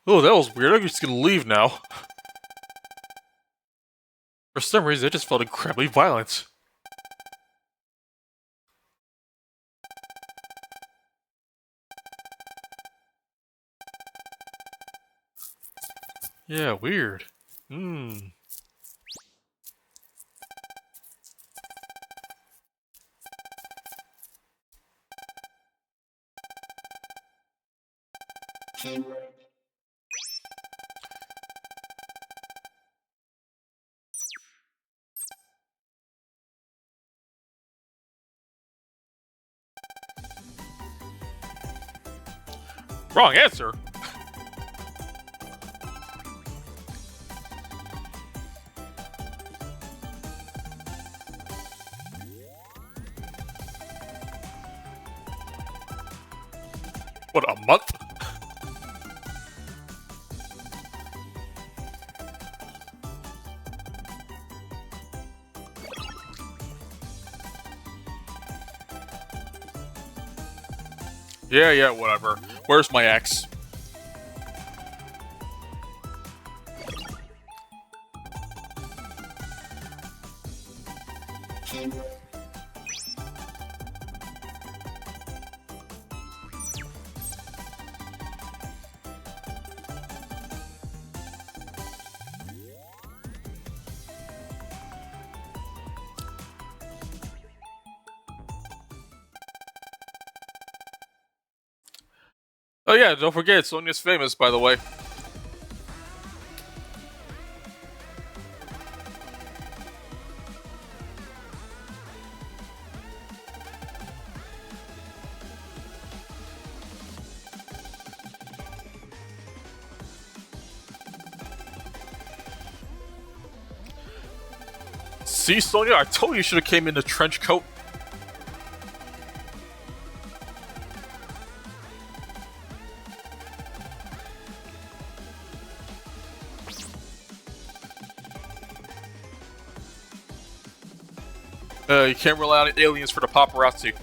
Oh, that was weird. I'm just gonna leave now. For some reason, it just felt incredibly violent. Yeah, weird. Wrong answer. What, a month? Yeah, whatever. Where's my ex? Oh yeah, don't forget, Sonia's famous, by the way. See, Sonia, I told you you should have came in the trench coat. You can't rely on aliens for the paparazzi.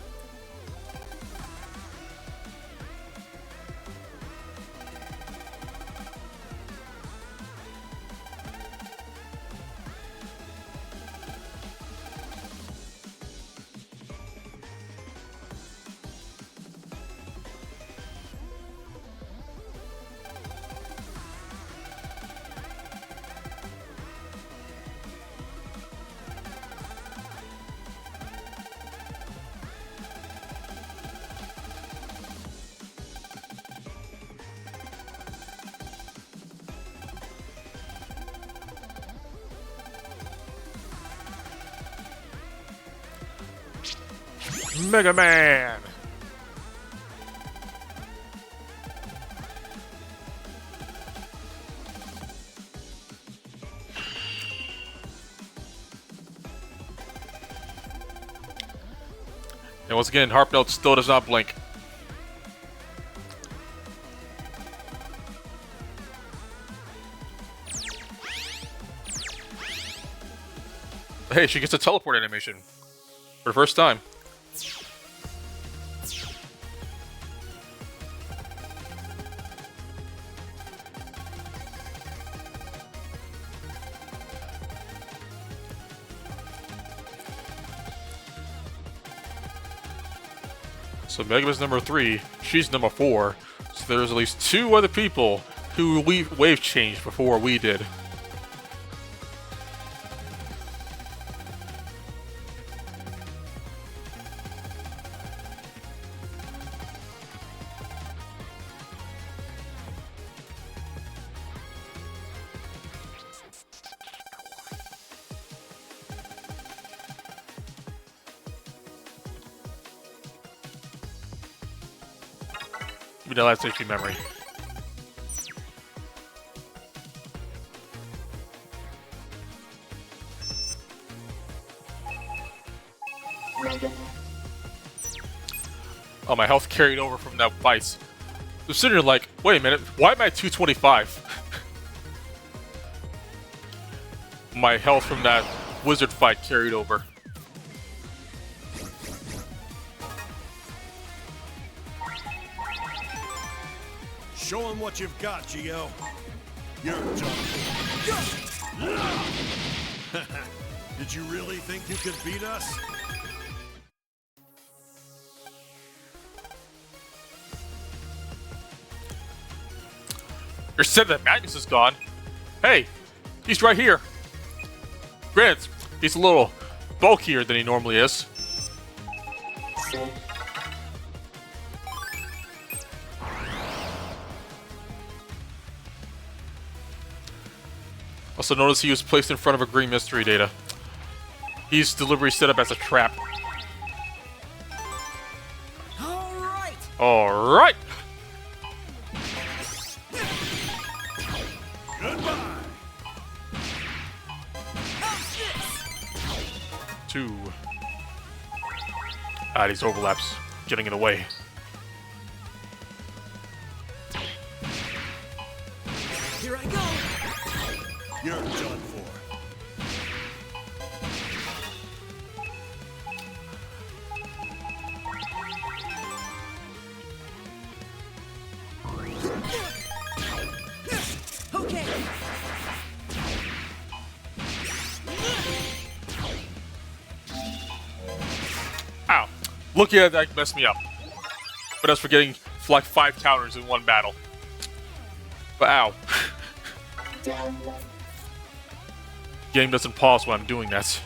Mega Man! And once again, Harp Note still does not blink. Hey, she gets a teleport animation. For the first time. So Megaman's number 3, she's number 4. So there's at least 2 other people who we wave changed before we did. Give me the last HP memory. Oh, my health carried over from that fight. I'm sitting here like, wait a minute, why am I at 225? My health from that wizard fight carried over. Show him what you've got, Geo. You're done for. Did you really think you could beat us? You're saying that Magnus is gone. Hey, he's right here. Granted, he's a little bulkier than he normally is. Also notice he was placed in front of a green mystery data. He's deliberately set up as a trap. All right. Alright! Goodbye. How's this? 2. Ah, these overlaps getting in the way. Here I go. You're done for. Okay. Ow. Looking at that messed me up. But that's for getting like 5 counters in one battle. But ow. Game doesn't pause when I'm doing that.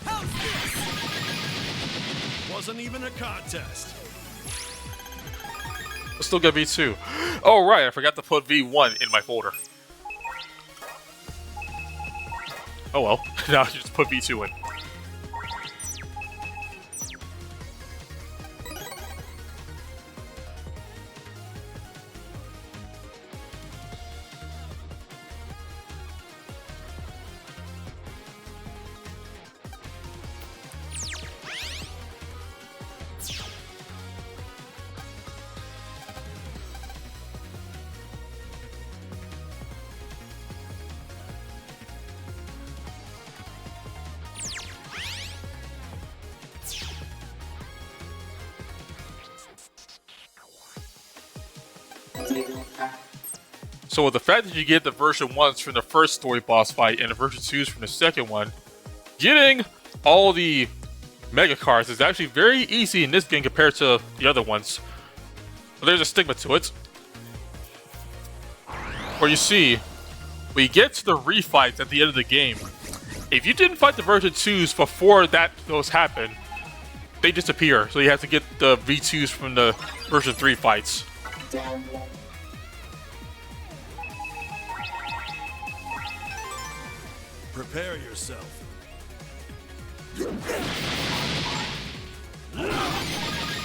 How's this? Wasn't even a contest. I'll still get V2. Oh right, I forgot to put V1 in my folder. Oh well, now I just put V2 in. So with the fact that you get the version 1s from the first story boss fight and the version 2s from the second one, getting all the mega cards is actually very easy in this game compared to the other ones. But there's a stigma to it. Where you see, when you get to the refights at the end of the game, if you didn't fight the version 2s before those happen, they disappear. So you have to get the V2s from the version 3 fights. Prepare yourself.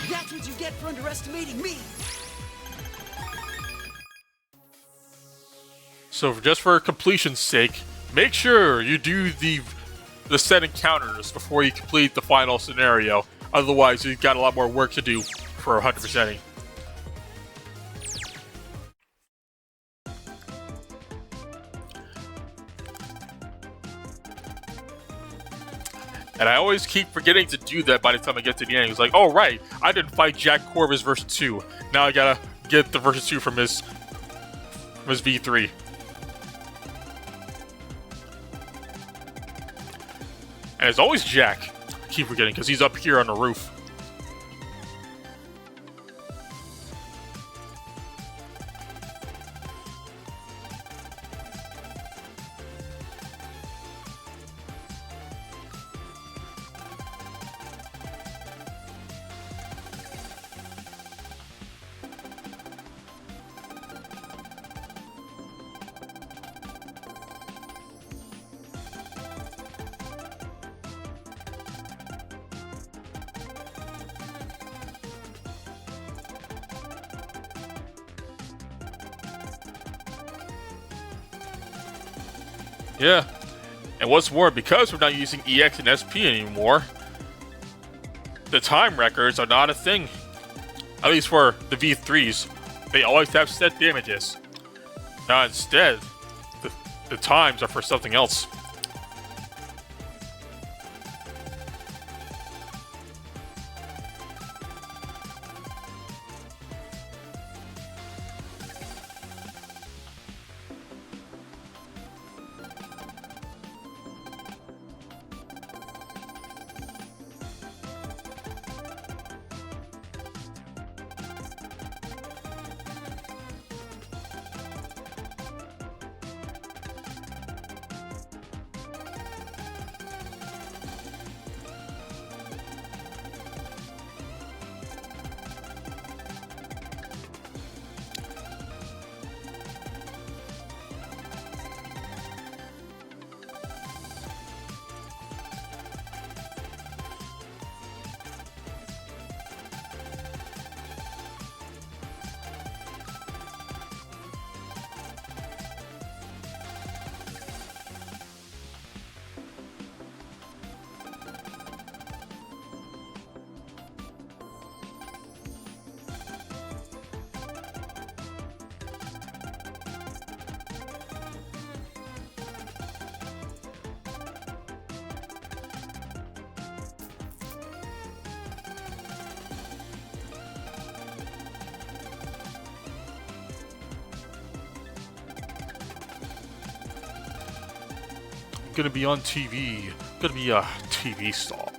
That's what you get for underestimating me. So just for completion's sake, make sure you do the set encounters before you complete the final scenario. Otherwise, you've got a lot more work to do for 100%ing. And I always keep forgetting to do that by the time I get to the end. It's like, oh right, I didn't fight Jack Corvus version 2. Now I gotta get the version 2 from his V3. And it's always Jack. I keep forgetting because he's up here on the roof. Yeah, and what's more, because we're not using EX and SP anymore, the time records are not a thing. At least for the V3s, they always have set damages. Now instead, the times are for something else. gonna be on TV. Gonna be a TV star.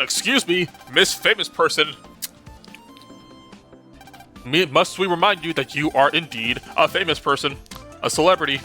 Excuse me, Miss Famous Person. Must we remind you that you are indeed a famous person, a celebrity?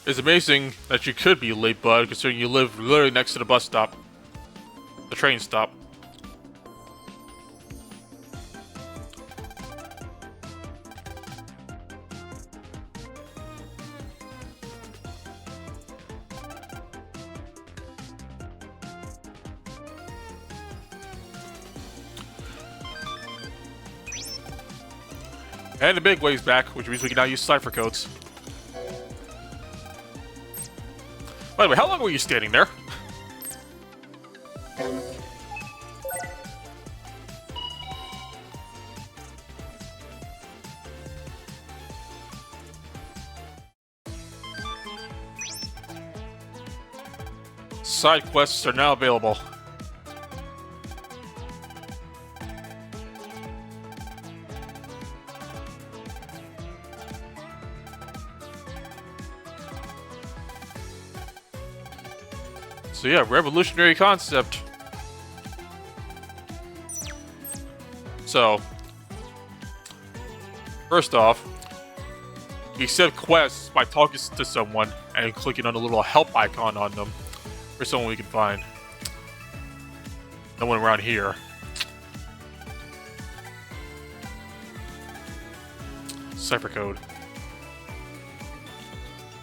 It's amazing that you could be late, bud, considering you live literally next to the bus stop. The train stop. And the big wave's back, which means we can now use cipher codes. By the way, how long were you standing there? Side quests are now available. So yeah, revolutionary concept. So, first off, you accept quests by talking to someone and clicking on the little help icon on them for someone we can find. No one around here. Cipher code.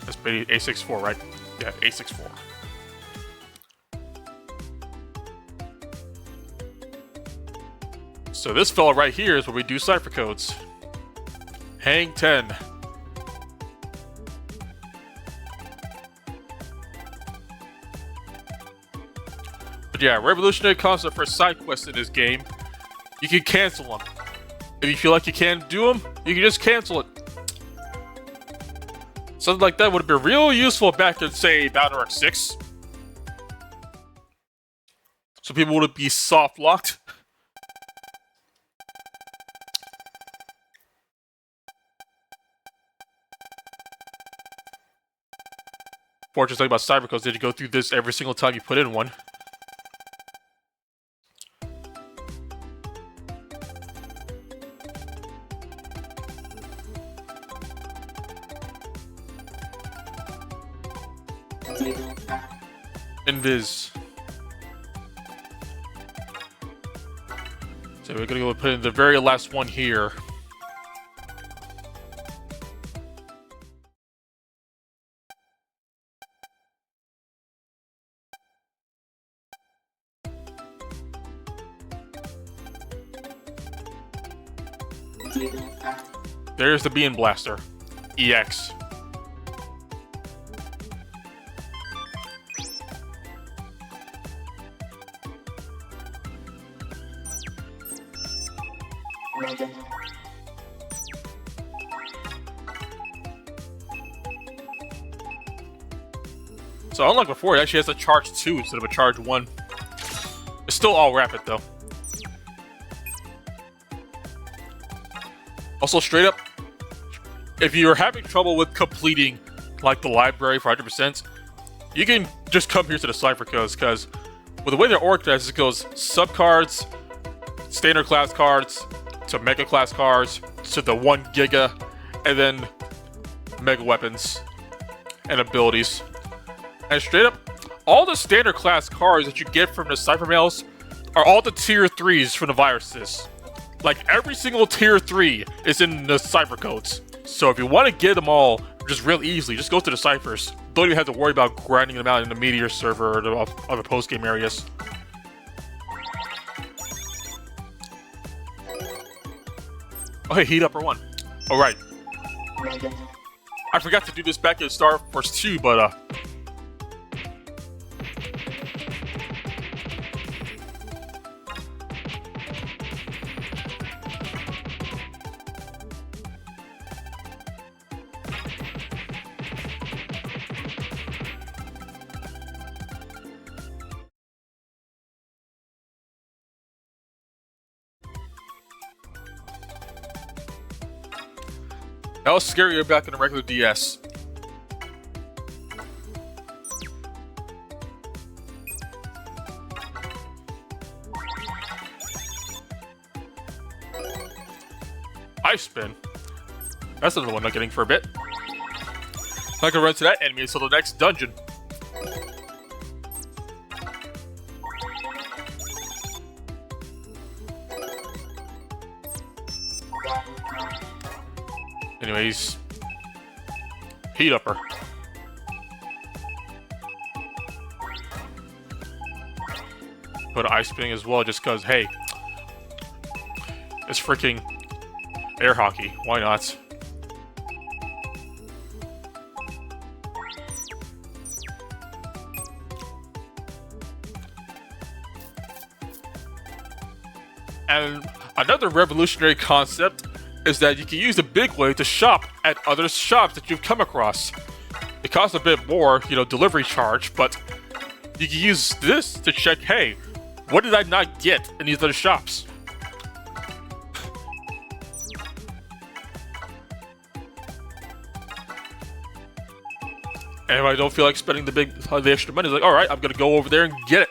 That's A64, right? Yeah, A64. So this fella right here is where we do cipher codes. Hang 10. But yeah, revolutionary concept for side quests in this game. You can cancel them. If you feel like you can't do them, you can just cancel it. Something like that would have been real useful back in, say, Battle Arc 6. So people would be soft locked. Fortunate thing about cyber codes is you go through this every single time you put in one. Invis. So we're gonna go put in the very last one here. There's the Bean Blaster. EX. So unlike before, it actually has a charge 2 instead of a charge 1. It's still all rapid though. Also, straight up, if you're having trouble with completing like the library for 100%, you can just come here to the cipher codes, because with the way they're organized, it goes sub-cards, standard class cards, to mega class cards, to the 1 giga, and then mega weapons and abilities. And straight up, all the standard class cards that you get from the cipher mails are all the tier 3s from the viruses. Like every single tier 3 is in the cipher codes. So if you want to get them all just real easily, just go to the ciphers. Don't even have to worry about grinding them out in the Meteor server or the other post-game areas. Oh hey, Heat Upper 1. Alright. I forgot to do this back in Star Force 2, but that was scarier back in the regular DS. Ice Spin. That's another one I'm getting for a bit. I can run to that enemy until the next dungeon. Anyways, Heat Upper. Put Ice Spinning as well, just cause hey, it's freaking air hockey. Why not? And another revolutionary concept is that you can use the big wave to shop at other shops that you've come across. It costs a bit more, delivery charge, but you can use this to check, hey, what did I not get in these other shops? And if I don't feel like spending the extra money, it's like, alright, I'm gonna go over there and get it.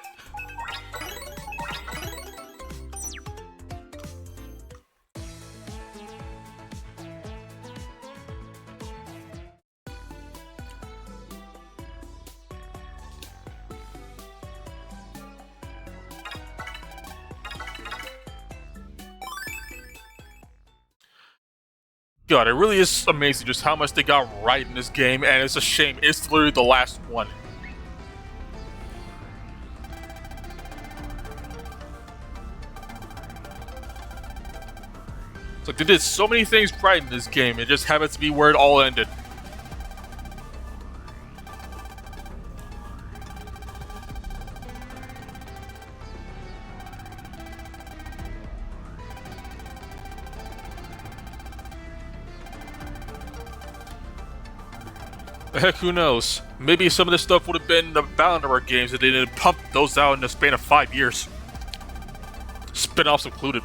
God, it really is amazing just how much they got right in this game, and it's a shame it's literally the last one. It's like they did so many things right in this game, it just happens to be where it all ended. Heck, who knows? Maybe some of this stuff would have been the Battle.Network games if they didn't pump those out in the span of 5 years. Spin-offs included.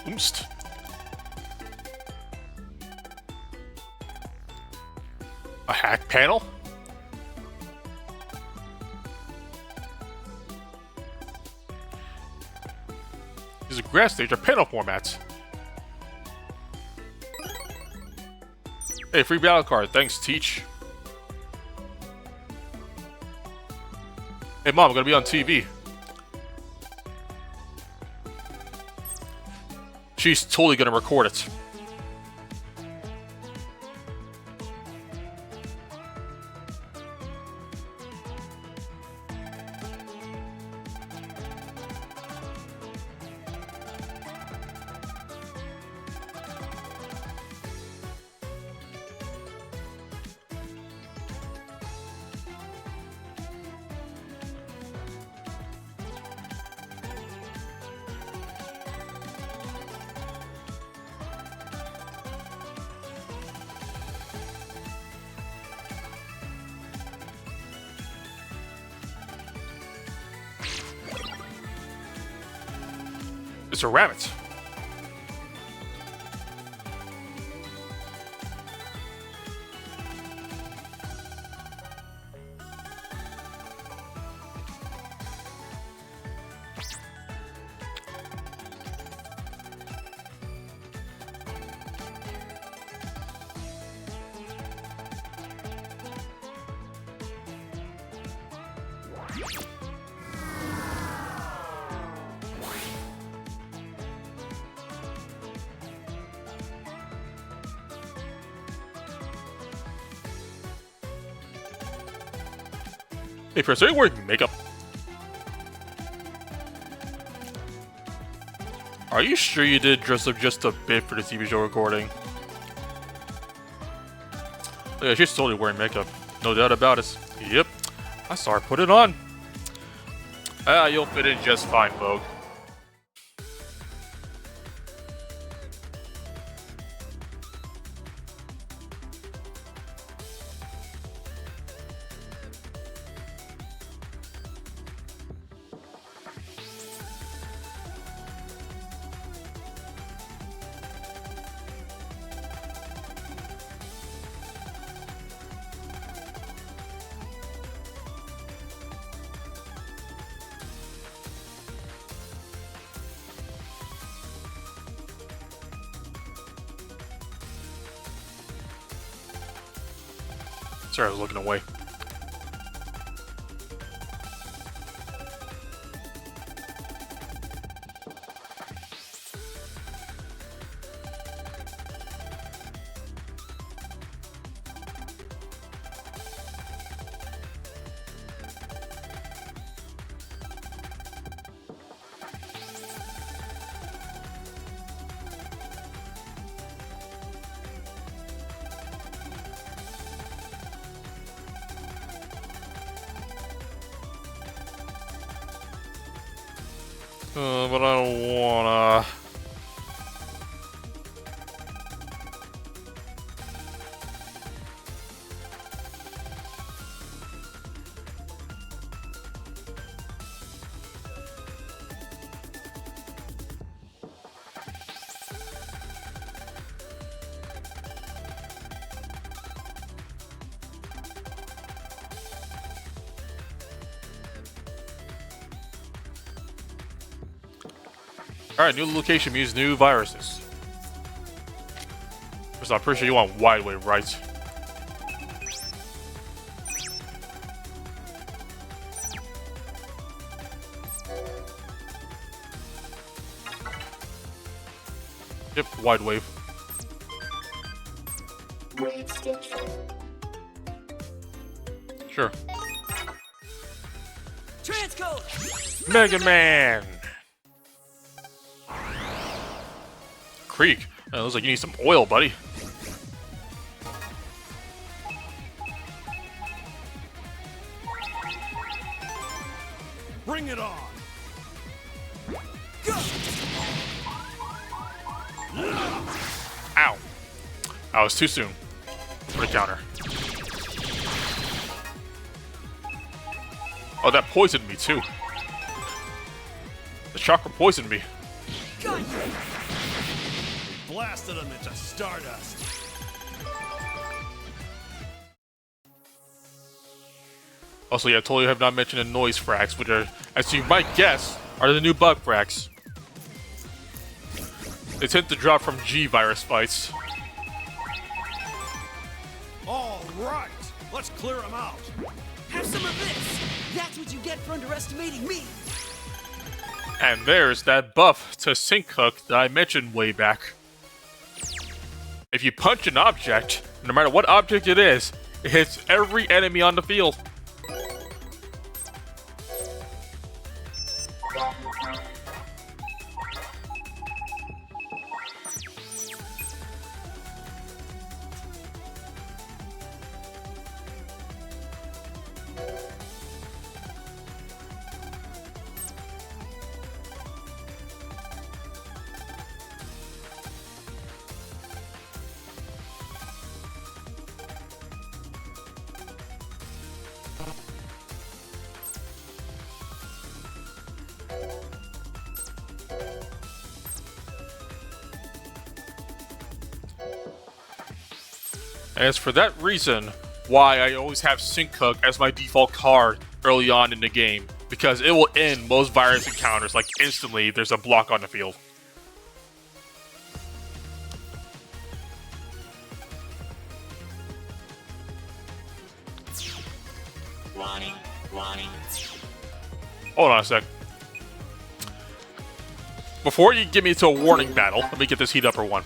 Oomst. A hack panel? These are grass stage or panel formats. Hey, free battle card. Thanks, Teach. Hey, Mom, I'm gonna be on TV. She's totally gonna record it. It's a rabbit. Hey, Chris, are you wearing makeup? Are you sure you did dress up just a bit for the TV show recording? Oh, yeah, she's totally wearing makeup. No doubt about it. Yep. I saw her put it on. Ah, you'll fit in just fine, Vogue. Sorry, I was looking away. But I don't wanna. Alright, new location means new viruses. So I'm pretty sure you want Wide Wave, right? Yep, Wide Wave. Sure. Transcode! Mega Man! Creek. It looks like you need some oil, buddy. Bring it on! Ow. I was too soon for the counter. Oh, that poisoned me too. The chakra poisoned me. Blasted him into stardust. Also, yeah, I totally have not mentioned the noise frags, which are, as you might guess, are the new bug frags. They tend to drop from G virus fights. All right, let's clear him out. Have some of this! That's what you get for underestimating me! And there's that buff to Sync Hook that I mentioned way back. If you punch an object, no matter what object it is, it hits every enemy on the field. And it's for that reason why I always have Sync Hook as my default card early on in the game, because it will end most virus encounters like instantly there's a block on the field. Warning, warning. Hold on a sec. Before you get me to a warning battle, let me get this heat upper one.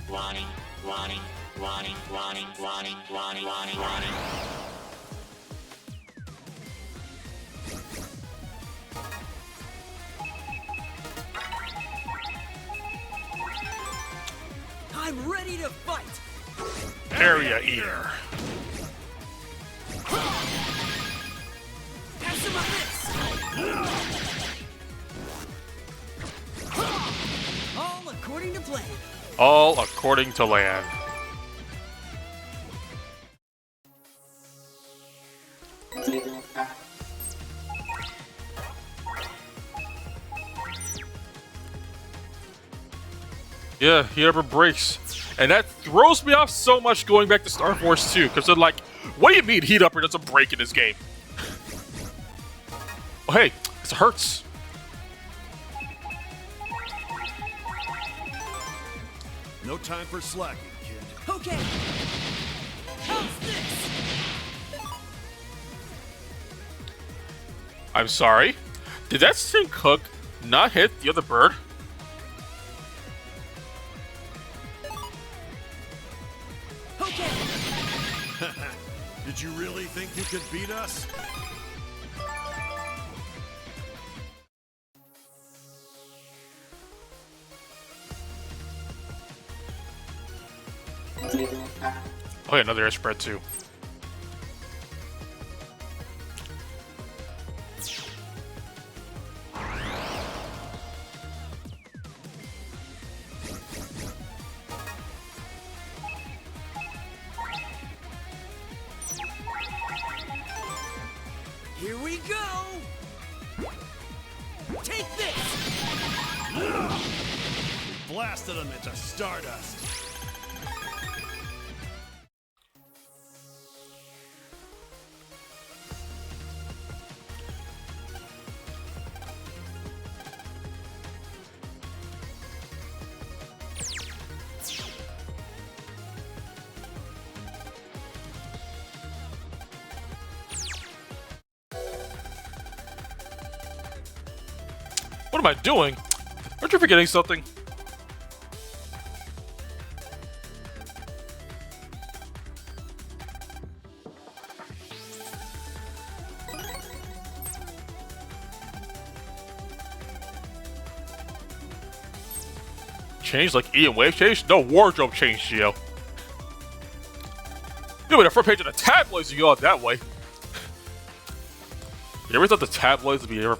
Warning, warning, warning, warning, warning, warning, warning, warning. I'm ready to fight! Area Eater. Have some of this! All according to plan. All according to land. Yeah, he ever breaks. And that throws me off so much going back to Star Force 2, because they're like, what do you mean Heat Upper doesn't break in this game? Oh hey, it hurts. No time for slacking, kid. Okay! How's this? I'm sorry. Did that Sync Hook not hit the other bird? Okay! Did you really think you could beat us? Oh yeah, another air spread too. Here we go! Take this! We blasted them into stardust. What am I doing? Aren't you forgetting something? Change like E and wave change? No, wardrobe change, Gio. You'll be the front page of the tabloids if you go out that way. You ever thought the tabloids would ever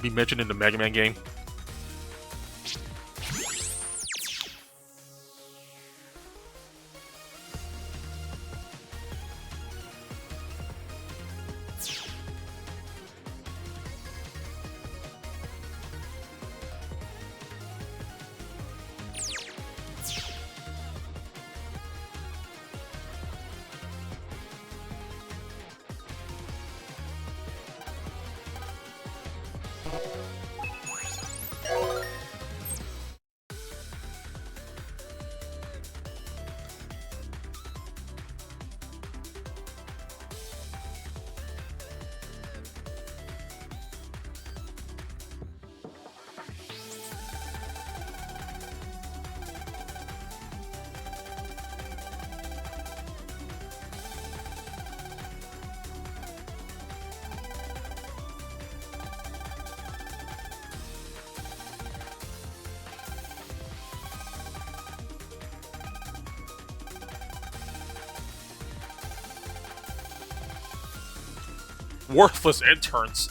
be mentioned in the Mega Man game? worthless interns.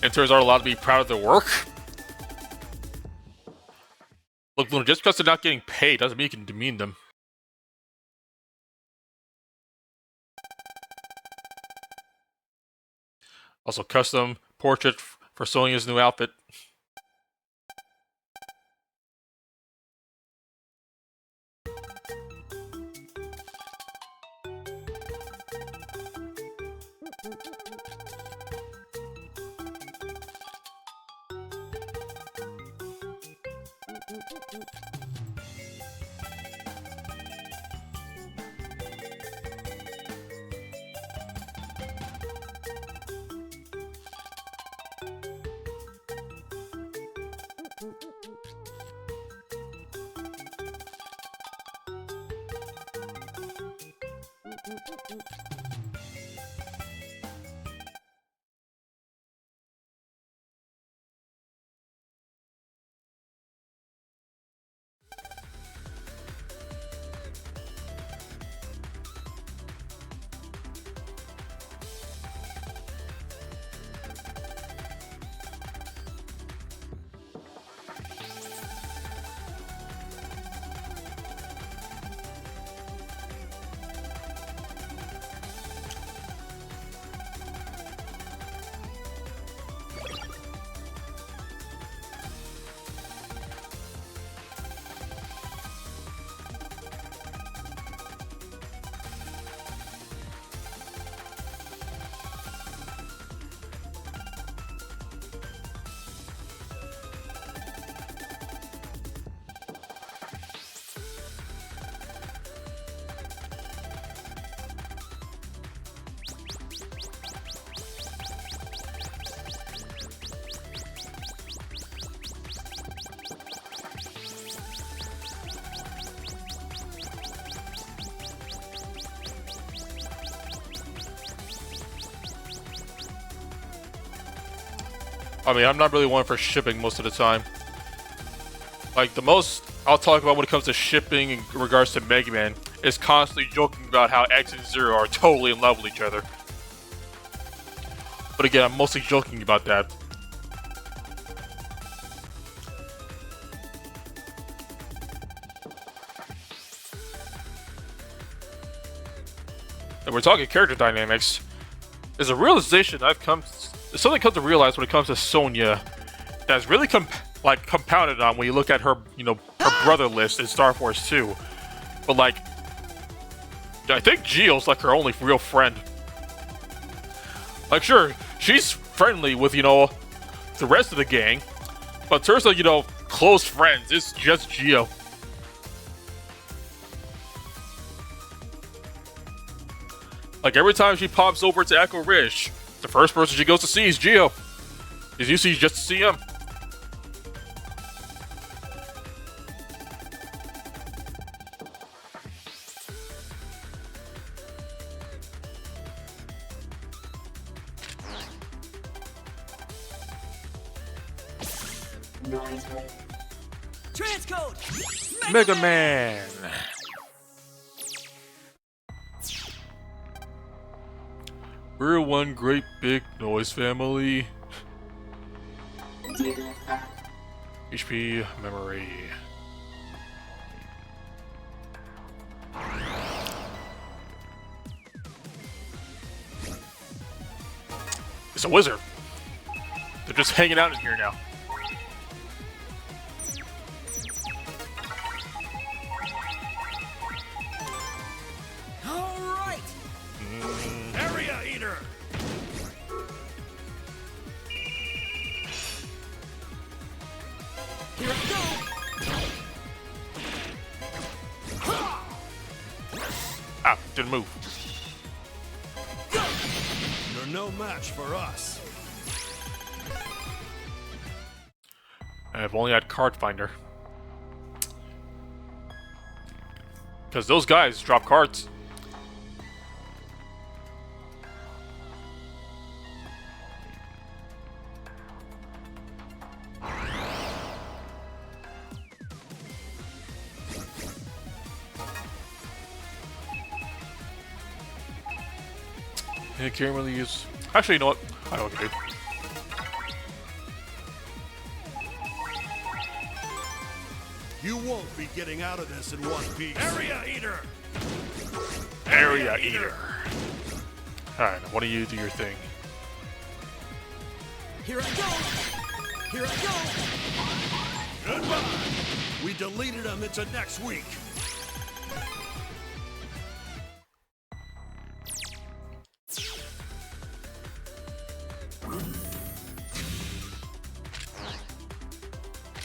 Interns aren't allowed to be proud of their work. Look, Luna, just because they're not getting paid doesn't mean you can demean them. Also, custom portrait for Sonia's new outfit. I mean, I'm not really one for shipping most of the time. Like, the most I'll talk about when it comes to shipping in regards to Mega Man is constantly joking about how X and Zero are totally in love with each other. But again, I'm mostly joking about that. And we're talking character dynamics. There's a realization I've come to realize when it comes to Sonia that's really compounded on when you look at her, her brother list in Star Force 2. But like, I think Gio's like her only real friend. Like, sure, she's friendly with, the rest of the gang, but in terms of, close friends, it's just Gio. Like, every time she pops over to Echo Ridge, the first person she goes to see is Gio. Is usually just to see him. Transcode! Mega Man! We're one great big noise family. HP memory. It's a wizard. They're just hanging out in here now. All right. Area Eater! Here I go. Ah, didn't move. You're no match for us. I've only had Card Finder. Because those guys drop cards. Yeah, can't really use. Actually, you know what? I know what I can do. You won't be getting out of this in one piece. Area Eater! Area Eater. Alright, why don't you do your thing? Here I go! Here I go! Goodbye! We deleted them into next week.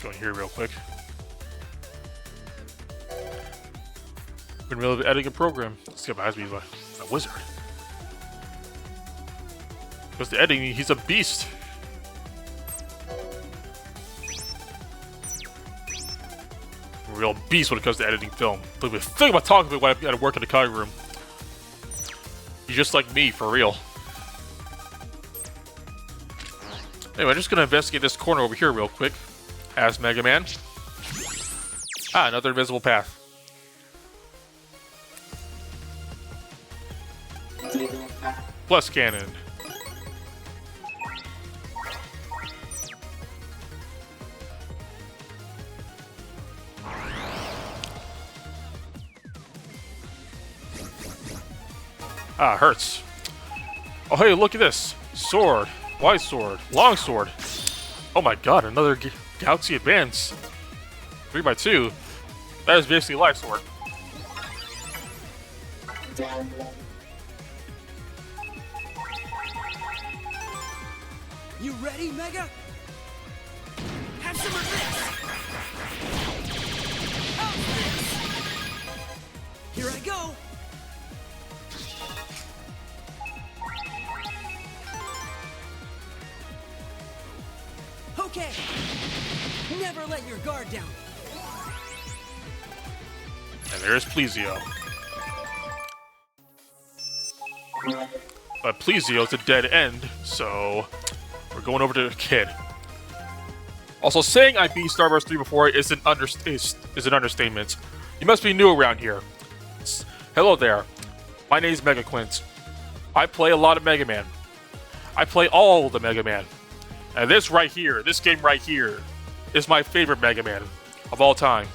Go in here real quick. In the middle of editing a program. This guy reminds me of a wizard. Because the editing, he's a beast. Real beast when it comes to editing film. Think about talking about when I gotta work in the cutting room. He's just like me, for real. Anyway, I'm just gonna investigate this corner over here real quick. As Mega Man. Ah, another invisible path. Plus cannon. Ah, hurts. Oh, hey, look at this. Sword. Wide sword. Long sword. Oh my god, another Galaxy Advance. 3x2. That is basically a light sword. You ready, Mega? Have some of this! How's this? Here I go! Okay! Never let your guard down! And there's Plesio. But Plesio's a dead end, so we're going over to the kid. Also, saying I beat Star Wars 3 before is an understatement. You must be new around here. Hello there. My name's Mega Quint. I play a lot of Mega Man. I play all the Mega Man. And this right here, this game right here, is my favorite Mega Man of all time.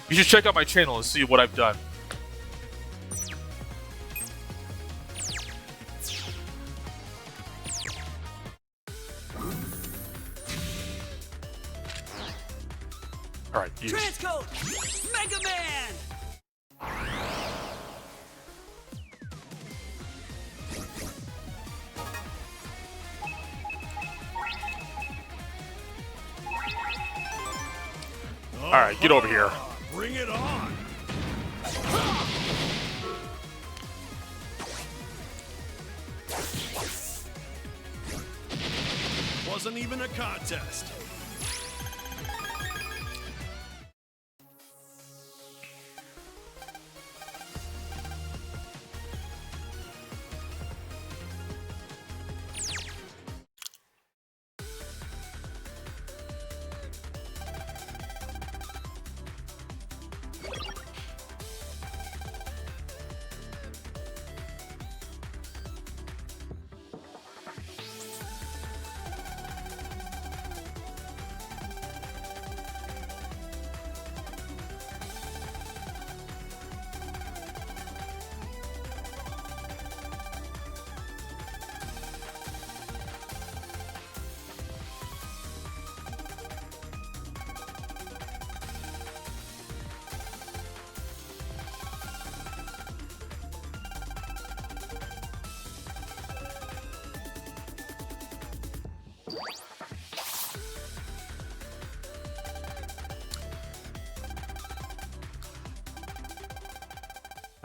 You should check out my channel and see what I've done. Alright, use. Transcode! Mega Man! Alright, get over here. Bring it on! Wasn't even a contest.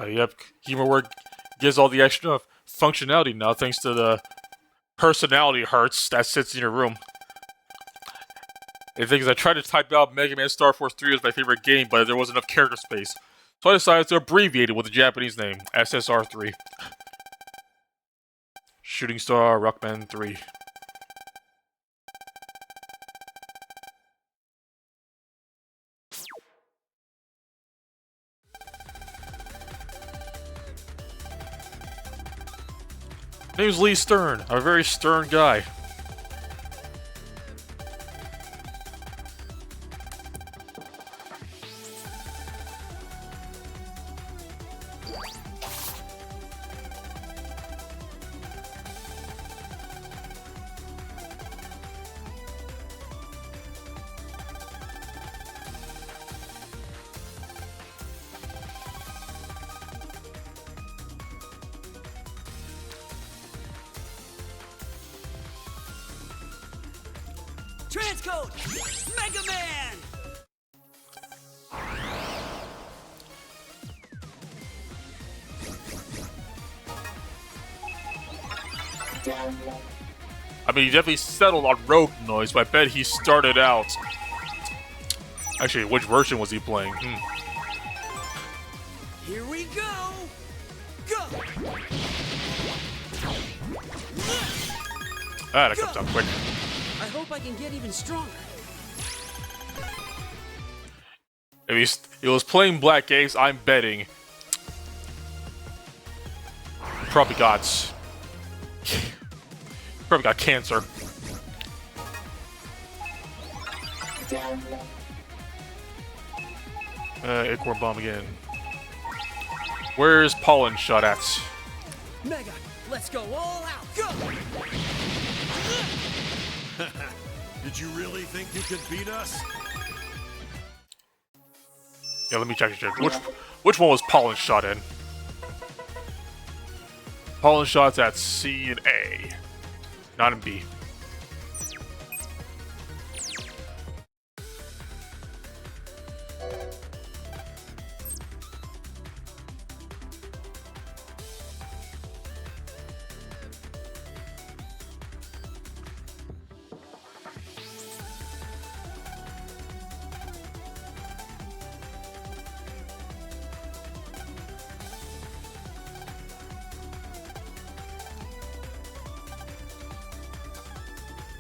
Yep, Keyboard gives all the extra functionality now thanks to the personality hearts that sits in your room. The thing is, I tried to type out Mega Man Star Force 3 as my favorite game, but there wasn't enough character space. So I decided to abbreviate it with a Japanese name, SSR3. Shooting Star Rockman 3. name's Lee Stern. I'm a very stern guy. Transcode Mega Man! I mean, he definitely settled on Rogue Noise, but I bet he started out... Actually, which version was he playing? Here we go! Go! Ah, that comes out quick. I hope I can get even stronger. If he was playing Black Ace, I'm betting... Probably got cancer. Acorn Bomb again. Where's Pollen Shot at? Mega, let's go all out! Go! Did you really think you could beat us? Yeah, let me check. Which one was Pollen Shot in? Pollen Shot's at C and A, not in B.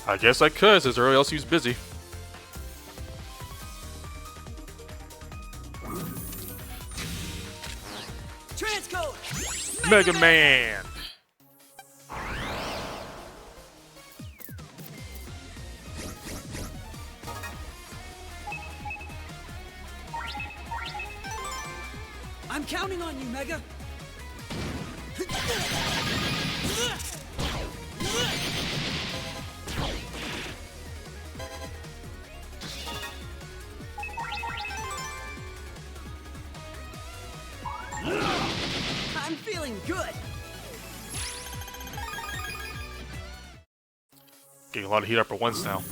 I guess I could, since everybody else he was busy. Transcode Mega Man! I'm counting on you, Mega! I'm feeling good! Getting a lot of heat up at once now.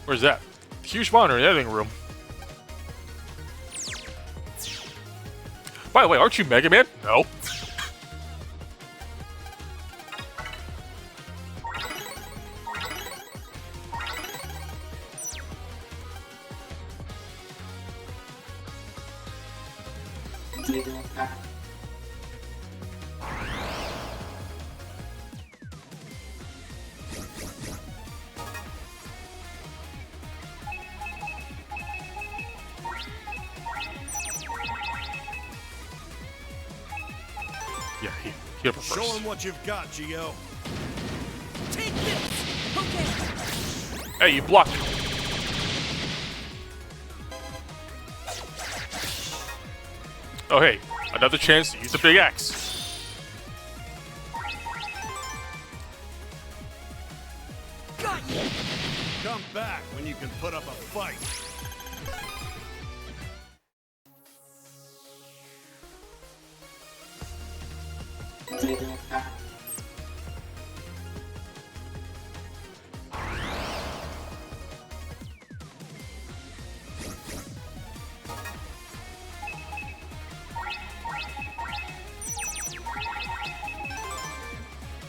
Where's that? Huge monitor in the editing room. By the way, aren't you Mega Man? No. Yeah, he up Show first. him what you've got, Gio. Take this! Okay! Hey, you blocked it. Oh, hey, another chance to use the big axe. Got you! Come back when you can put up a fight.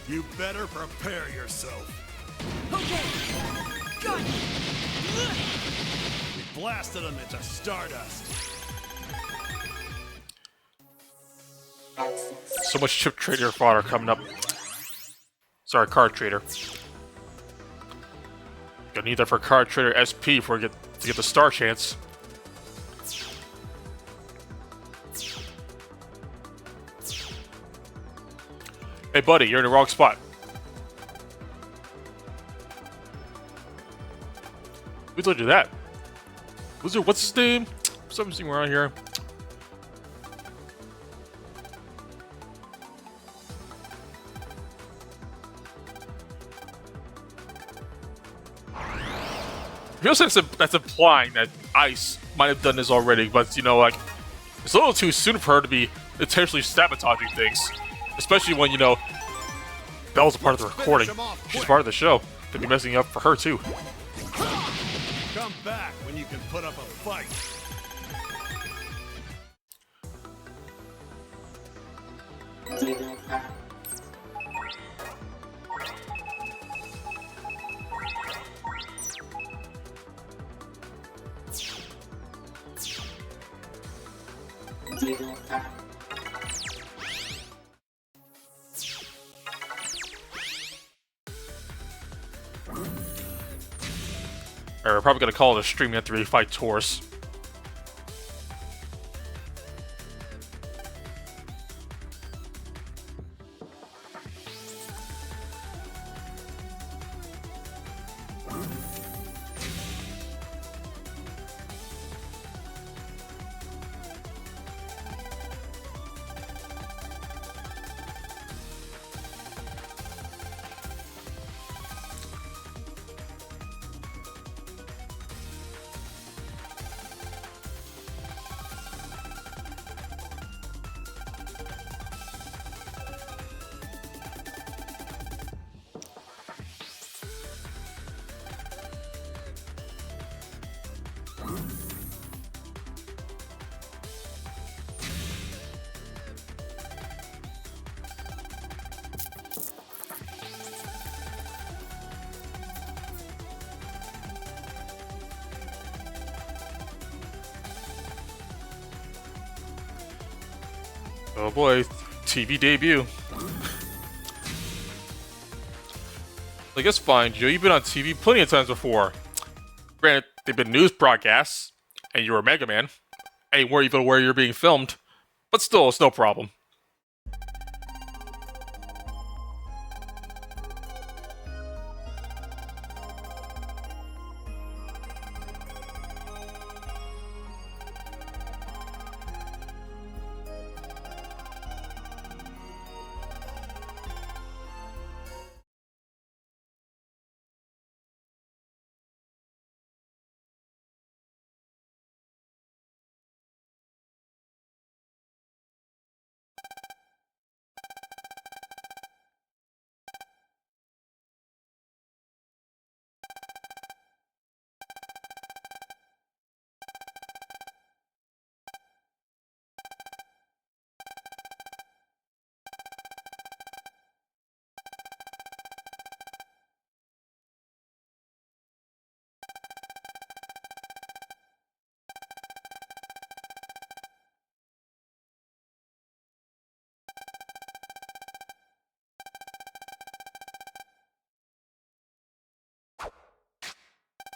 You better prepare yourself. Okay! Got you! We blasted him into stardust. So much chip trader fodder coming up. Sorry, card trader. Gonna need that for card trader SP before I get the star chance. Hey, buddy, you're in the wrong spot. Who told you that? Wizard, what's his name? Something around here. I feel like that's implying that Ice might have done this already, but you know, like, it's a little too soon for her to be intentionally sabotaging things. Especially when, you know, Belle's a part of the recording. She's part of the show. Could be messing up for her, too. Come back when you can put up a fight. We're probably gonna call it a stream after we fight Taurus. Oh boy, TV debut. Like, it's fine, Joe. You've been on TV plenty of times before. Granted, they've been news broadcasts, and you were Mega Man, and you weren't even where you're being filmed, but still, it's no problem.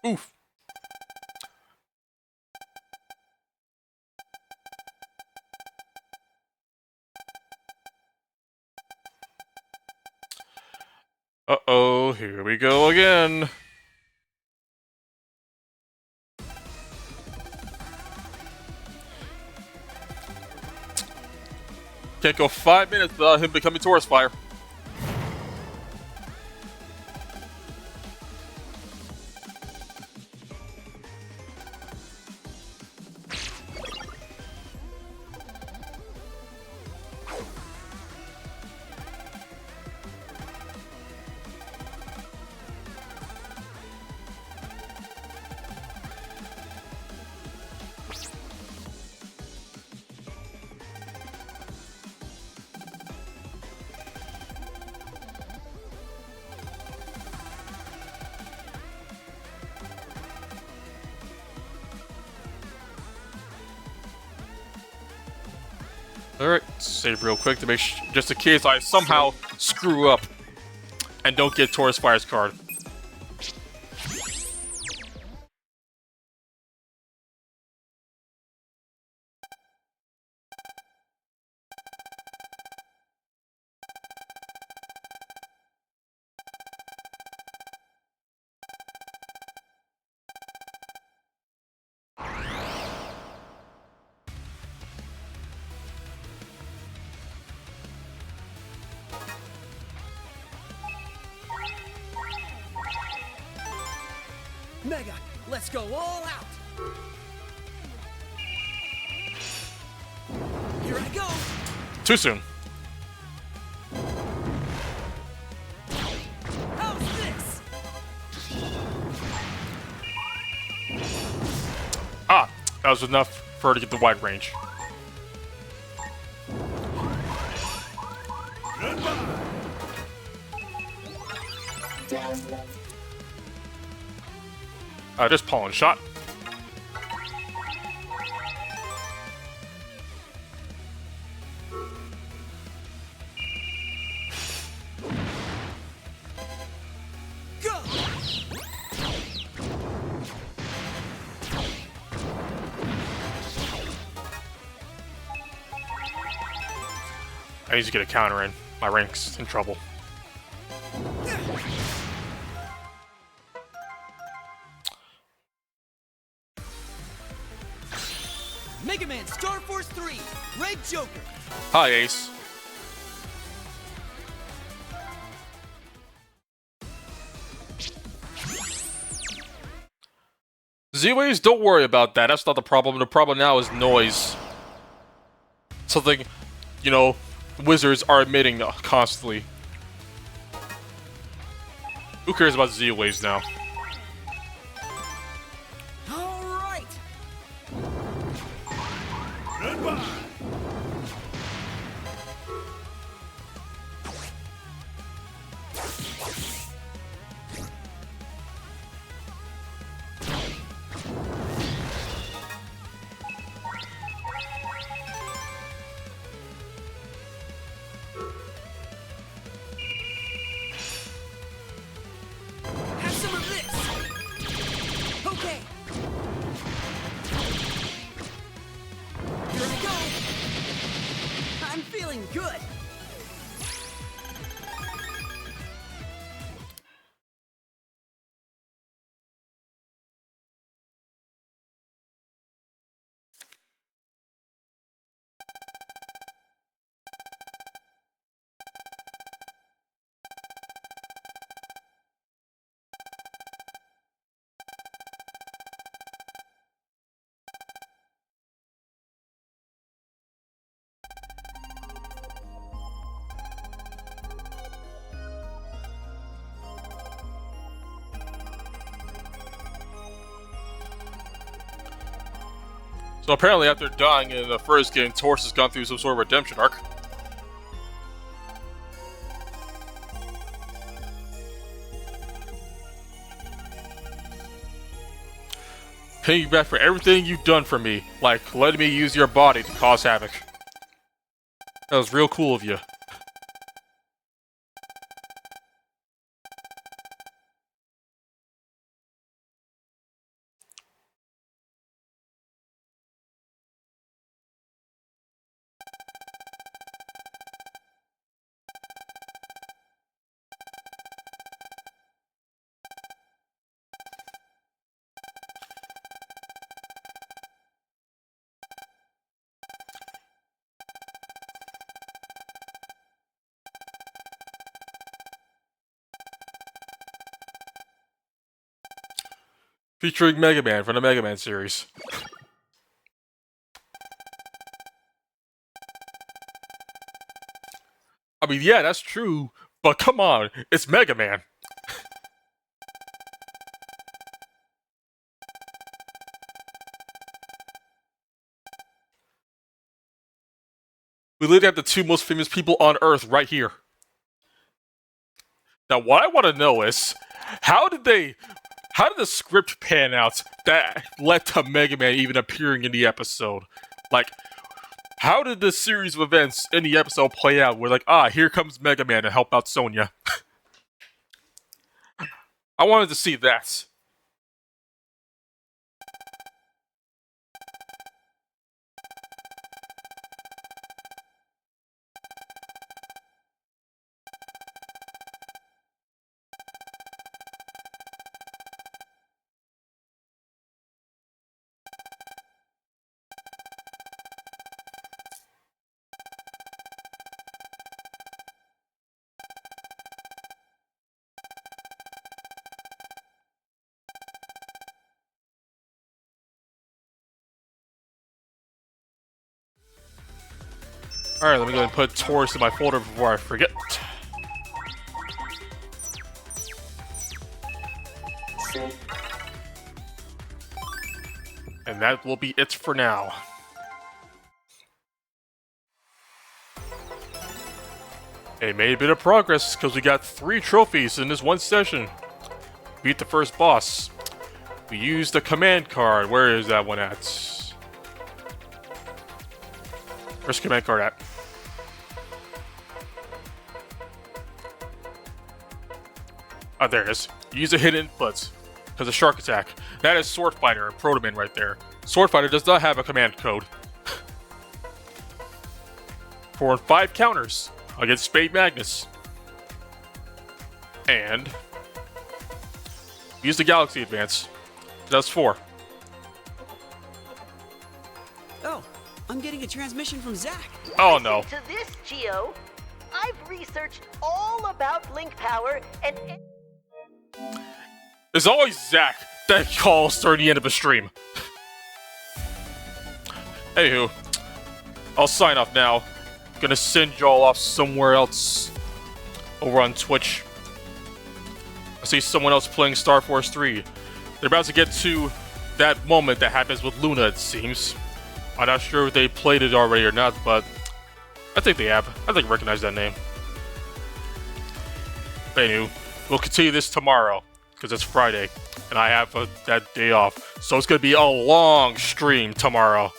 Oof. Uh-oh, here we go again. Can't go 5 minutes without him becoming Taurus Fire. Alright, save real quick to make just in case I somehow screw up and don't get Taurus Fire's card. Mega, let's go all out. Here I go. Too soon. How's this? Ah, that was enough for her to get the wide range. Just pollen shot. Go. I need to get a counter in. My rank's in trouble. Mega Man Star Force 3, Red Joker. Hi, Ace. Z-Waves, don't worry about that. That's not the problem. The problem now is noise. Something, you know, wizards are emitting constantly. Who cares about Z-Waves now? All right. Goodbye. Have some of this. Okay. Here I go. I'm feeling good. So apparently after dying in the first game, Taurus has gone through some sort of redemption arc. Paying you back for everything you've done for me, like letting me use your body to cause havoc. That was real cool of you. Featuring Mega Man from the Mega Man series. I mean, yeah, that's true, but come on, it's Mega Man. We literally have the two most famous people on Earth right here. Now, what I want to know is, how did the script pan out that led to Mega Man even appearing in the episode? Like, how did the series of events in the episode play out? We're like, here comes Mega Man to help out Sonya. I wanted to see that. Alright, let me go and put Taurus in my folder before I forget. And that will be it for now. It made a bit of progress because we got 3 trophies in this one session. Beat the first boss. We used the command card. Where is that one at? Where's the command card at? Oh, there it is. Use the hidden inputs. Because of Shark Attack. That is Sword Fighter and Protoman right there. Sword Fighter does not have a command code. 4 and 5 counters against Spade Magnus. And use the Galaxy Advance. That's 4. Oh, I'm getting a transmission from Zach. Oh no. To this, Geo. I've researched all about Link Power and... There's always Zach that calls during the end of a stream. Anywho, I'll sign off now. Gonna send y'all off somewhere else over on Twitch. I see someone else playing Star Force 3. They're about to get to that moment that happens with Luna, it seems. I'm not sure if they played it already or not, but I think they have. I think I recognize that name. But anywho, we'll continue this tomorrow, because it's Friday, and I have that day off. So it's going to be a long stream tomorrow.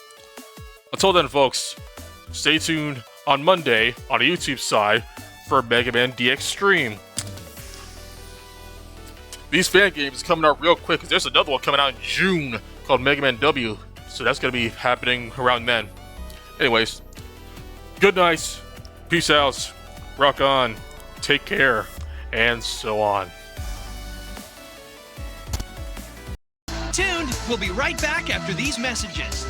Until then, folks, stay tuned on Monday on the YouTube side for Mega Man DX stream. These fan games are coming out real quick, because there's another one coming out in June called Mega Man W. So that's going to be happening around then. Anyways, good night, peace out, rock on, take care, and so on. Tuned. We'll be right back after these messages.